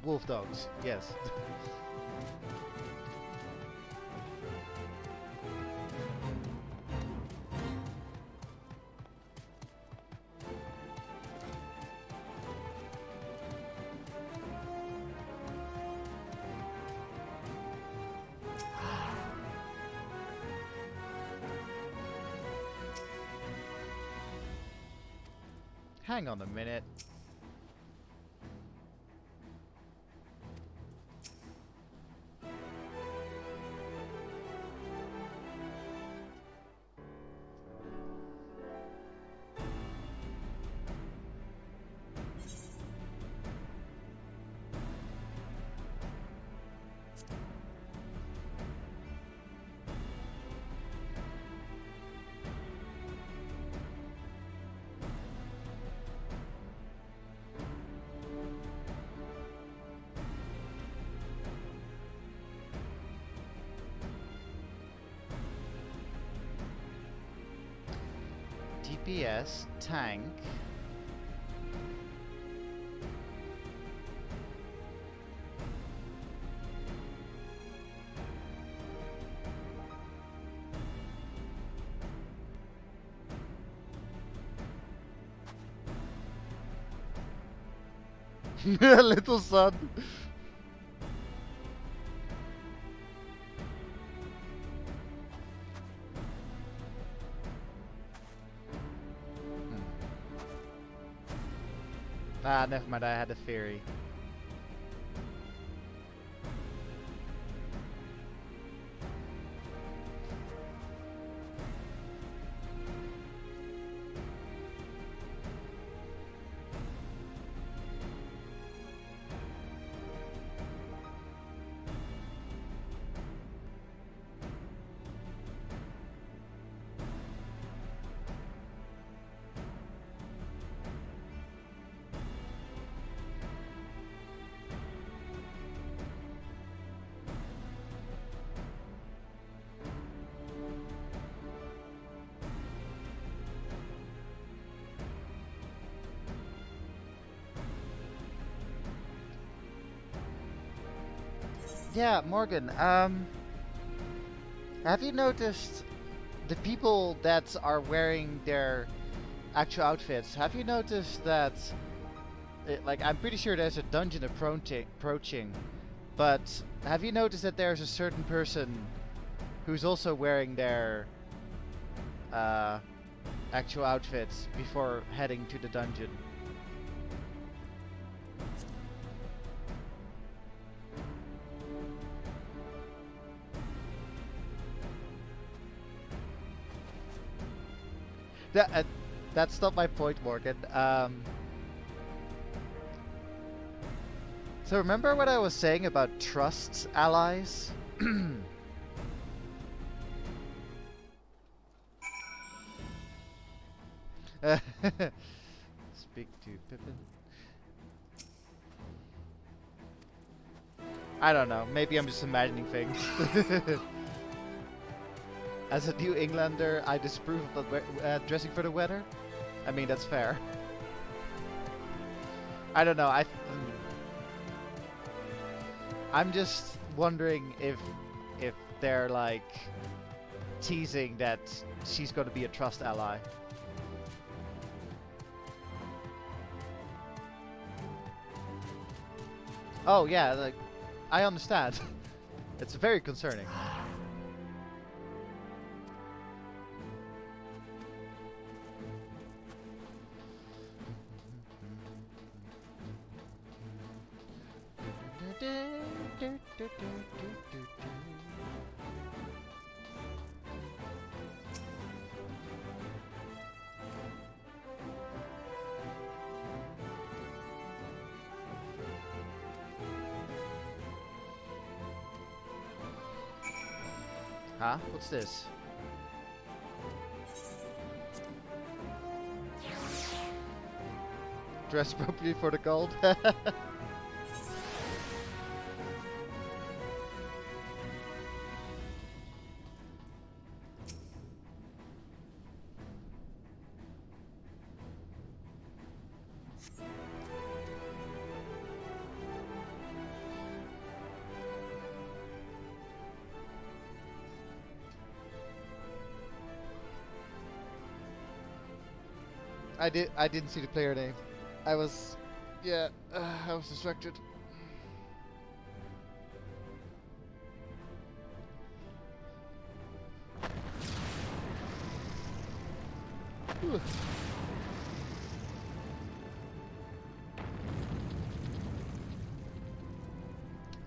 Wolf dogs, yes. Hang on a minute. DPS, tank. Little son. Ah, never mind, I had a theory. Yeah, Morgan, have you noticed the people that are wearing their actual outfits? Have you noticed that, like, I'm pretty sure there's a dungeon approaching, but have you noticed that there's a certain person who's also wearing their actual outfits before heading to the dungeon? That's not my point, Morgan. So remember what I was saying about trust allies? Speak to Pippin. I don't know. Maybe I'm just imagining things. As a New Englander, I disapprove of dressing for the weather. I mean, that's fair. I don't know. I'm just wondering if they're like teasing that she's going to be a trust ally. Oh yeah, like I understand. It's very concerning. Huh? What's this? Dress appropriately for the gold. I didn't see the player name. I was I was distracted. Whew.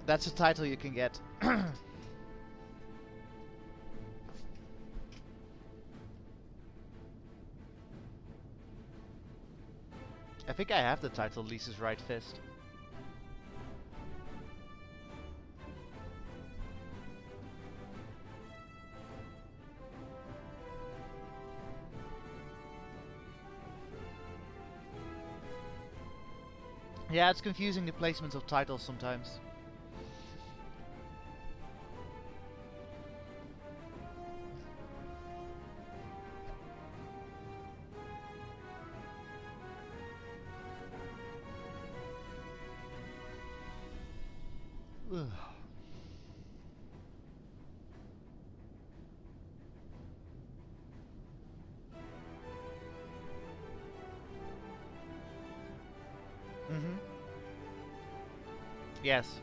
That's a title you can get. I think I have the title Lisa's Right Fist. Yeah, it's confusing the placements of titles sometimes. Ugh. Yes.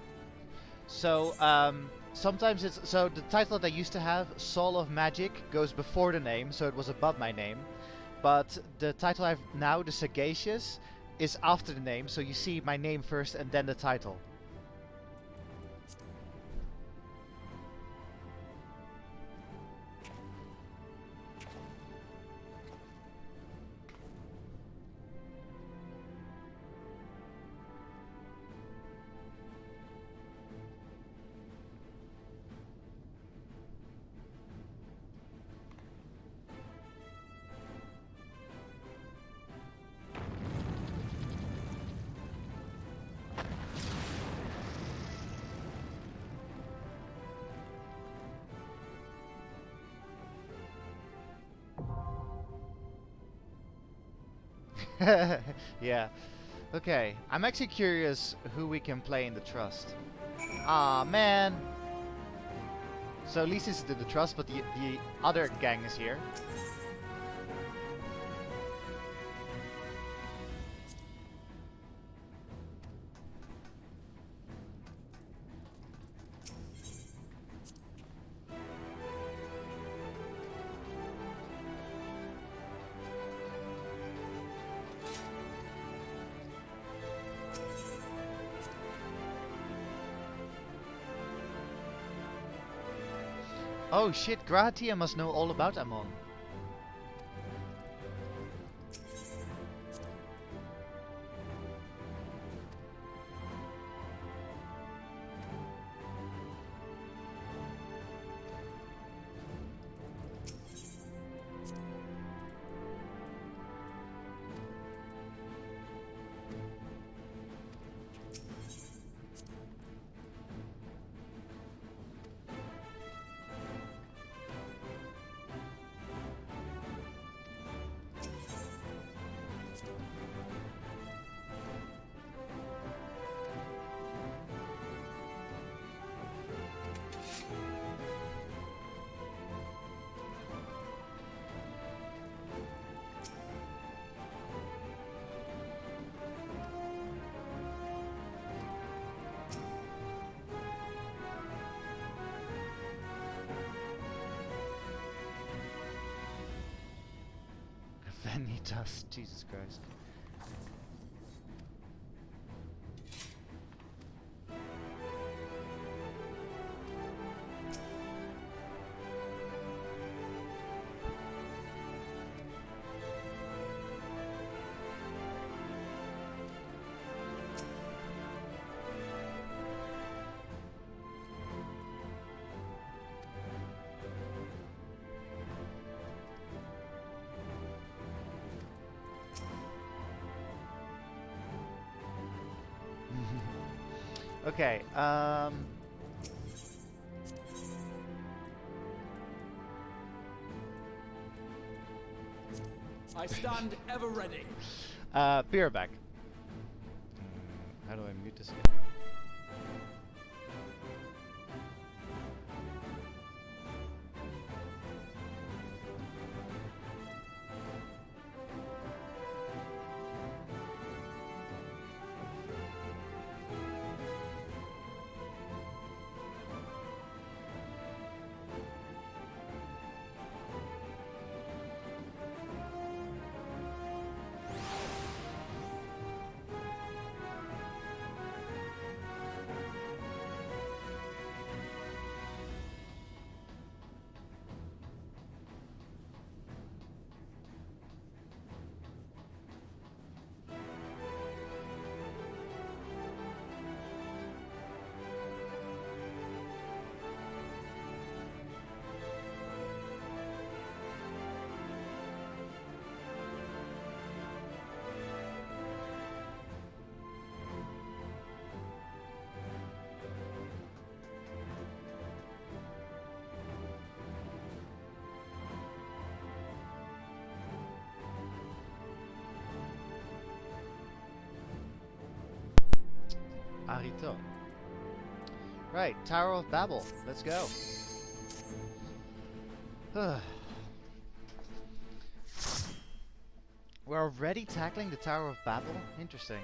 So, sometimes it's... So, the title that I used to have, Soul of Magic, goes before the name, so it was above my name. But the title I have now, The Sagacious, is after the name, so you see my name first and then the title. Yeah. Okay, I'm actually curious who we can play in the Trust. Ah man. So Lisa's in the Trust, but the other gang is here. Oh shit, Gratia must know all about Amon. Vanitas, Jesus Christ. Okay, I stand ever ready. be right back. How do I mute this again? Arito. Right, Tower of Babel. Let's go. We're already tackling the Tower of Babel? Interesting.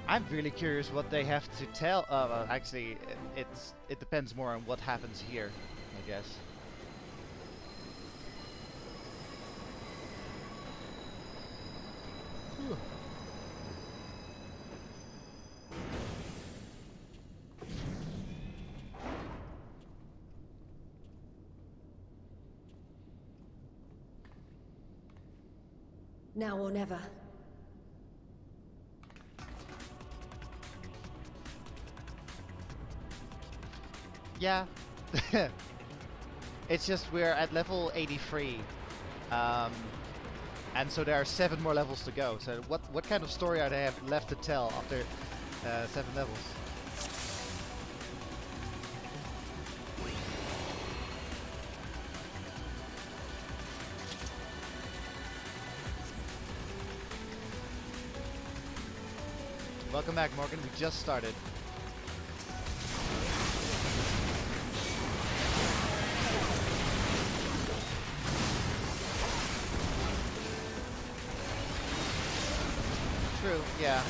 I'm really curious what they have to tell. Actually, it depends more on what happens here, I guess. Whew. Now or never. Yeah. It's just we're at level 83. And so there are 7 more levels to go. So what kind of story are they have left to tell after 7 levels? Welcome back, Morgan. We just started. True, yeah.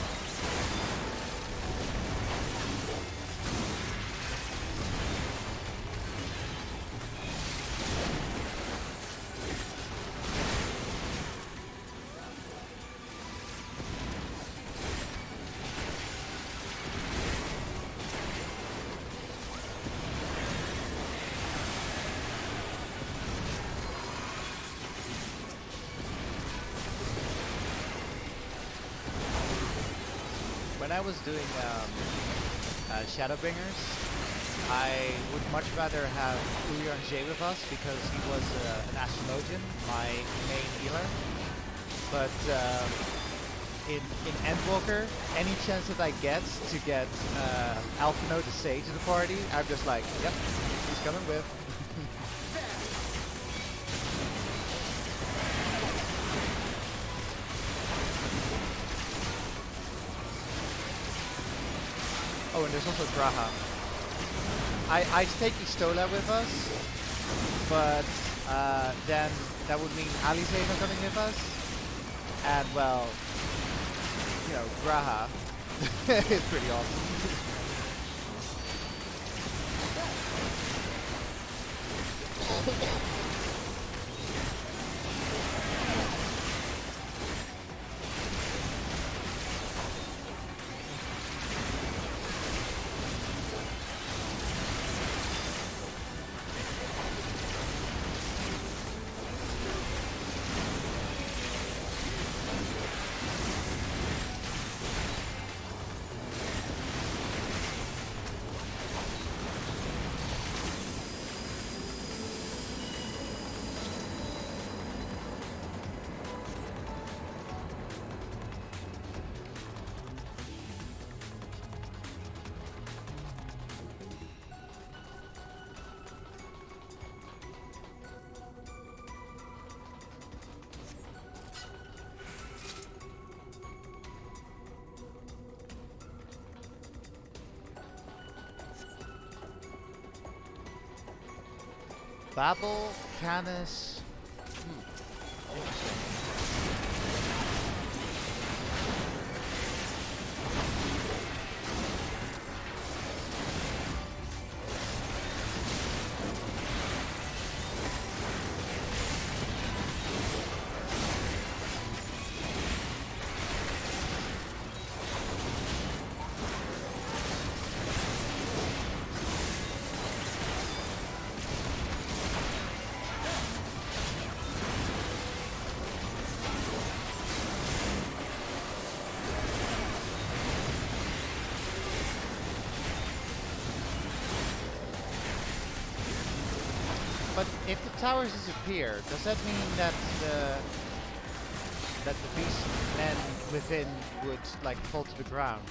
When I was doing Shadowbringers, I would much rather have J with us because he was an Astrologian, my main healer. But in Endwalker, any chance that I get to get Alphino to Sage to the party, I'm just like, yep, he's coming with. Oh, and there's also Graha. I take Istola with us, but then that would mean Alize is not coming with us. And well, you know, Graha is pretty awesome. Babel, Canis. Interesting. But if the towers disappear, does that mean that the beast men within would like fall to the ground?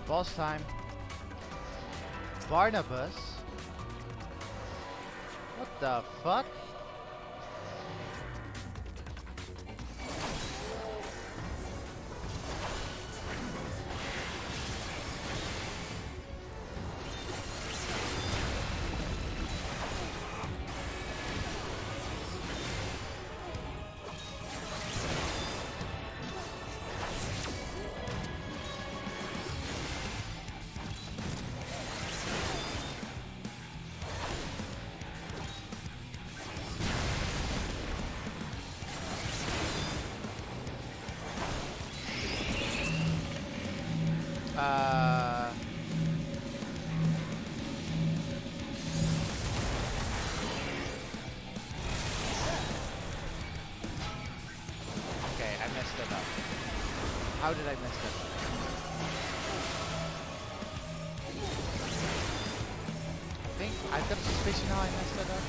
Boss time. Barnabas? What the fuck? Okay, I messed that up. How did I mess that up? I think I've got a suspicion how I messed that up.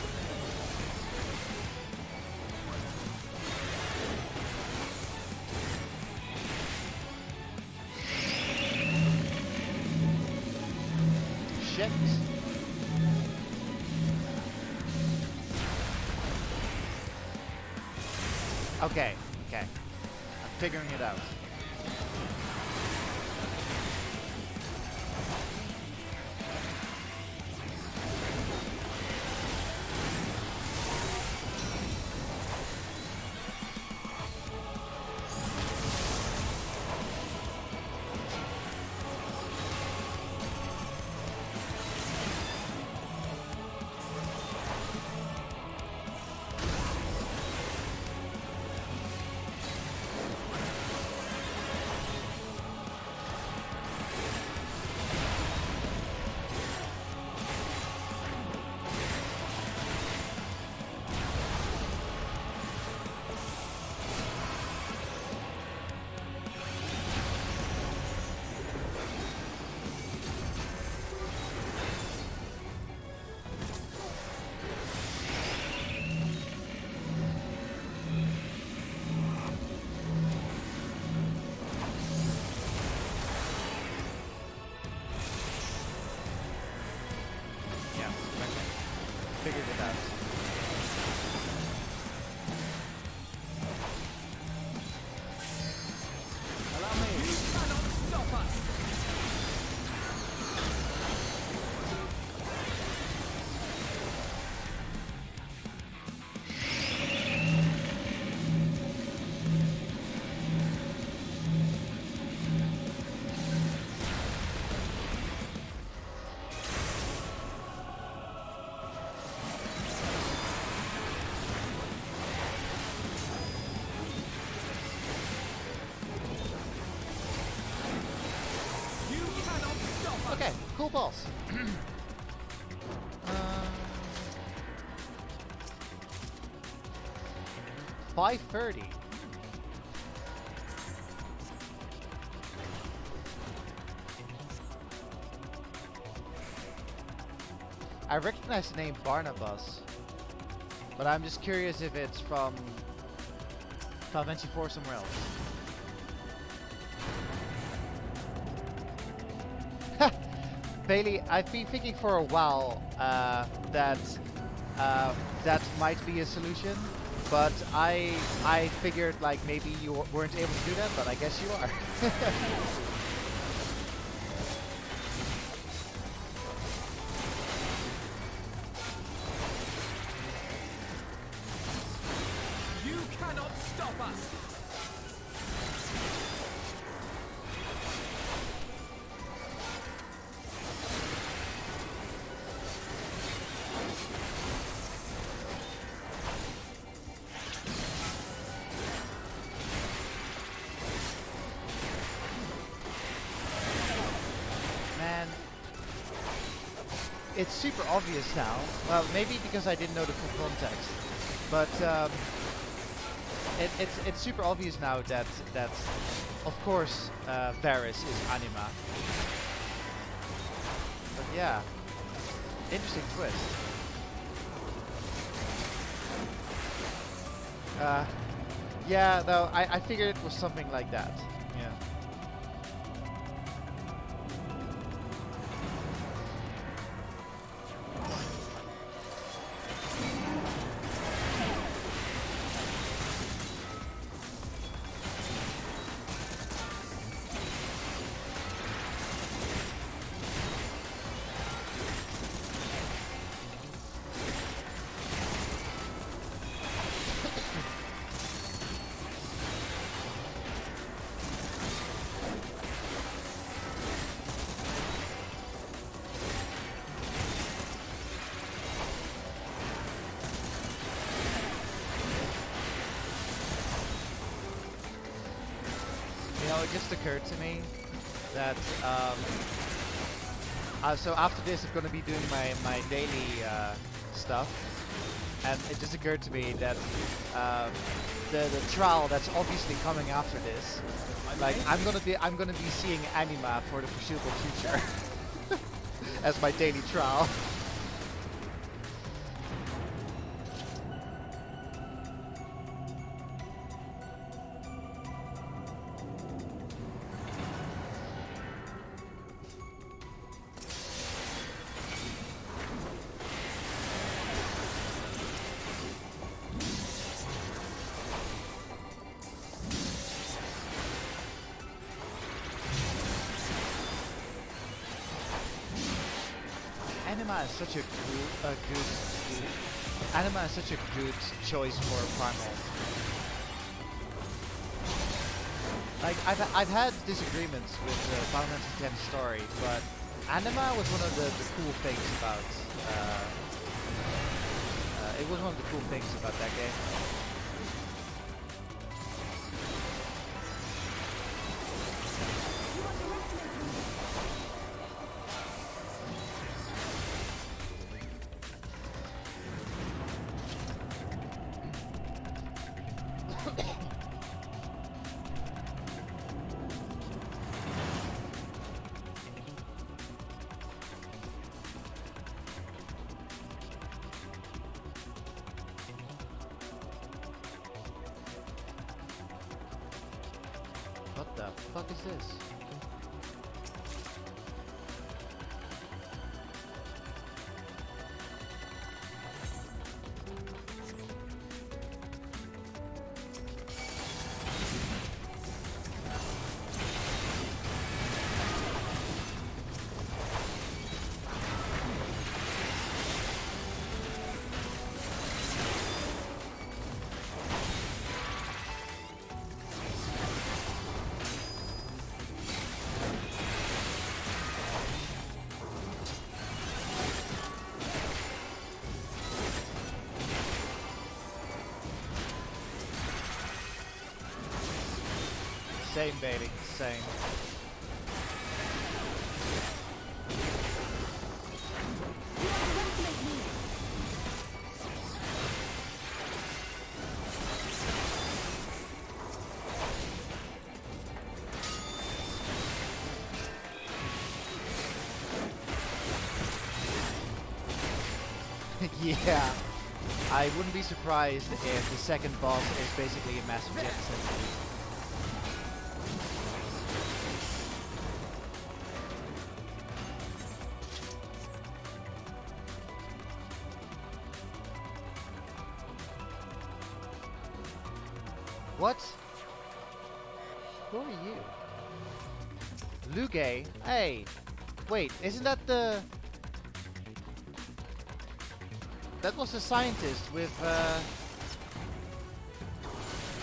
Shit. Okay, okay. I'm figuring it out. Okay, cool boss. 5:30. I recognize the name Barnabas, but I'm just curious if it's from Final Fantasy IV somewhere else. Bailey, I've been thinking for a while that that might be a solution, but I figured like maybe you weren't able to do that, but I guess you are. You cannot stop us! Man, it's super obvious now. Well, maybe because I didn't know the full context, but it's super obvious now that of course Varys is Anima. But yeah, interesting twist. Yeah, though I figured it was something like that. Yeah. You know, it just occurred to me that so after this I'm gonna be doing my daily stuff, and it just occurred to me that the trial that's obviously coming after this, like I'm gonna be seeing Anima for the foreseeable future as my daily trial. Anima is such a good Anima is such a good choice for Primal. Like I've had disagreements with Final Fantasy X story, but Anima was one of the cool things about it was one of the cool things about that game. What the fuck is this? Same, baby. Same. Yeah. I wouldn't be surprised if the second boss is basically a massive jet centipede. What? Who are you? Luge? Hey! Wait, isn't that the... That was the scientist with,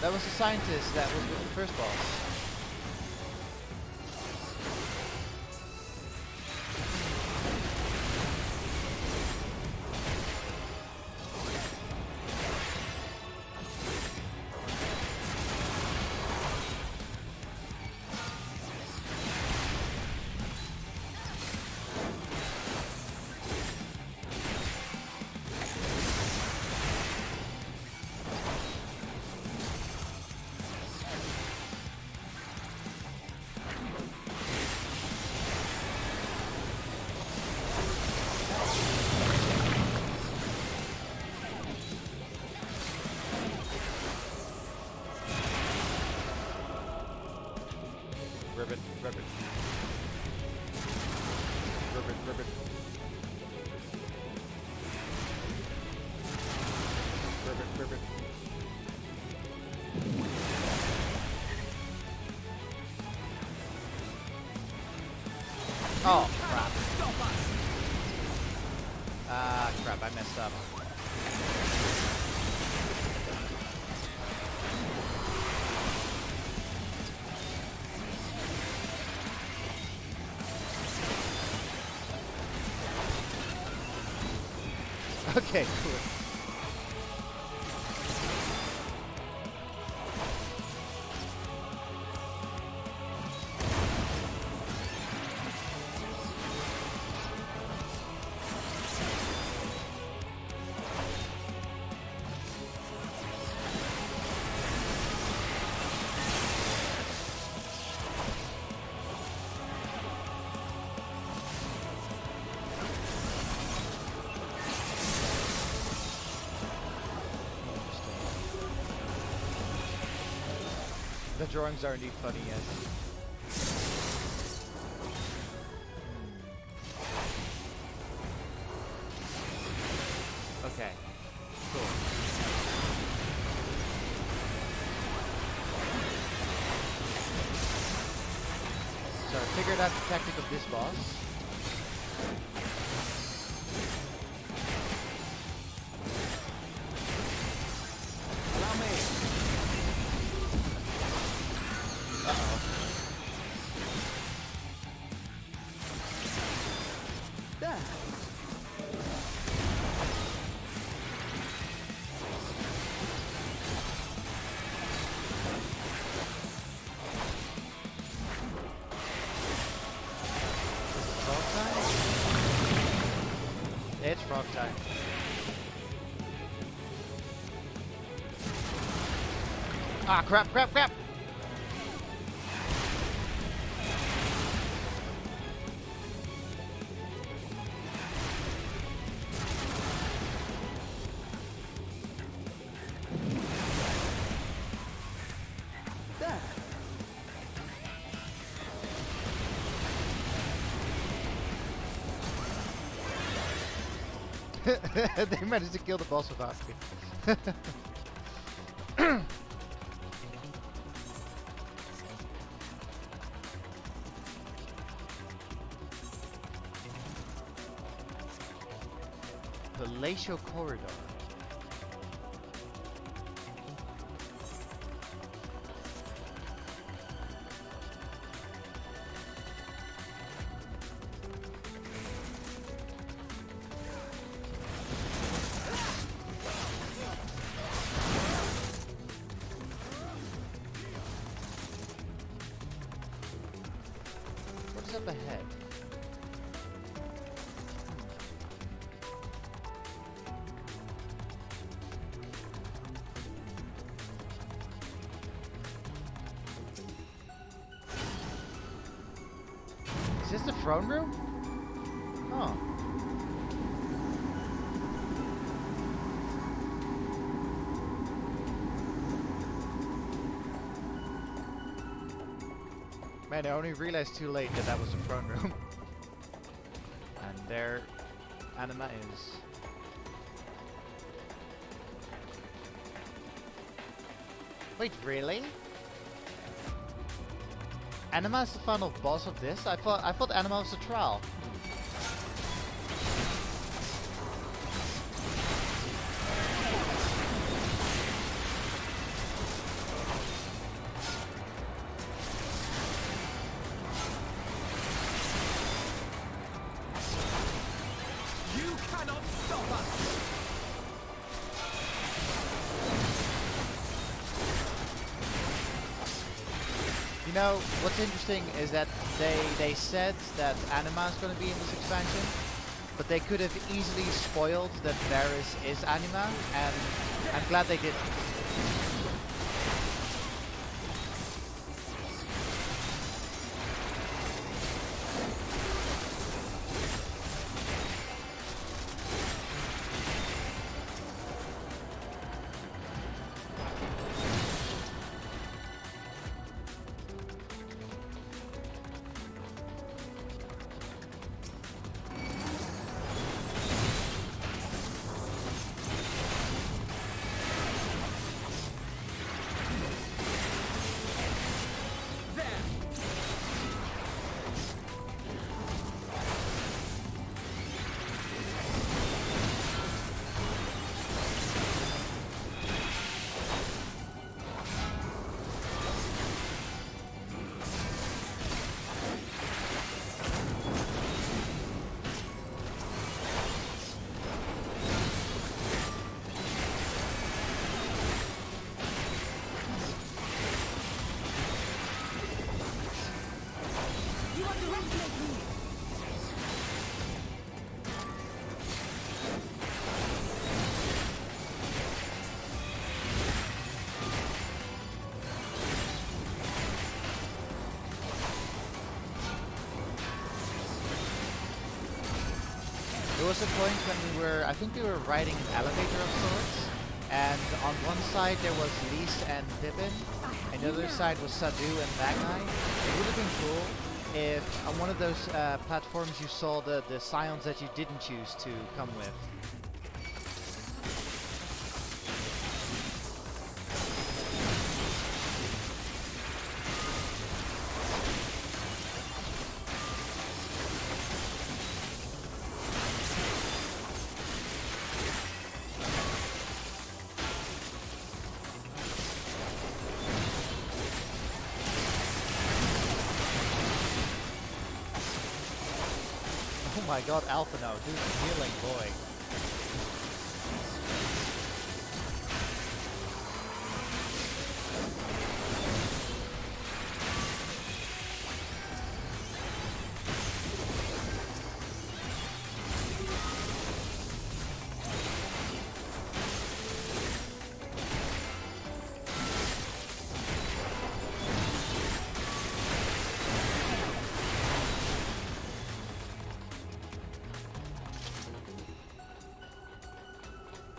That was the scientist that was with the first boss. Ribbit, ribbit. Ribbit, ribbit. Ribbit, ribbit. Oh, crap. Ah, crap, I messed up. Okay, cool. The drawings are indeed funny, yes. Okay, cool. So I figured out the tactic of this boss. It's frog time. Ah, crap, crap, crap! They managed to kill the boss without me. Palatial corridor. What's up ahead? Is this the throne room? Oh. Man, I only realized too late that that was the throne room. And there Anima is. Wait, really? Anima is the final boss of this? I thought Anima was a trial. You cannot stop us! You know, what's interesting is that they said that Anima is going to be in this expansion, but they could have easily spoiled that Varys is Anima, and I'm glad they didn't. There was a point when I think we were riding an elevator of sorts, and on one side there was Lys and Pippin, and the other side was Sadu and Magnai. It would have been cool if on one of those platforms you saw the Scions that you didn't choose to come with. Oh my god, Alphino, dude, healing boy.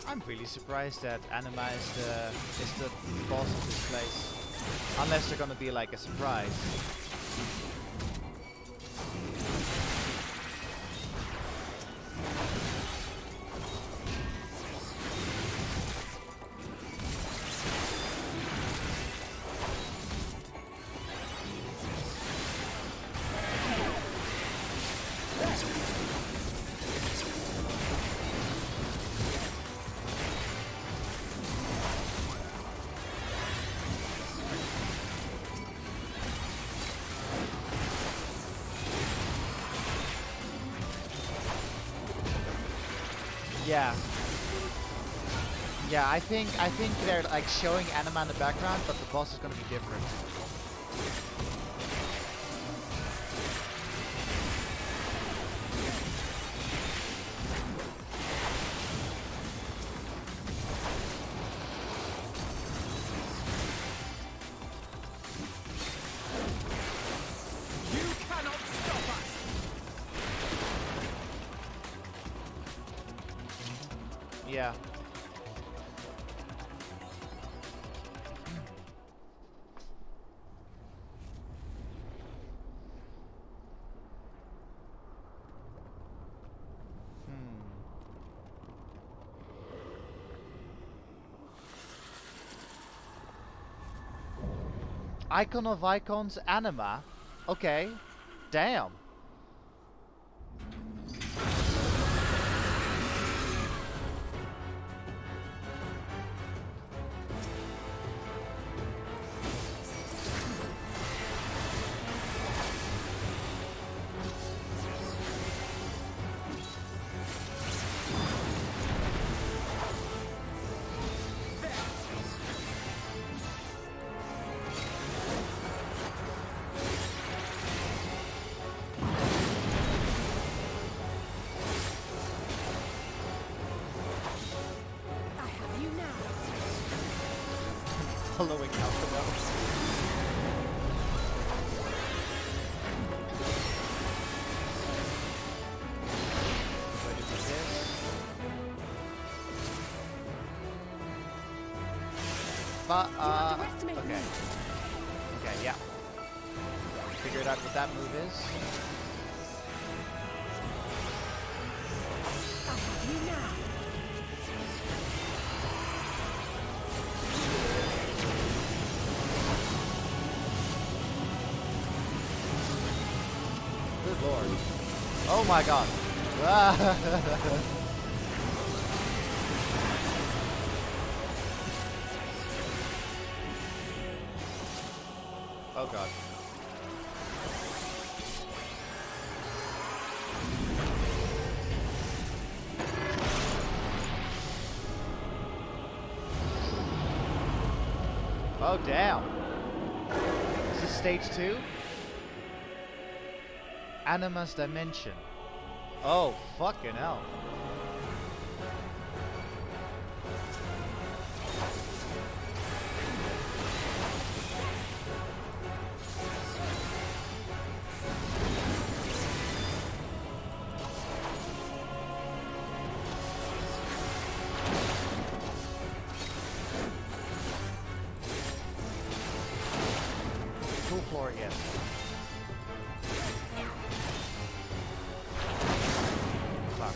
I'm really surprised that Anima is the boss of this place. Unless they're gonna be like a surprise. Yeah. Yeah, I think they're like showing Anima in the background, but the boss is gonna be different. You cannot stop us! Yeah. Icon of Icons Anima. Okay. Damn. Following out the notes. Ready for this? But okay. Okay, yeah. Figured out what that move is. I have you now. Good lord. Oh my god. Oh god. Oh damn. Is this stage 2? Anima's Dimension. Oh, fucking hell. Cool floor again. Fuck.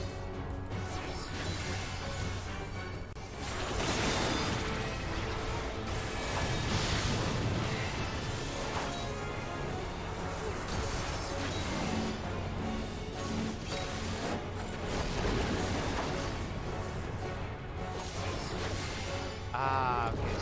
Ah, okay.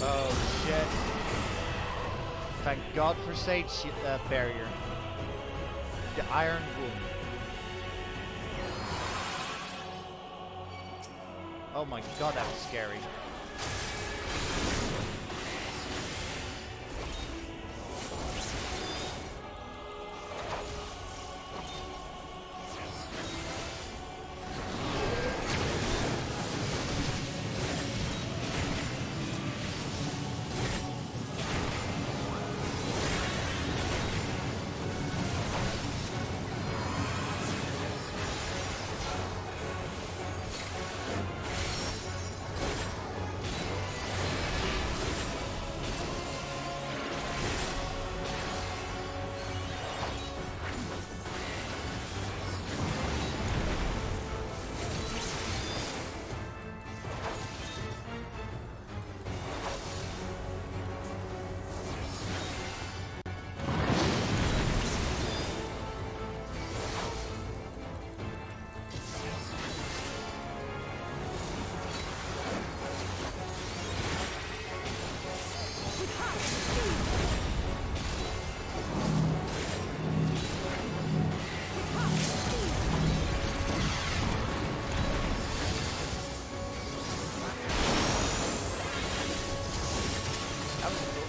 Oh shit. Thank God for Sage Barrier. The Iron Womb. Oh my god, that was scary.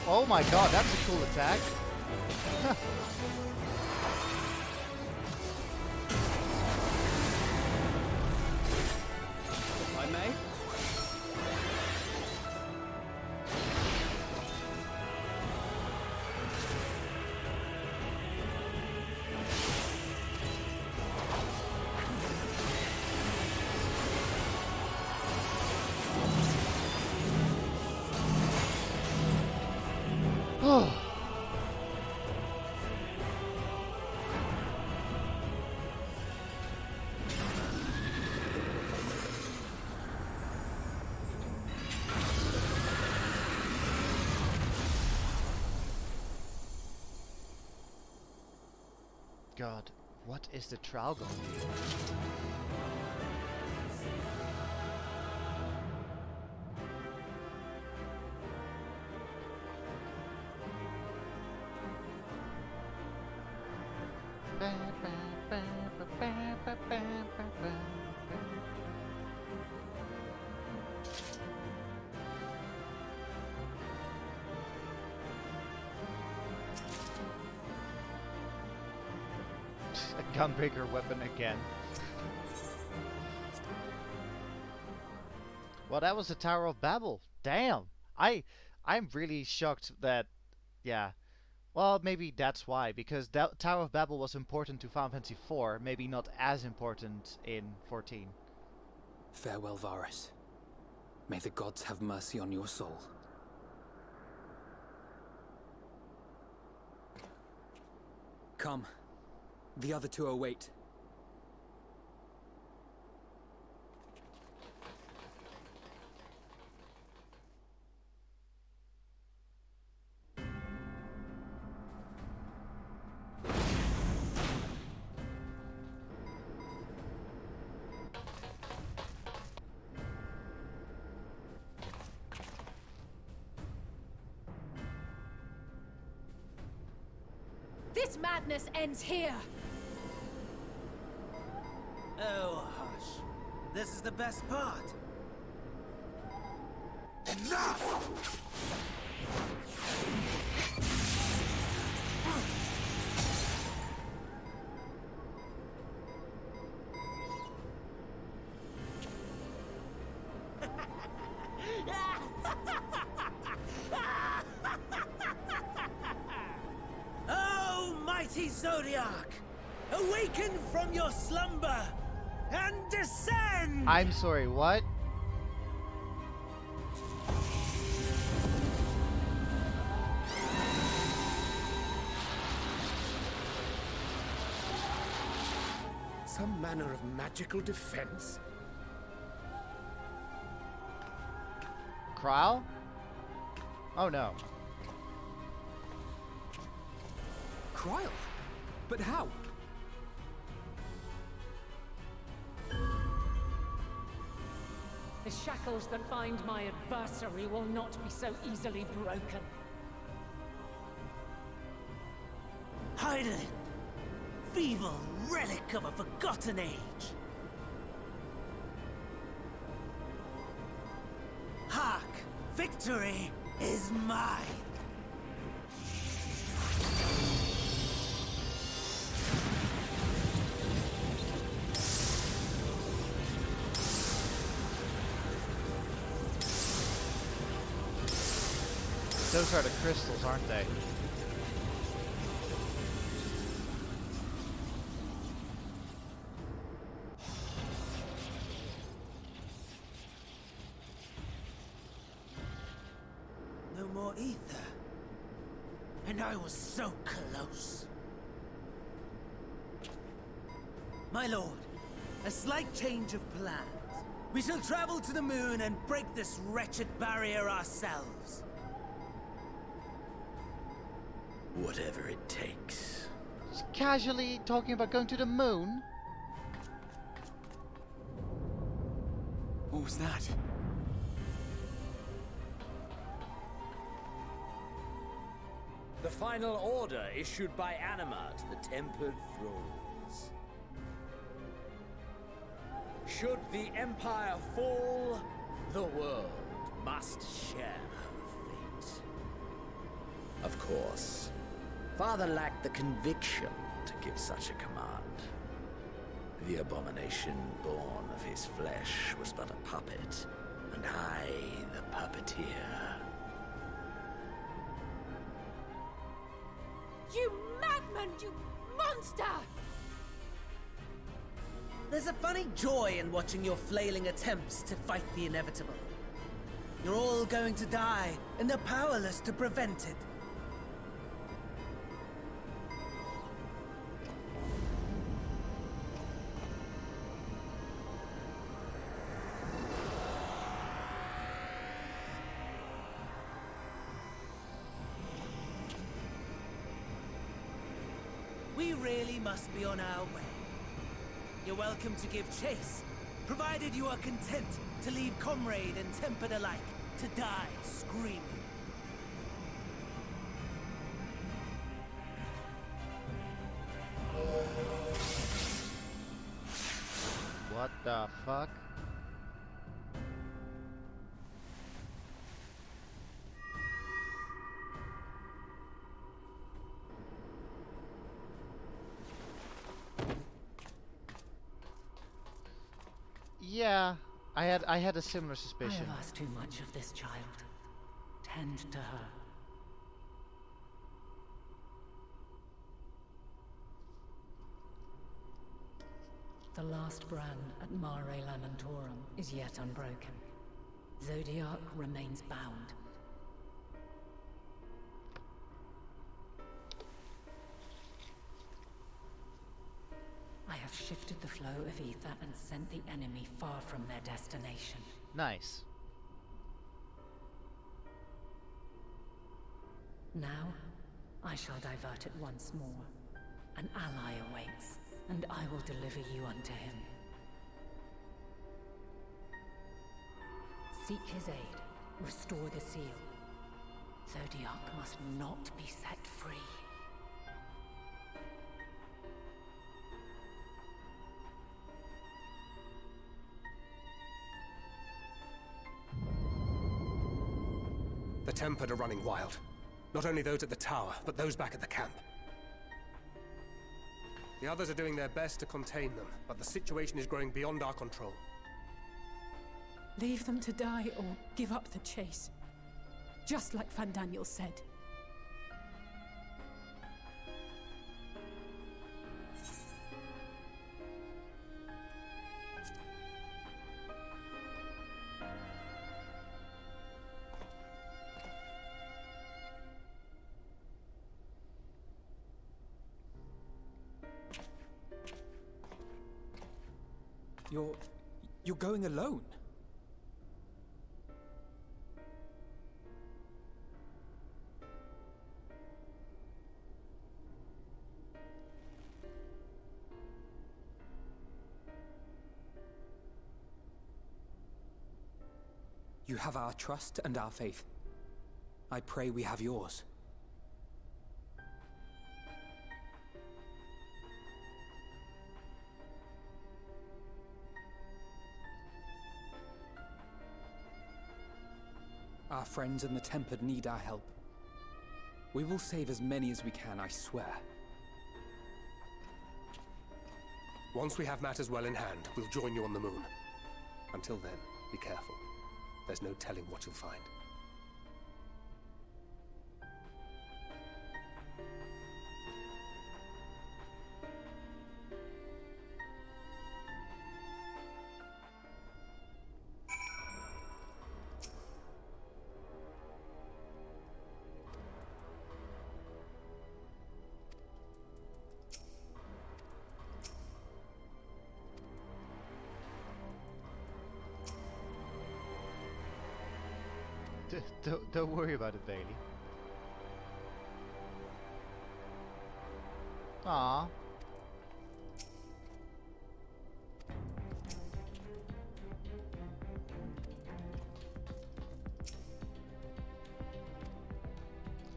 Oh my god, that's a cool attack. may. God, what is the trial going to be? A gunbreaker weapon again. Well, that was the Tower of Babel. Damn. I'm really shocked that, yeah. Well, maybe that's why, because that Tower of Babel was important to Final Fantasy IV, maybe not as important in 14. Farewell, Varus. May the gods have mercy on your soul. Come. The other two await. This madness ends here! Oh, hush. This is the best part. Enough! Oh, mighty Zodiac! Awaken from your slumber and descend! I'm sorry, what? Some manner of magical defense? Kryle? Oh no. Kryle? But how? The shackles that bind my adversary will not be so easily broken. Hydaelyn! Feeble relic of a forgotten age! Hark! Victory is mine! Those are the crystals, aren't they? No more ether. And I was so close. My lord, a slight change of plans. We shall travel to the moon and break this wretched barrier ourselves. Whatever it takes. Just casually talking about going to the moon? What was that? The final order issued by Anima to the Tempered Thralls. Should the Empire fall, the world must share her fate. Of course, Father lacked the conviction to give such a command. The abomination born of his flesh was but a puppet, and I the puppeteer. You madman! You monster! There's a funny joy in watching your flailing attempts to fight the inevitable. You're all going to die, and they're powerless to prevent it. We really must be on our way. You're welcome to give chase, provided you are content to leave comrade and tempered alike to die screaming. What the fuck? Yeah, I had a similar I suspicion. have asked too much of this child. Tend to her. The last brand at Mare Lamentorum is yet unbroken. Zodiac remains bound. I have shifted the flow of ether and sent the enemy far from their destination. Nice. Now, I shall divert it once more. An ally awaits, and I will deliver you unto him. Seek his aid. Restore the seal. Zodiac must not be set free. The Tempered are running wild. Not only those at the tower, but those back at the camp. The others are doing their best to contain them, but the situation is growing beyond our control. Leave them to die or give up the chase. Just like Van Daniel said. You're going alone? You have our trust and our faith. I pray we have yours. Our friends and the Tempered need our help. We will save as many as we can, I swear. Once we have matters well in hand, we'll join you on the moon. Until then, be careful. There's no telling what you'll find. Don't worry about it, Bailey. Aww.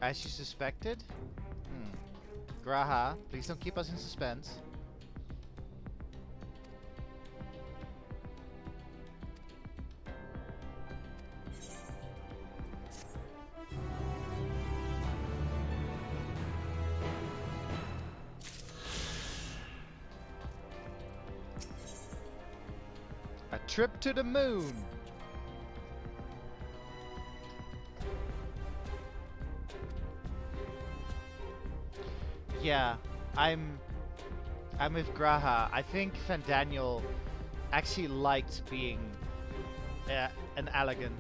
As you suspected? Graha, please don't keep us in suspense. trip to the moon. Yeah, I'm with Graha. I think Fandaniel actually liked being an Allegan.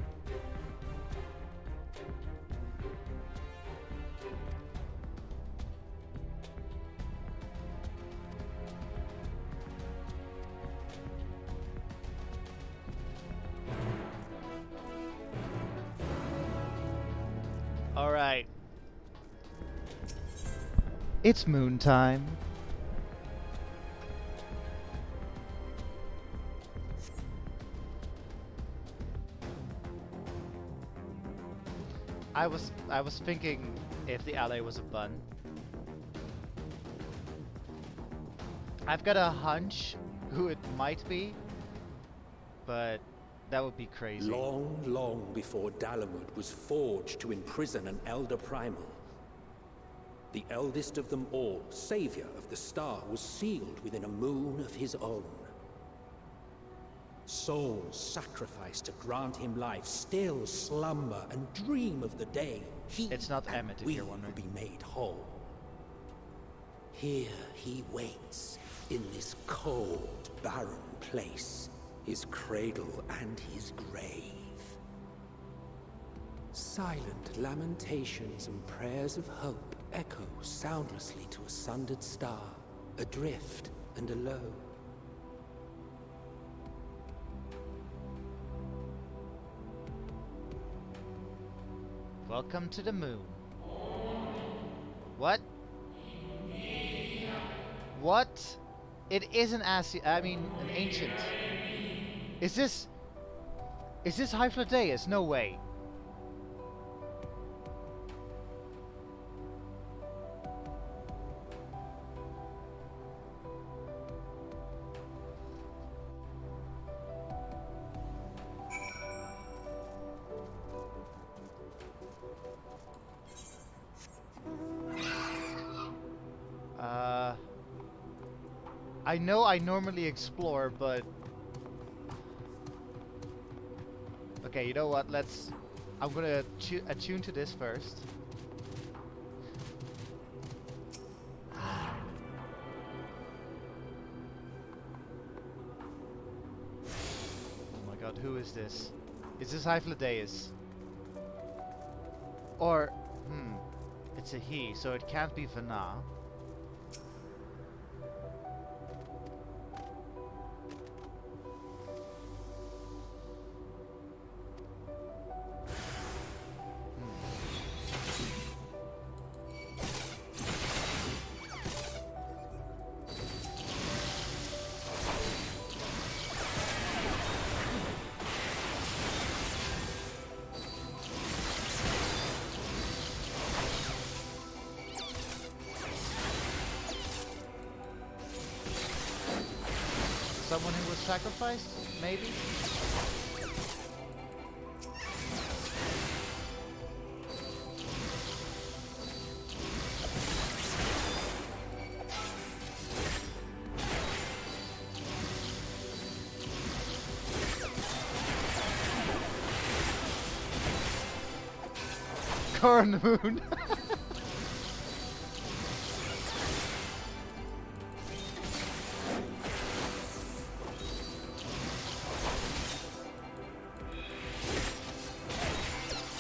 All right. It's moon time. I was thinking if the alley was a bun. I've got a hunch who it might be, but that would be crazy. Long, long before Dalamud was forged to imprison an Elder Primal, the eldest of them all, savior of the star, was sealed within a moon of his own. Souls sacrificed to grant him life still slumber and dream of the day it's not Emmett, if you're wondering. Will be made whole. Here he waits in this cold, barren place, his cradle and his grave. Silent lamentations and prayers of hope echo soundlessly to a sundered star, adrift and alone. Welcome to the moon. What? What? It is an an ancient. Is this Hyflodeus? No way. I know I normally explore, but... Okay, you know what? I'm gonna attune to this first. Oh my god, who is this? Is this Hyflodeus? Or, it's a he, so it can't be Vana. Someone who was sacrificed, maybe? Corn moon.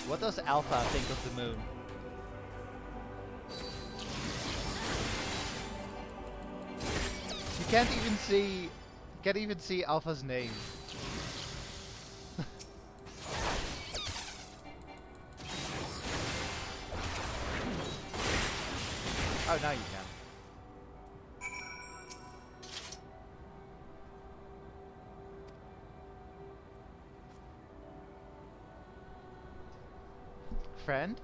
What does Alpha think of the moon? You can't even see Alpha's name. Oh, now you can. Friend?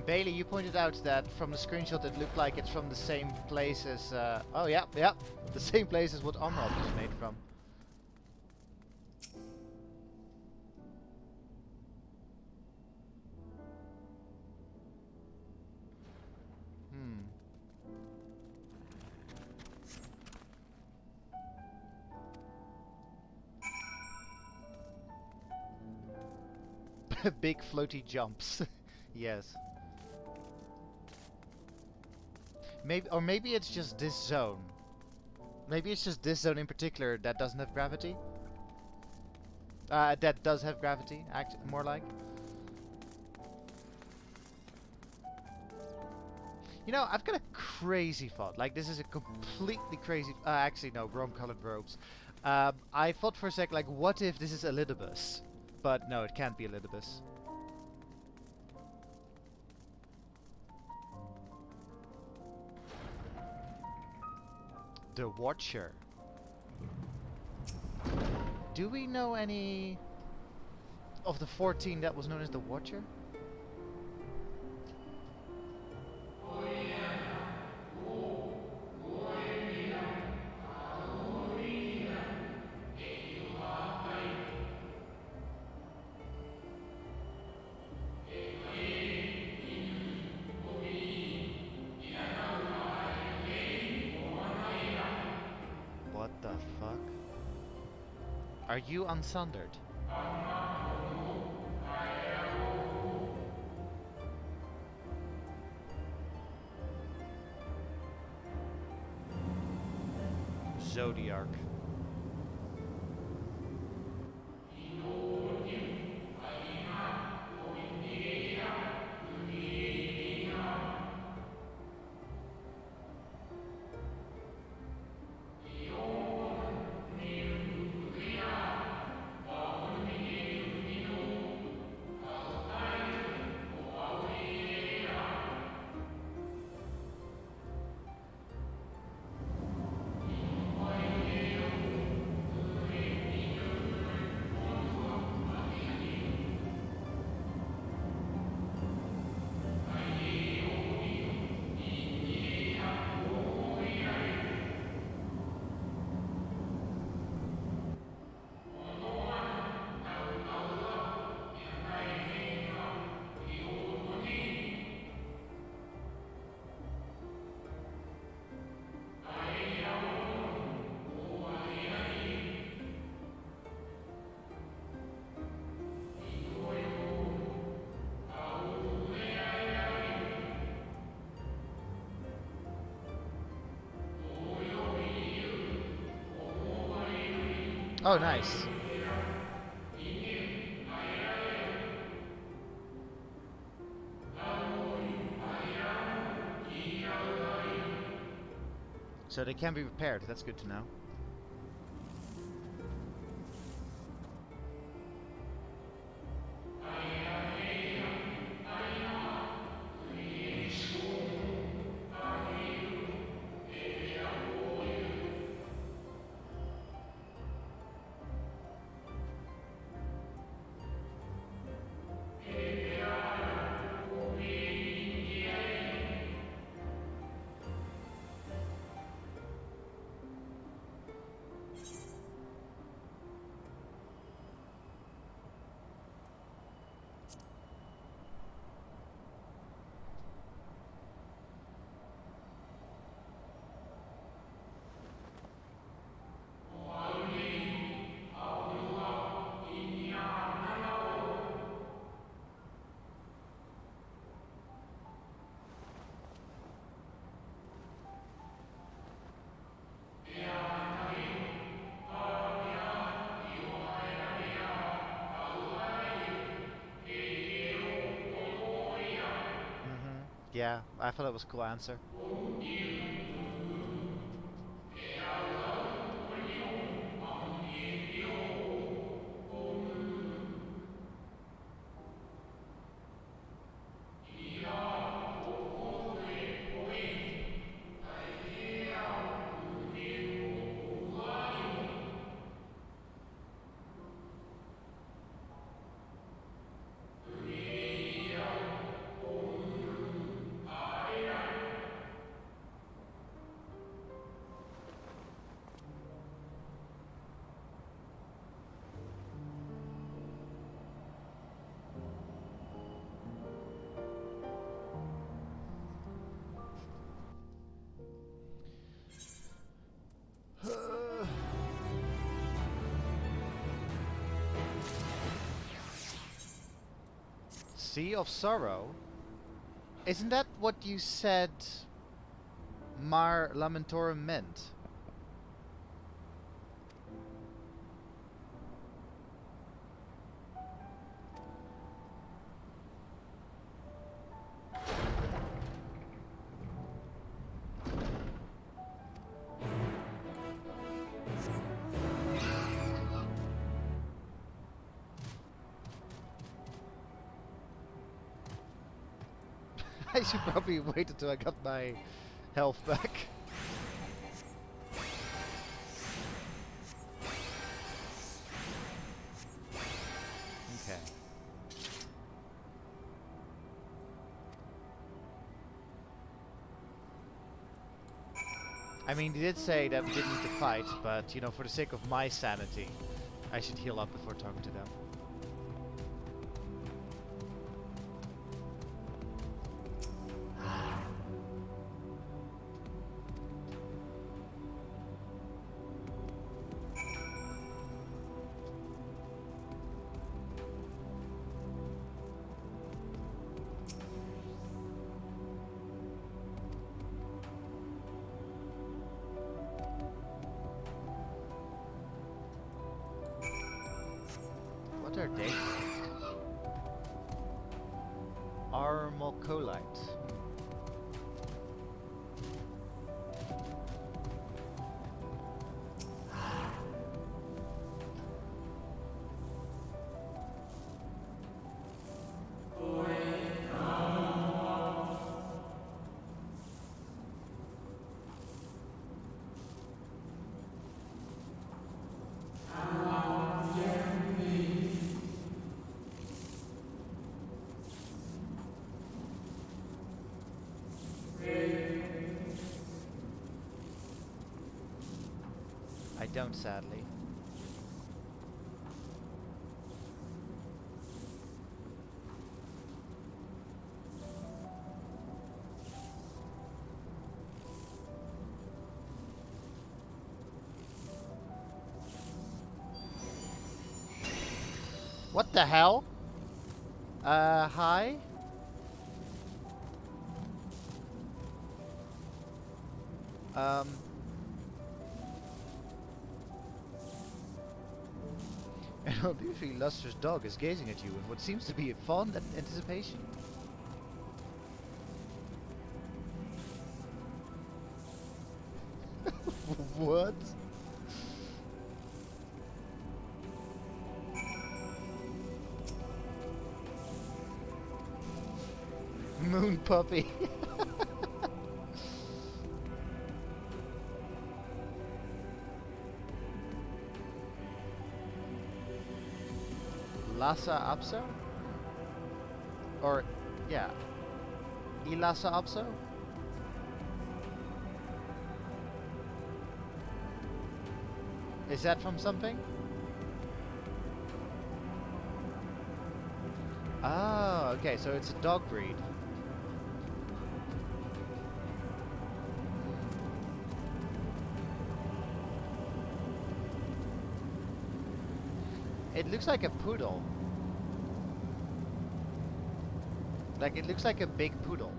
Bailey, you pointed out that from the screenshot it looked like it's from the same place as... oh, yeah, yeah. The same place as what Omrod was made from. Big floaty jumps. Yes. Maybe it's just this zone. Maybe it's just this zone in particular that doesn't have gravity. That does have gravity, more like. You know, I've got a crazy thought. Like, this is a completely crazy... actually, no, wrong colored robes. I thought for a sec, like, what if this is Elidibus? But no, it can't be Elidibus. The Watcher. Do we know any of the 14 that was known as the Watcher? What the fuck? Are you unsundered? Zodiark. Oh, nice. So they can be repaired, that's good to know. Yeah, I thought it was a cool answer. Sea of Sorrow? Isn't that what you said Mar Lamentorum meant? I should probably wait until I got my health back. Okay. I mean, he did say that we didn't need to fight, but, you know, for the sake of my sanity, I should heal up before talking to them. What are they? Armalcolite. I don't, sadly. What the hell? Hi? An unusually lustrous dog is gazing at you with what seems to be a fond anticipation. What? Moon puppy. Lhasa Apso? Or, yeah. Ilhasa Apso? Is that from something? Oh, okay, so it's a dog breed. It looks like a poodle. Like, it looks like a big poodle.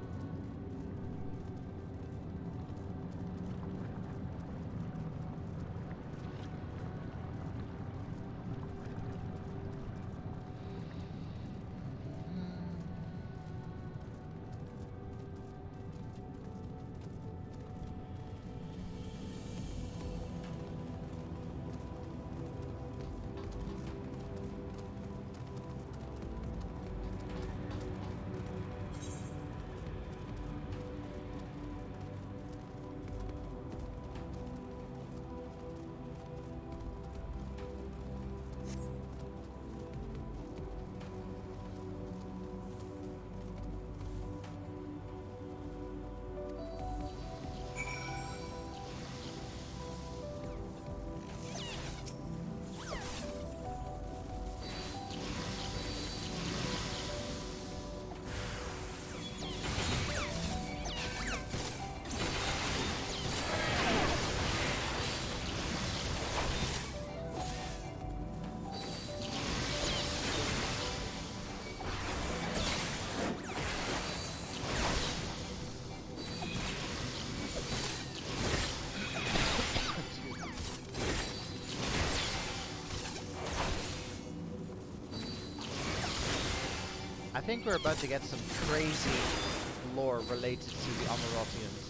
I think we're about to get some crazy lore related to the Amarotians.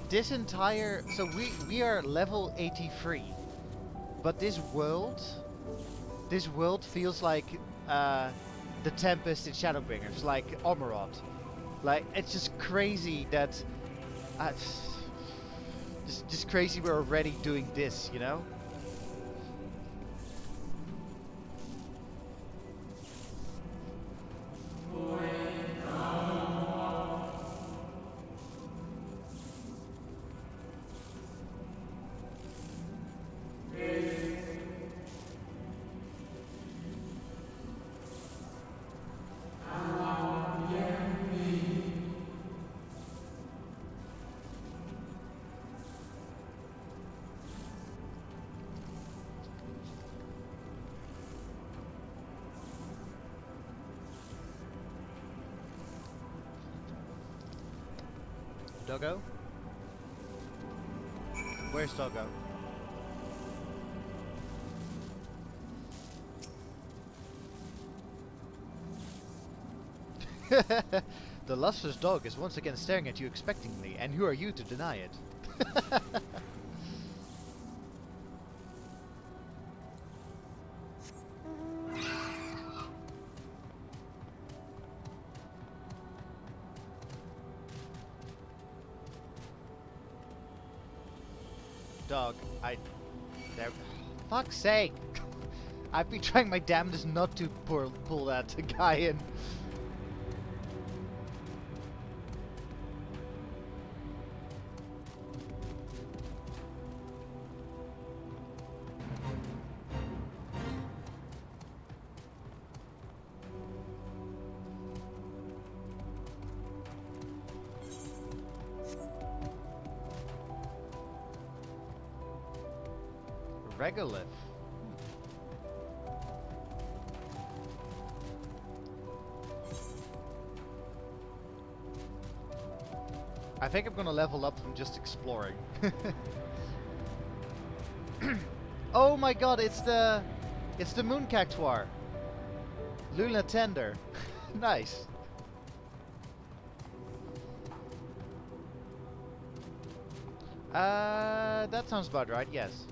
This entire... So we are level 83. But this world feels like the Tempest in Shadowbringers, like Omerod. Like, it's just crazy that... just crazy we're already doing this, you know? Doggo? Where's Doggo? The lustrous dog is once again staring at you expectantly, and who are you to deny it? Dog, fuck's sake! I've been trying my damnedest not to pull that guy in. Regolith. I think I'm gonna level up from just exploring. Oh my god, it's the moon cactuar. Luna Tender. Nice. That sounds about right, yes.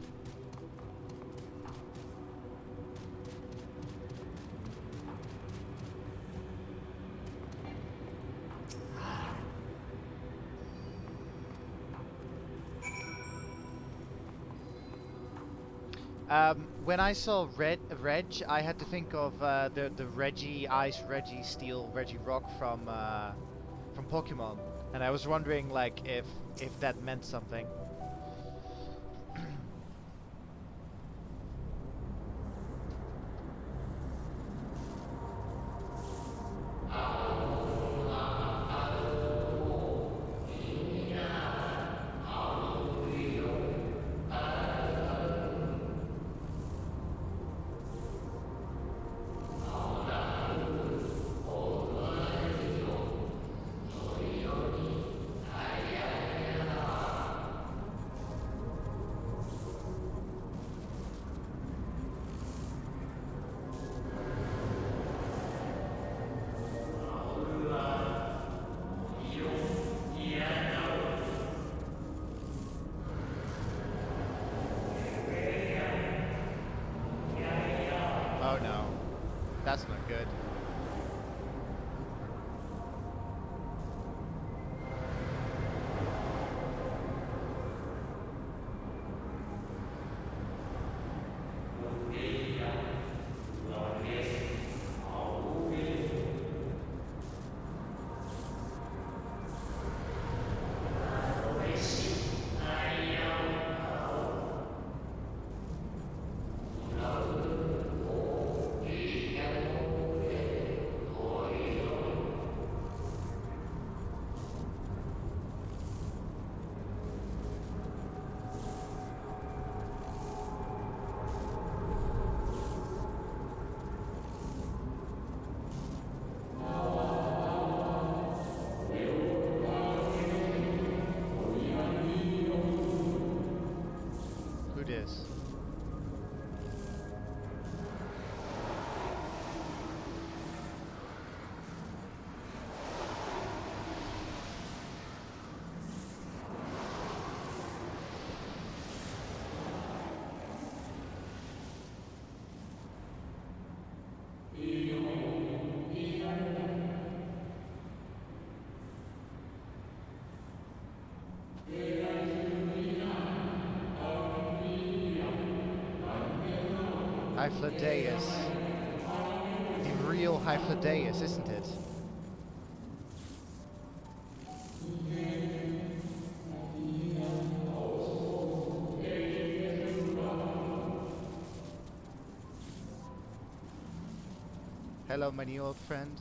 When I saw Reg, I had to think of the Reggie Ice, Reggie Steel, Reggie Rock from Pokemon, and I was wondering like if that meant something. Hyflodeus. The real Hyflodeus, isn't it? Hello, my new old friend.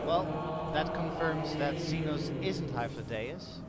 Well, that confirms that Xenos isn't Hyflodeus.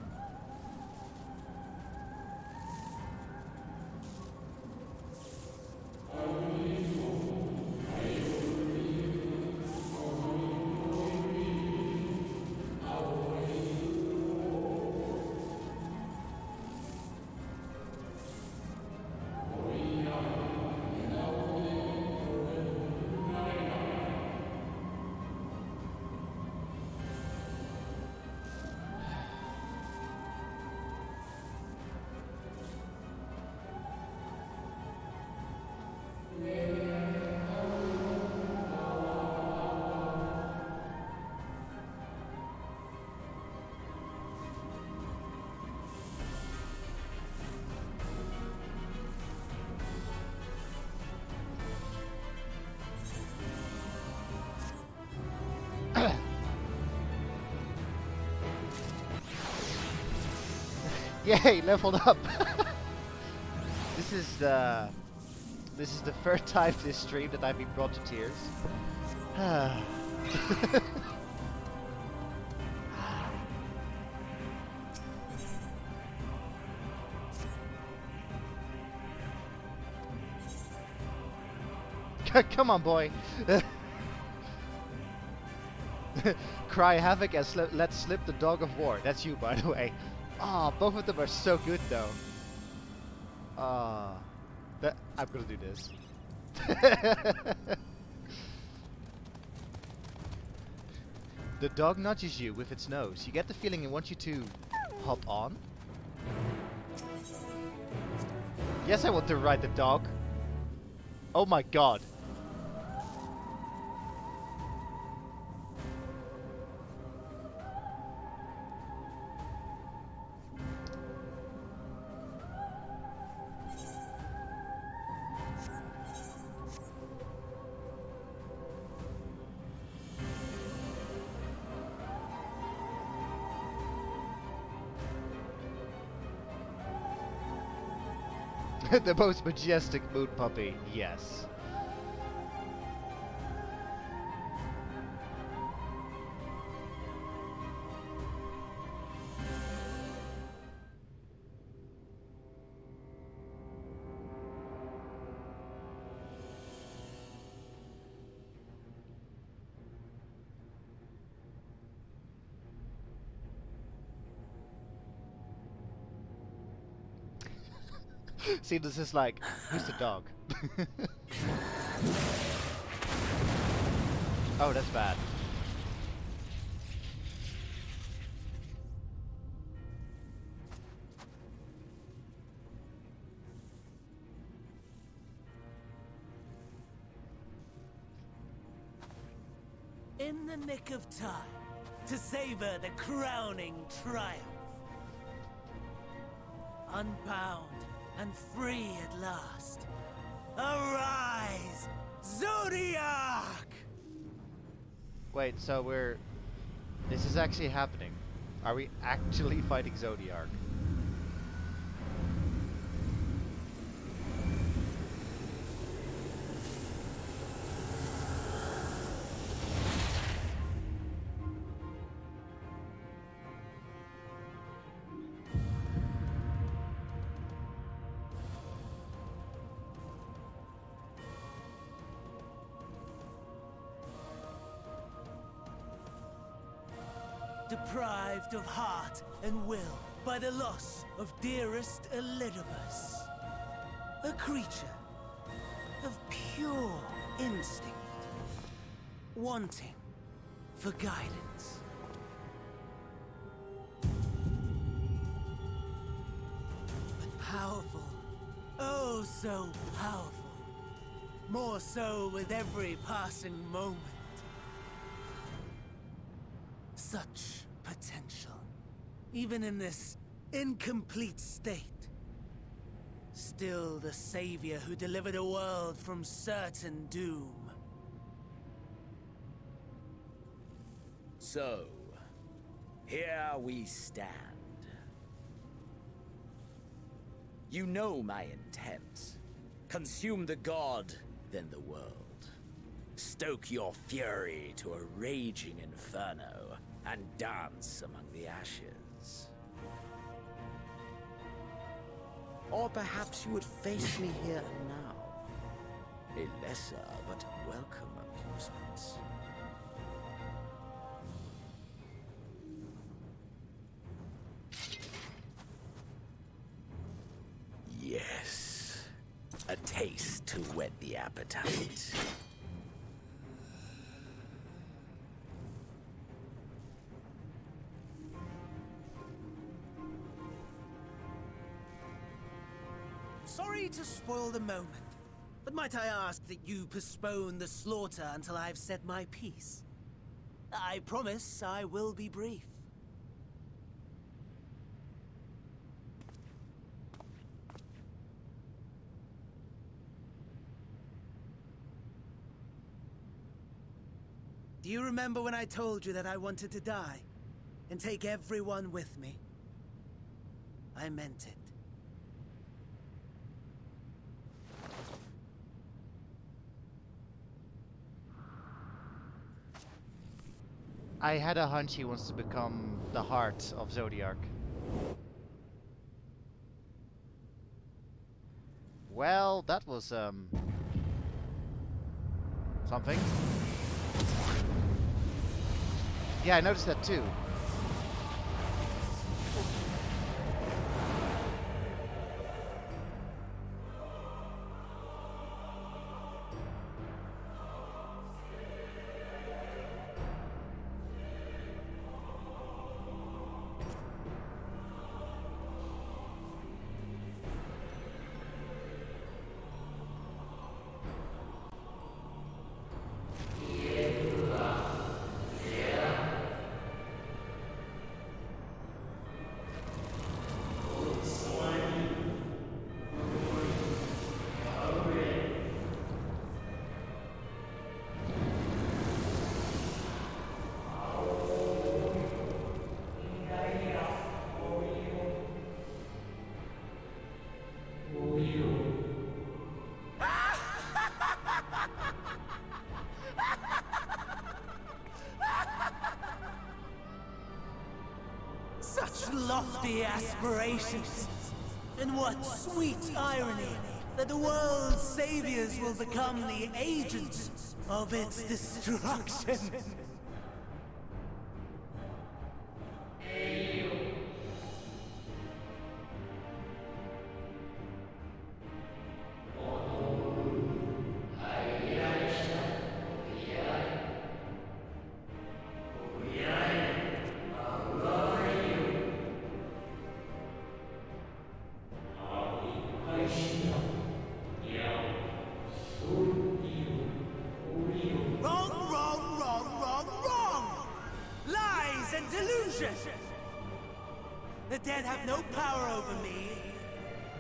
Yay, leveled up. This is the third time this stream that I've been brought to tears. Come on, boy. Cry havoc and let slip the dog of war. That's you, by the way. Ah, both of them are so good, though. Ah, I'm gonna do this. The dog nudges you with its nose. You get the feeling it wants you to hop on. Yes, I want to ride the dog. Oh my god. The most majestic moon puppy, yes. See, this is like, who's the dog? Oh, that's bad. In the nick of time, to savor the crowning triumph. Unbound and free at last. Arise, Zodiac! Wait, so this is actually happening. Are we actually fighting Zodiac? Deprived of heart and will by the loss of dearest Elidibus. A creature of pure instinct, wanting for guidance. But powerful, oh so powerful. More so with every passing moment. Such potential, even in this incomplete state. Still the savior who delivered a world from certain doom. So, here we stand. You know my intent. Consume the god, then the world. Stoke your fury to a raging inferno, and dance among the ashes. Or perhaps you would face me here and now. A lesser but welcome amusement. Yes. A taste to whet the appetite. Sorry to spoil the moment, but might I ask that you postpone the slaughter until I've said my piece? I promise I will be brief. Do you remember when I told you that I wanted to die and take everyone with me? I meant it. I had a hunch he wants to become the heart of Zodiac. Well, that was something. Yeah, I noticed that too. Such lofty aspirations! And what sweet irony that the world's saviors will become the agents of its destruction! The dead have no power over me.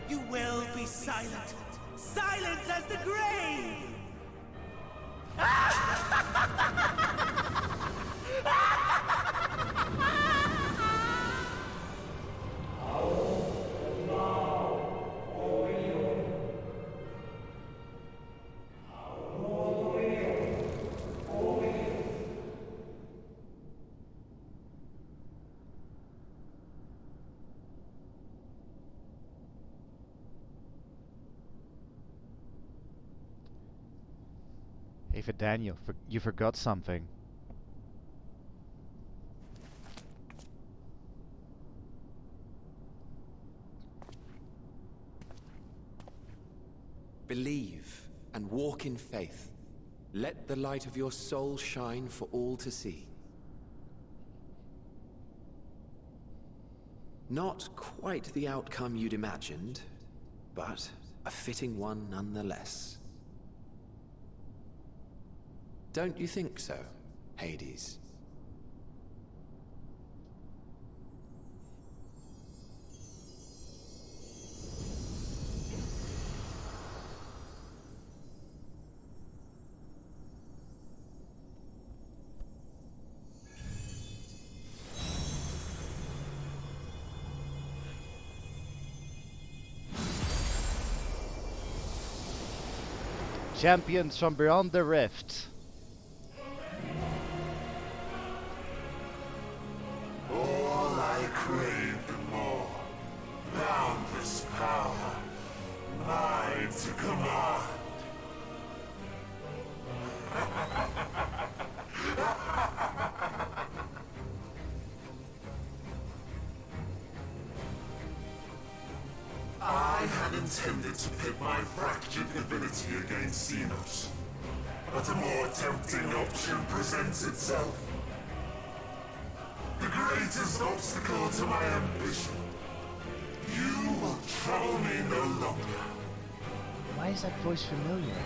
You will be silent. Silent as the grave! Hey, for Daniel, you forgot something. Believe and walk in faith. Let the light of your soul shine for all to see. Not quite the outcome you'd imagined, but a fitting one nonetheless. Don't you think so, Hades? Champions from beyond the rift. All I craved and more. Boundless power. Mine to command. I had intended to pit my fractured ability against Xenos, but a more tempting option presents itself. The greatest obstacle to my ambition. You will trouble me no longer. Why is that voice familiar?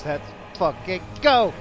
Let's fucking go!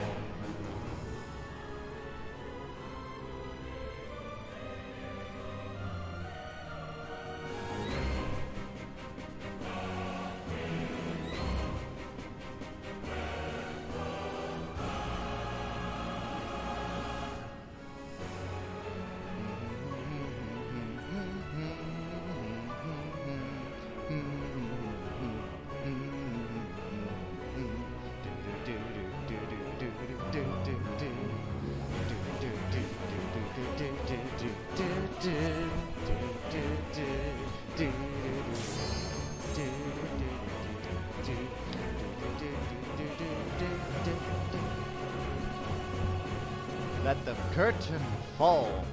Let the curtain fall.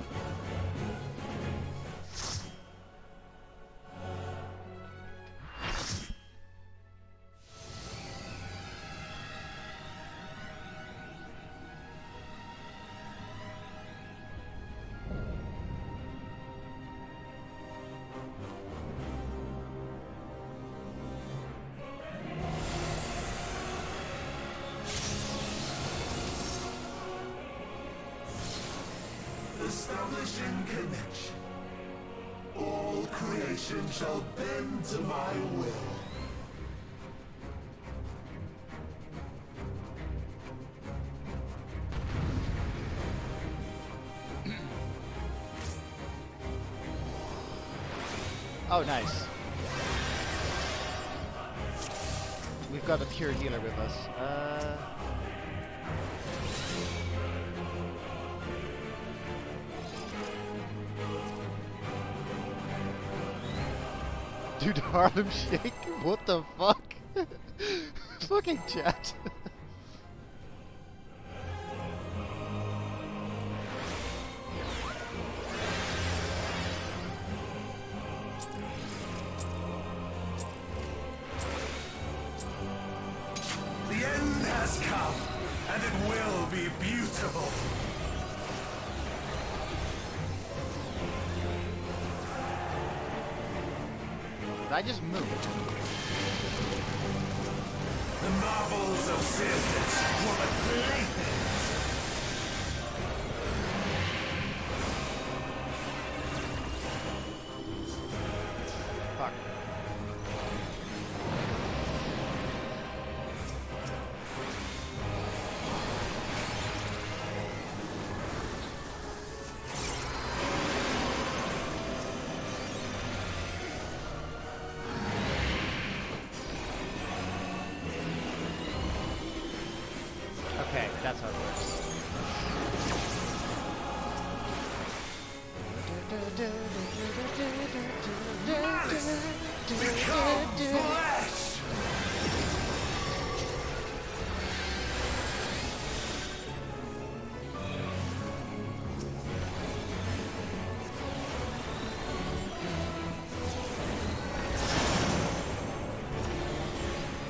Establishing connection. All creation shall bend to my will. Oh, nice. We've got a pure healer with us. Dude, Harlem Shake? What the fuck? Fucking chat. The end has come, and it will be beautiful. Did I just move? The marvels of Sirius were but playthings. Fuck. Okay, that's how it works. Malice become flesh!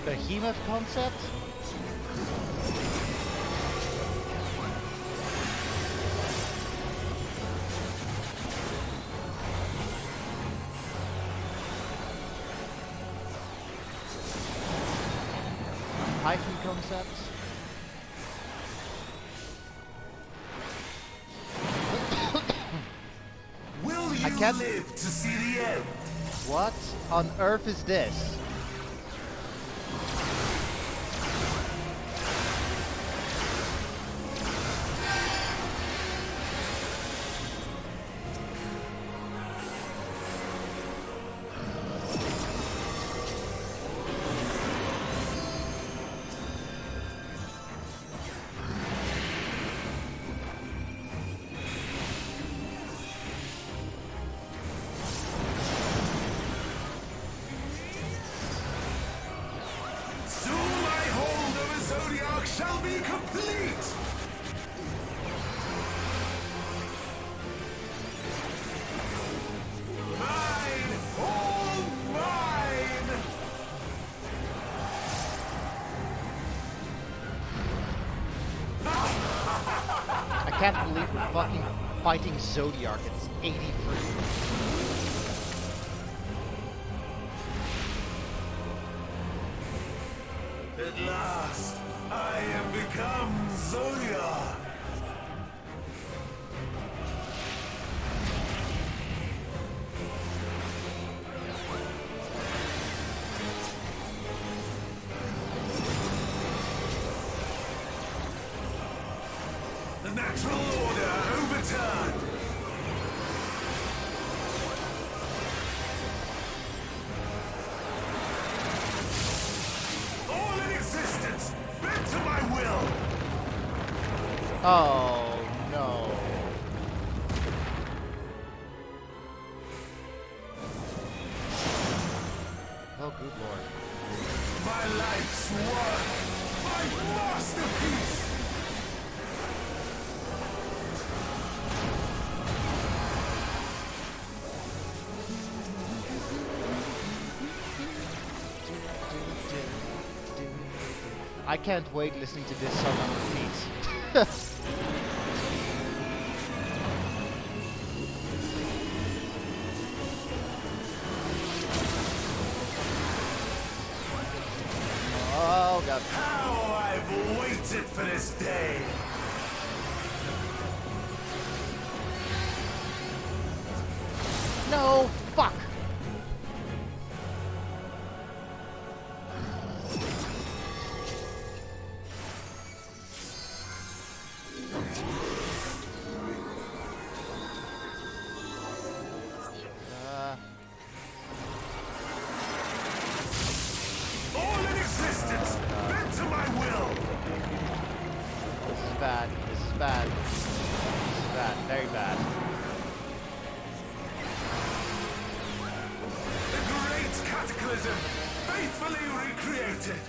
Behemoth concept? Python concept? Will you live to see the end? What on earth is this? Soon my hold of a Zodiac shall be complete! Mine! All mine! I can't believe we're fucking fighting Zodiac. It's 83. At last, I have become Zodiac. The natural order overturned. All in existence, bent to my will. Oh no. Oh good lord. My life's work, my masterpiece. I can't wait listening to this song on repeat. Oh god. How I've waited for this day. No, fuck. All in existence, bent to my will. This is bad. This is bad. This is bad. Very bad. The great cataclysm, faithfully recreated.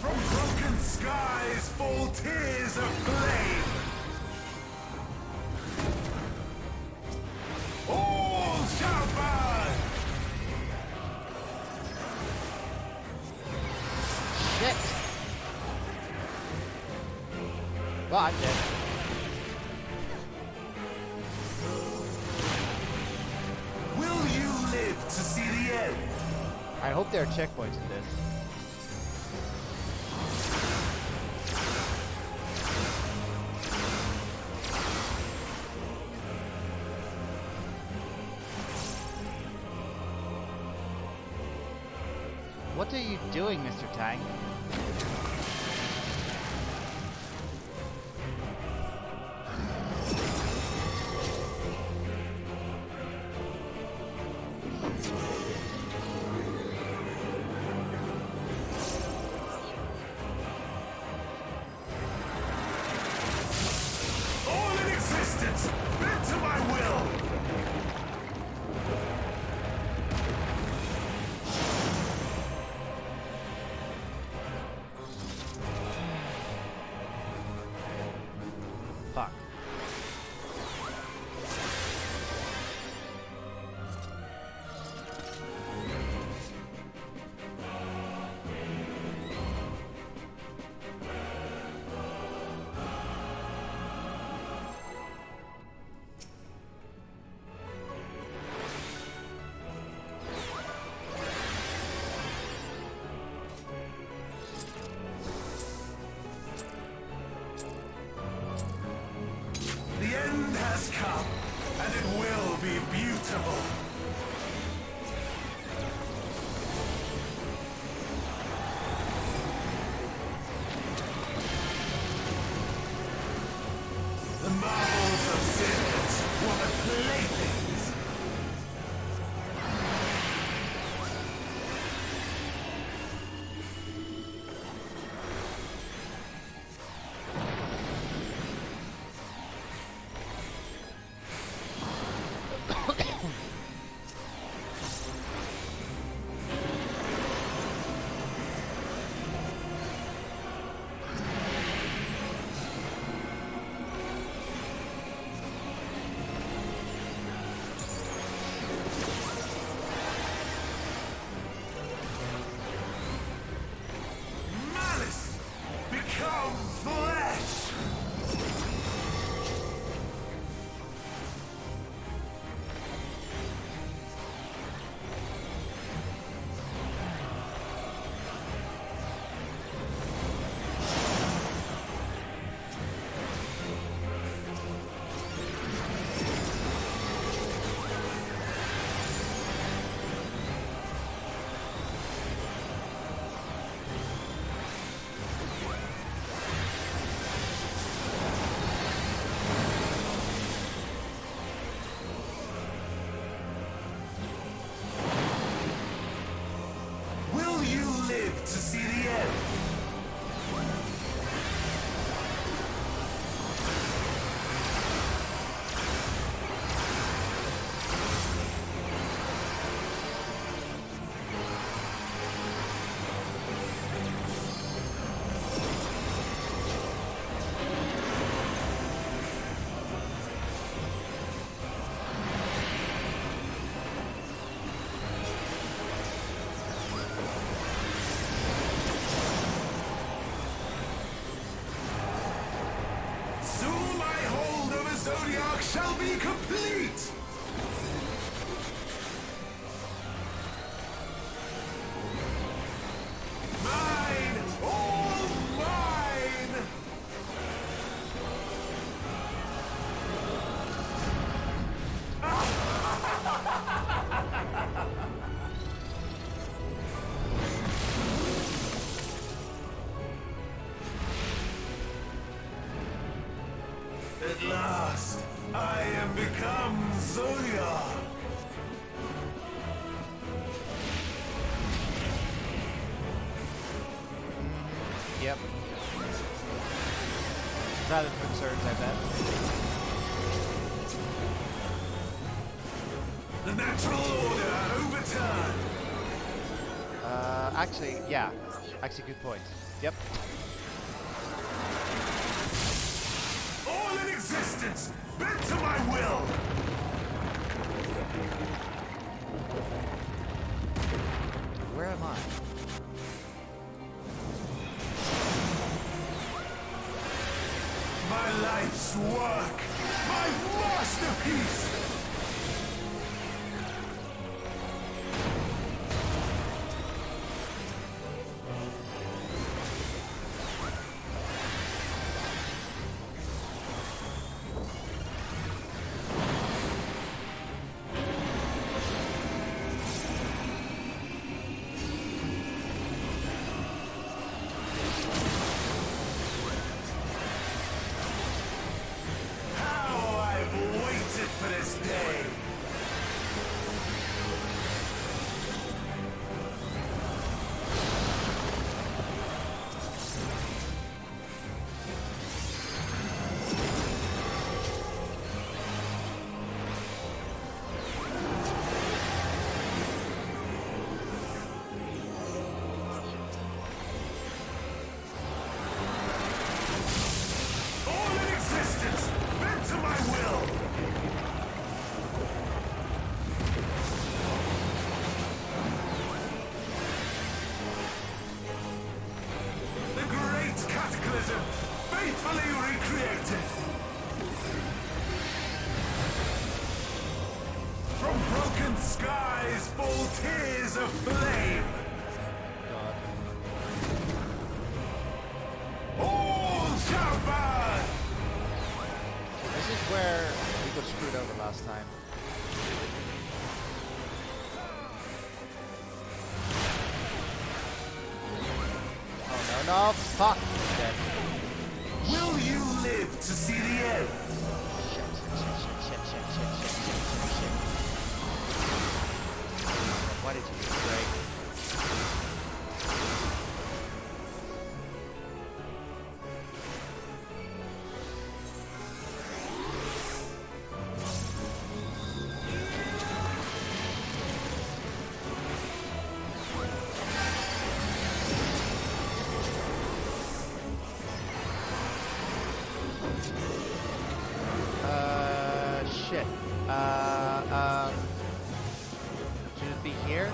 From broken skies fall tears of flame. All shall burn. Shit. Well, I'm dead. Will you live to see the end? I hope there are checkpoints in this. What are you doing, Mr. Tank? All in existence, bent to my will. Fuck. The end has come, and it will be beautiful. The marvels of sinners were the playthings. shall be complete! Mine! All mine! At last, I am become Zodiac! Yep. Valid concerns, I bet. The natural order overturned! Actually, yeah. Actually, good point. Yep. All in existence, bent to my will! Where am I? My life's work! My masterpiece! For this day. All in existence, bent to my will. Cataclysm, faithfully recreated. From broken skies fall tears of flame. God. All shall burn. This is where we got screwed over last time. No, fuck! Dead. Will you live to see the end? Shit. Why did you do break? Shit. Should it be here?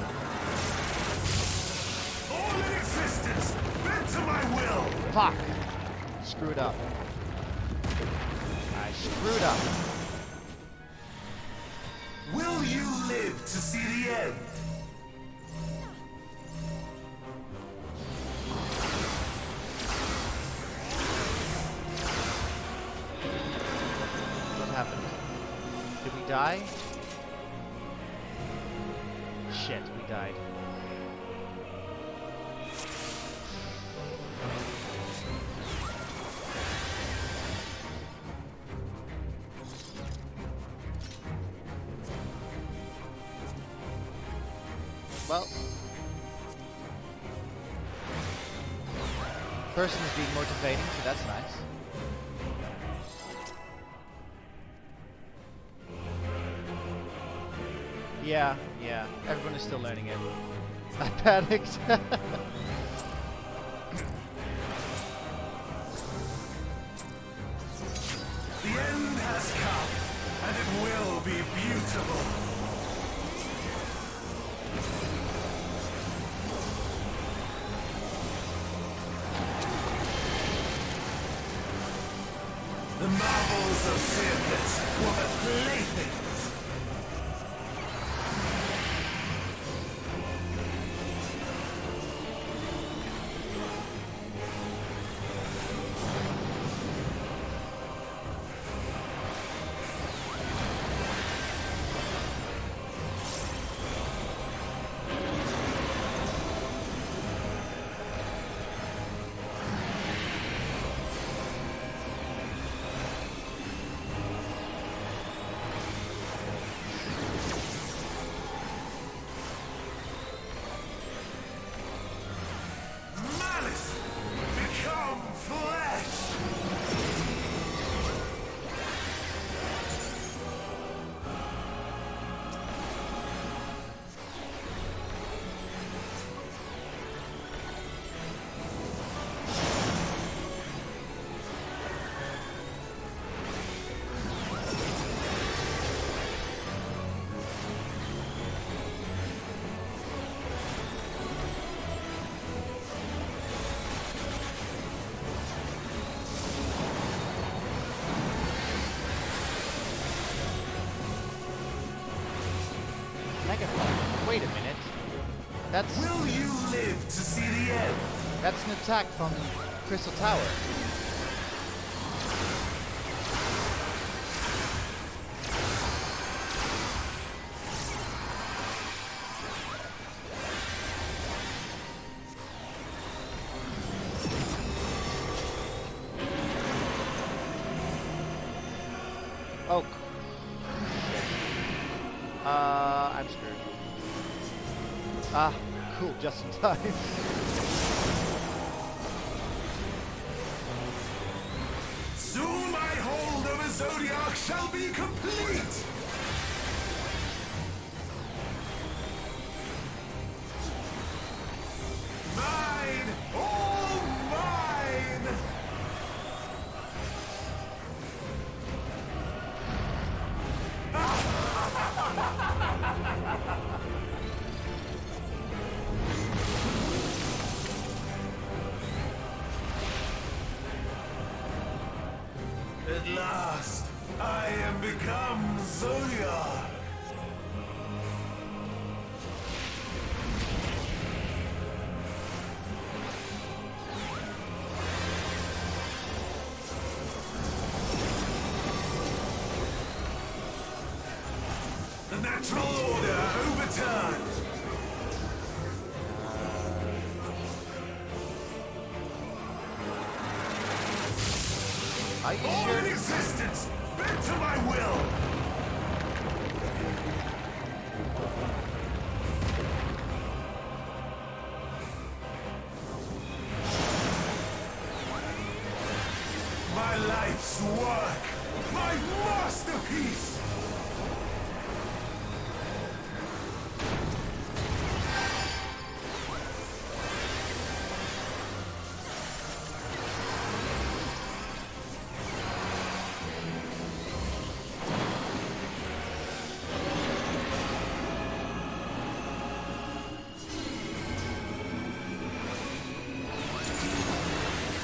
All in existence, bent to my will. Fuck! Screwed up. I screwed up. Will you live to see the end? What happened? Did we die? Shit, we died. Well, person is being motivating, so that's nice. Yeah, everyone is still learning it. I panicked. The end has come, and it will be beautiful. The mountain Marvels of Sirius were but playthings. Wait a minute. That's... Will you live to see the end? That's an attack from Crystal Tower. Oh. I'm screwed. Ah, cool, just in time. Soon my hold over Zodiac shall be complete! Mine! All mine! At last, I am become Zodiac. The natural order overturned. Are you All sure? in existence, bent to my will. My life's work, my masterpiece.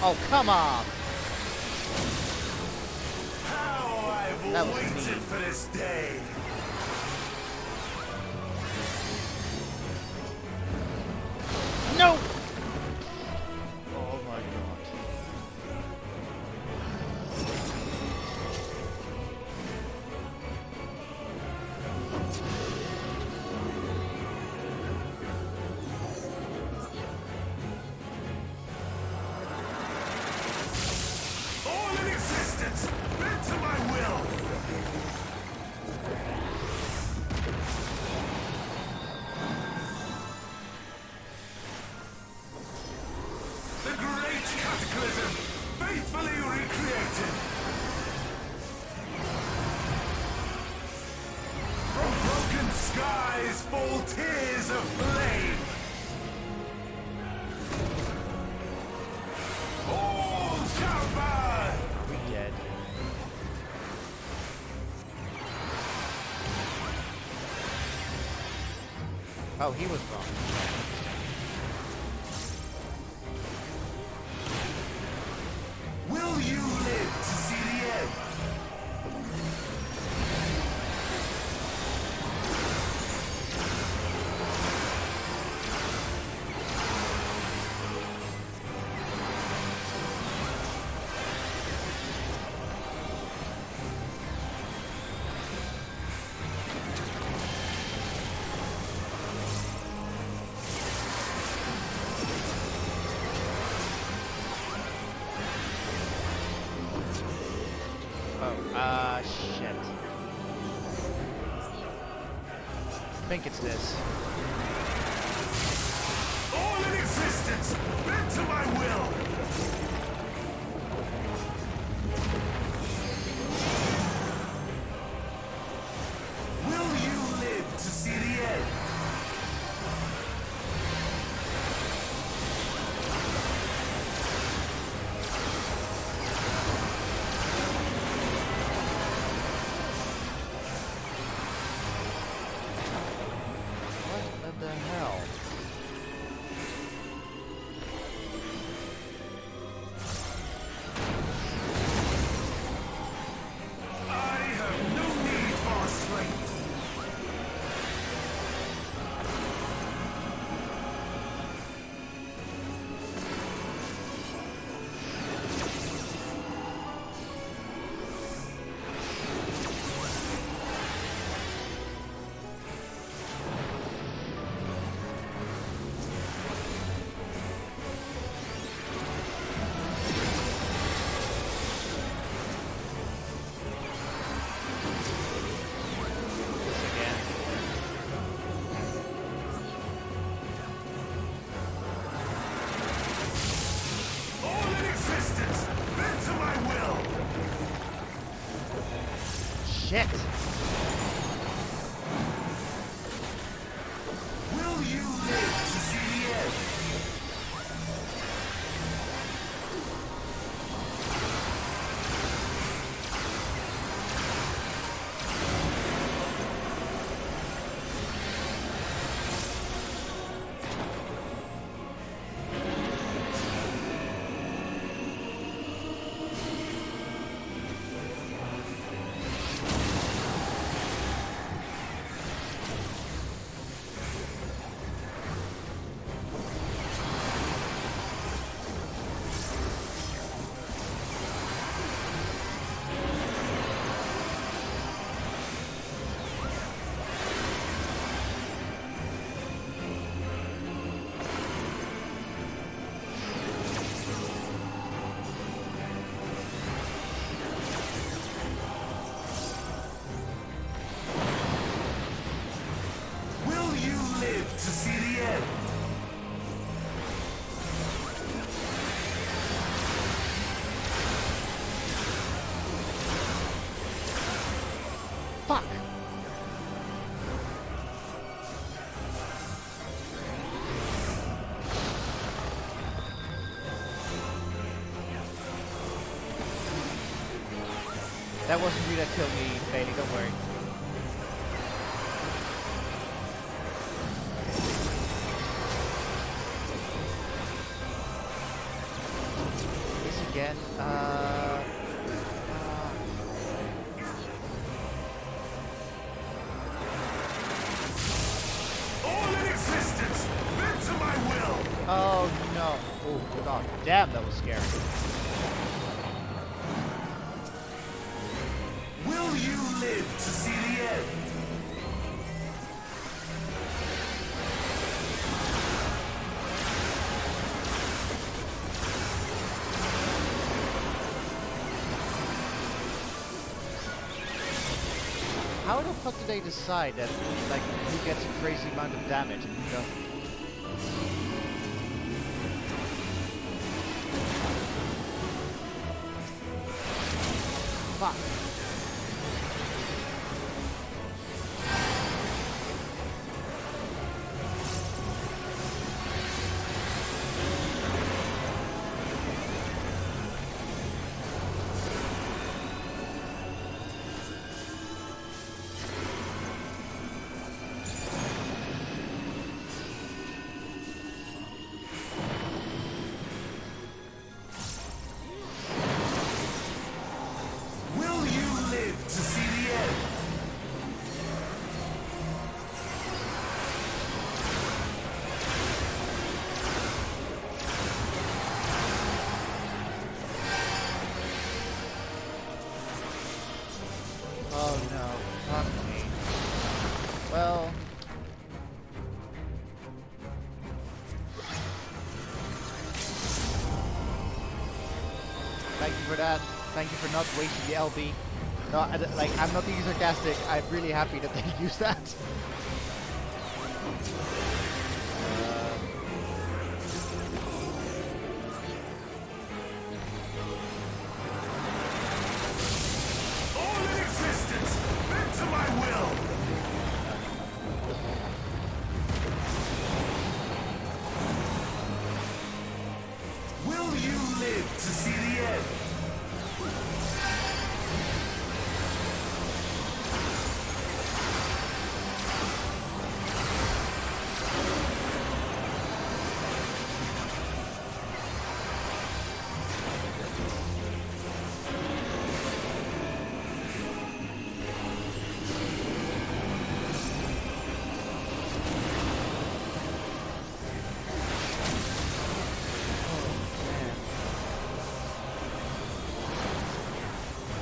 Oh, come on! How I've That was waited neat. for this day. No! Oh my god. All in existence, bent to my will. The great cataclysm, faithfully recreated. From broken skies fall tears of flame. All shall burn. We dead. Oh, he was wrong. Will you live to see the end? Shit. I think it's this. All in existence, bend to my will! Will you live to see the end? What the hell? I have no need for strength. All in existence, bend to my will! Shit! Will you live to see the end? Will you live to see the end? Fuck! That wasn't you that killed me, Bailey, don't worry. This again, All in existence, bend to my will! oh no. Oh god damn, that was scary. Will you live to see the end? How the fuck do they decide that, like, who gets a crazy amount of damage and who doesn't? Fuck. Will you live to see the end? Oh no, fuck me. Well... Thank you for that. Thank you for not wasting the LB. No, like, I'm not being sarcastic. I'm really happy that they use that. All in existence, bend to my will! Will you live to see the end?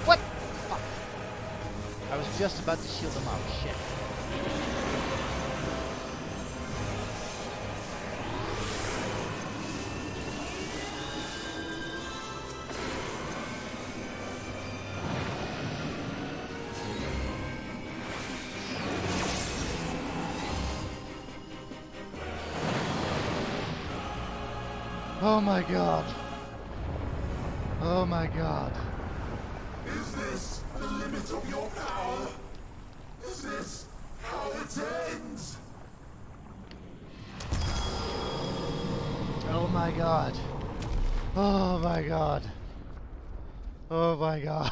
What? Fuck. I was just about to shield them out. Shit. Oh my god. Oh my god. Is this the limit of your power? Is this how it ends? Oh my god. Oh my god. Oh my god.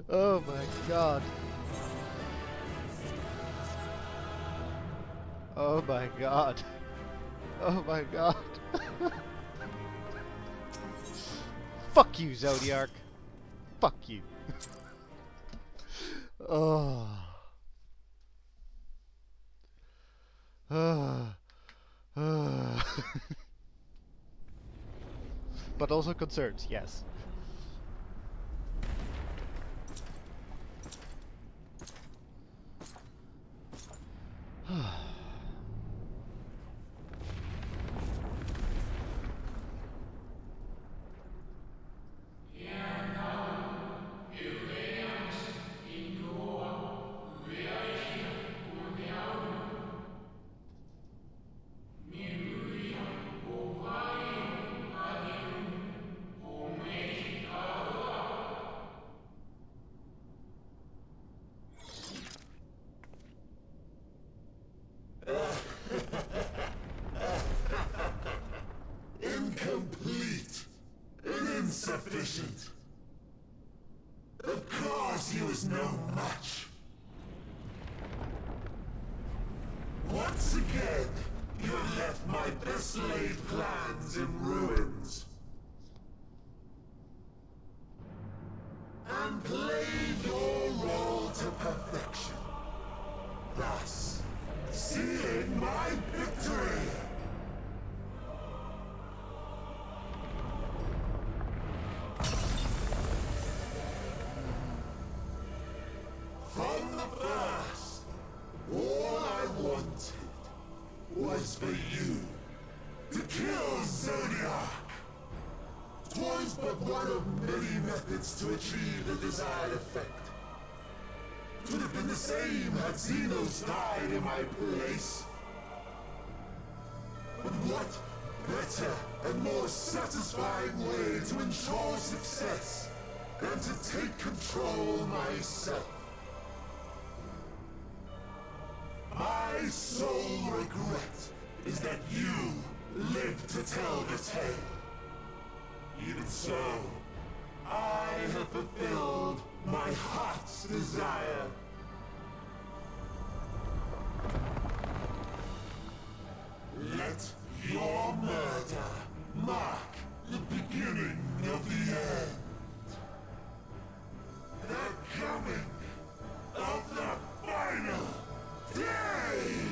Oh my god. Oh my god. Oh my god. Fuck you, Zodiac. Fuck you. Oh. But also concerns, yes. Incomplete and insufficient. Of course he was no match. Once again, you have left my best laid plans in ruins. And played your role to perfection. Thus, sealing my victory. From the first, all I wanted was for you to kill Zodiac. 'Twas but one of many methods to achieve the desired effect. 'Twould have been the same had Xenos died in my place. But what better and more satisfying way to ensure success than to take control myself? My sole regret is that you lived to tell the tale. Even so, I have fulfilled my heart's desire. Let your murder mark the beginning of the end. The coming of the final day!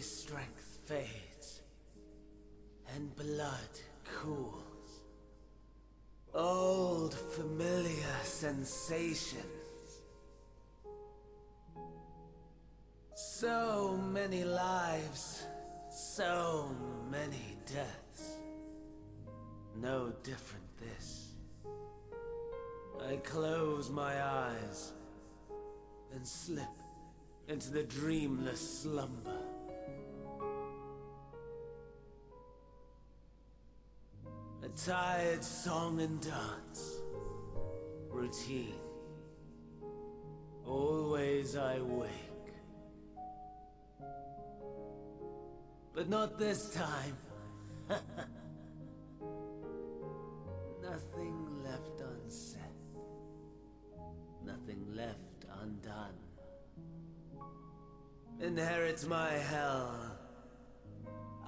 strength fades, and blood cools. Old familiar sensations. So many lives, so many deaths. No different this. I close my eyes and slip into the dreamless slumber. A tired song and dance. Routine. Always I wake. But not this time. Nothing left unsaid. Nothing left undone. Inherit my hell.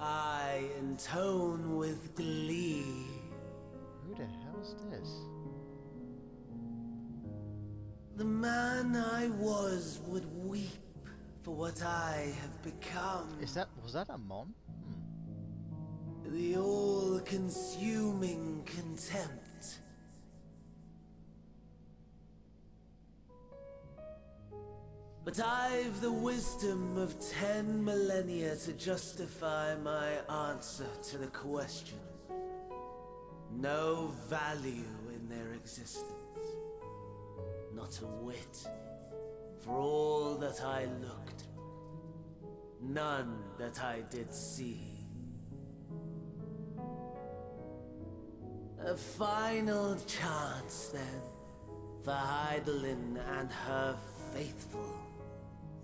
I intone with glee. Who the hell's this? The man I was would weep for what I have become. Was that Amon? The all-consuming contempt. But I've the wisdom of 10 millennia to justify my answer to the question. No value in their existence. Not a whit. For all that I looked. None that I did see. A final chance, then, for Heidelin and her faithful.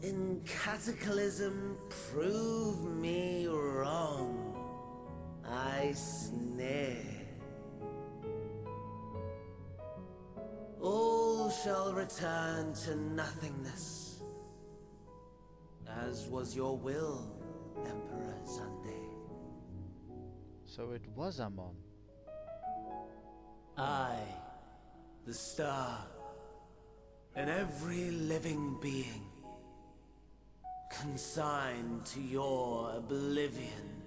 In Cataclysm, prove me wrong. I sneer. All shall return to nothingness, as was your will, Emperor Sunday. So it was Amon. I, the star, and every living being, consigned to your oblivion.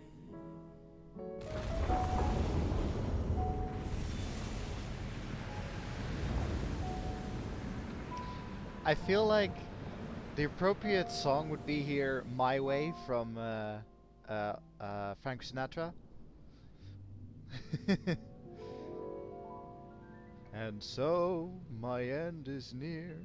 I feel like the appropriate song would be here "My Way" from Frank Sinatra. And so my end is near.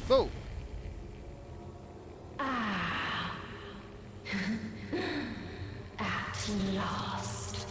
Whoa! At last.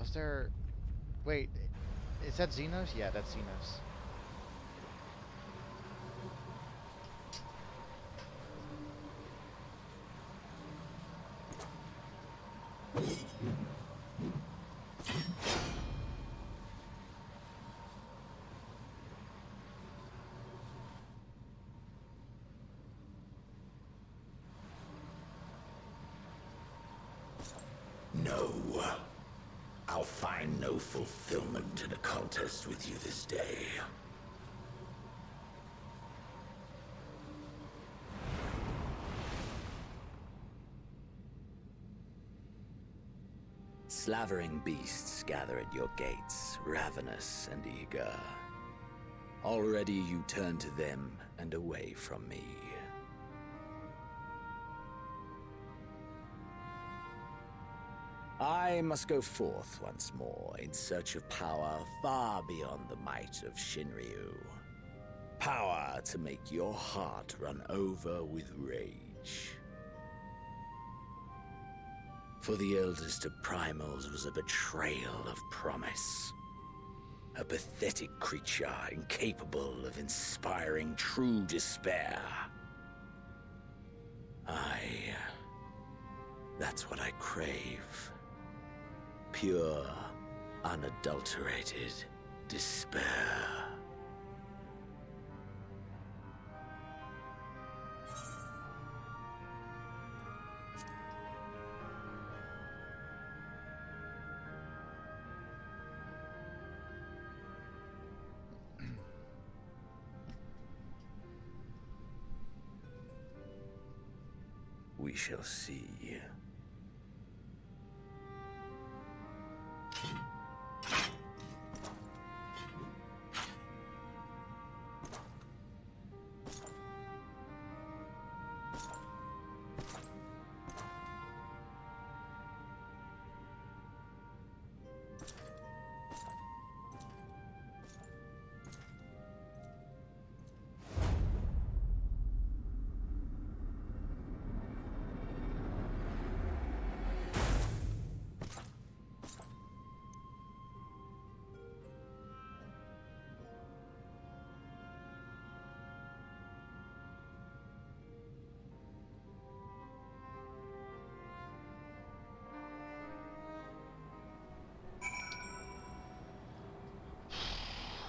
Was there... Wait, is that Xenos? Yeah, that's Xenos. No. I'll find no fulfillment in a contest with you this day. Slavering beasts gather at your gates, ravenous and eager. Already you turn to them and away from me. I must go forth once more in search of power far beyond the might of Shinryu. Power to make your heart run over with rage. For the eldest of primals was a betrayal of promise. A pathetic creature incapable of inspiring true despair. That's what I crave. Pure, unadulterated despair. We shall see.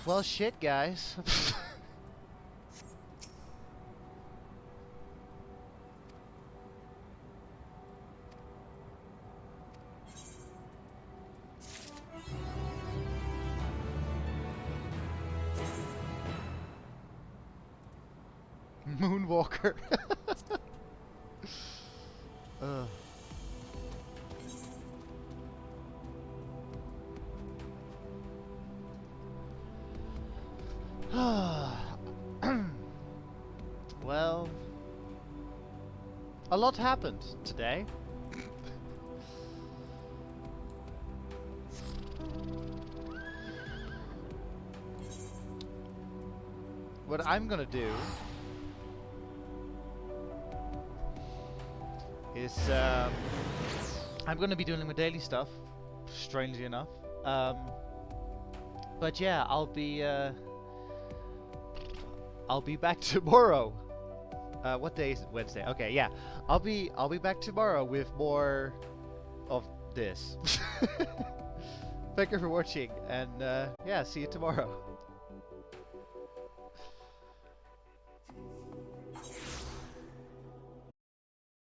Well, shit, guys. Moonwalker. Well, a lot happened today. What I'm gonna do is I'm gonna be doing my daily stuff, strangely enough. But yeah, I'll be back tomorrow. What day is it? Wednesday. Okay, yeah. I'll be back tomorrow with more of this. Thank you for watching, and yeah, see you tomorrow.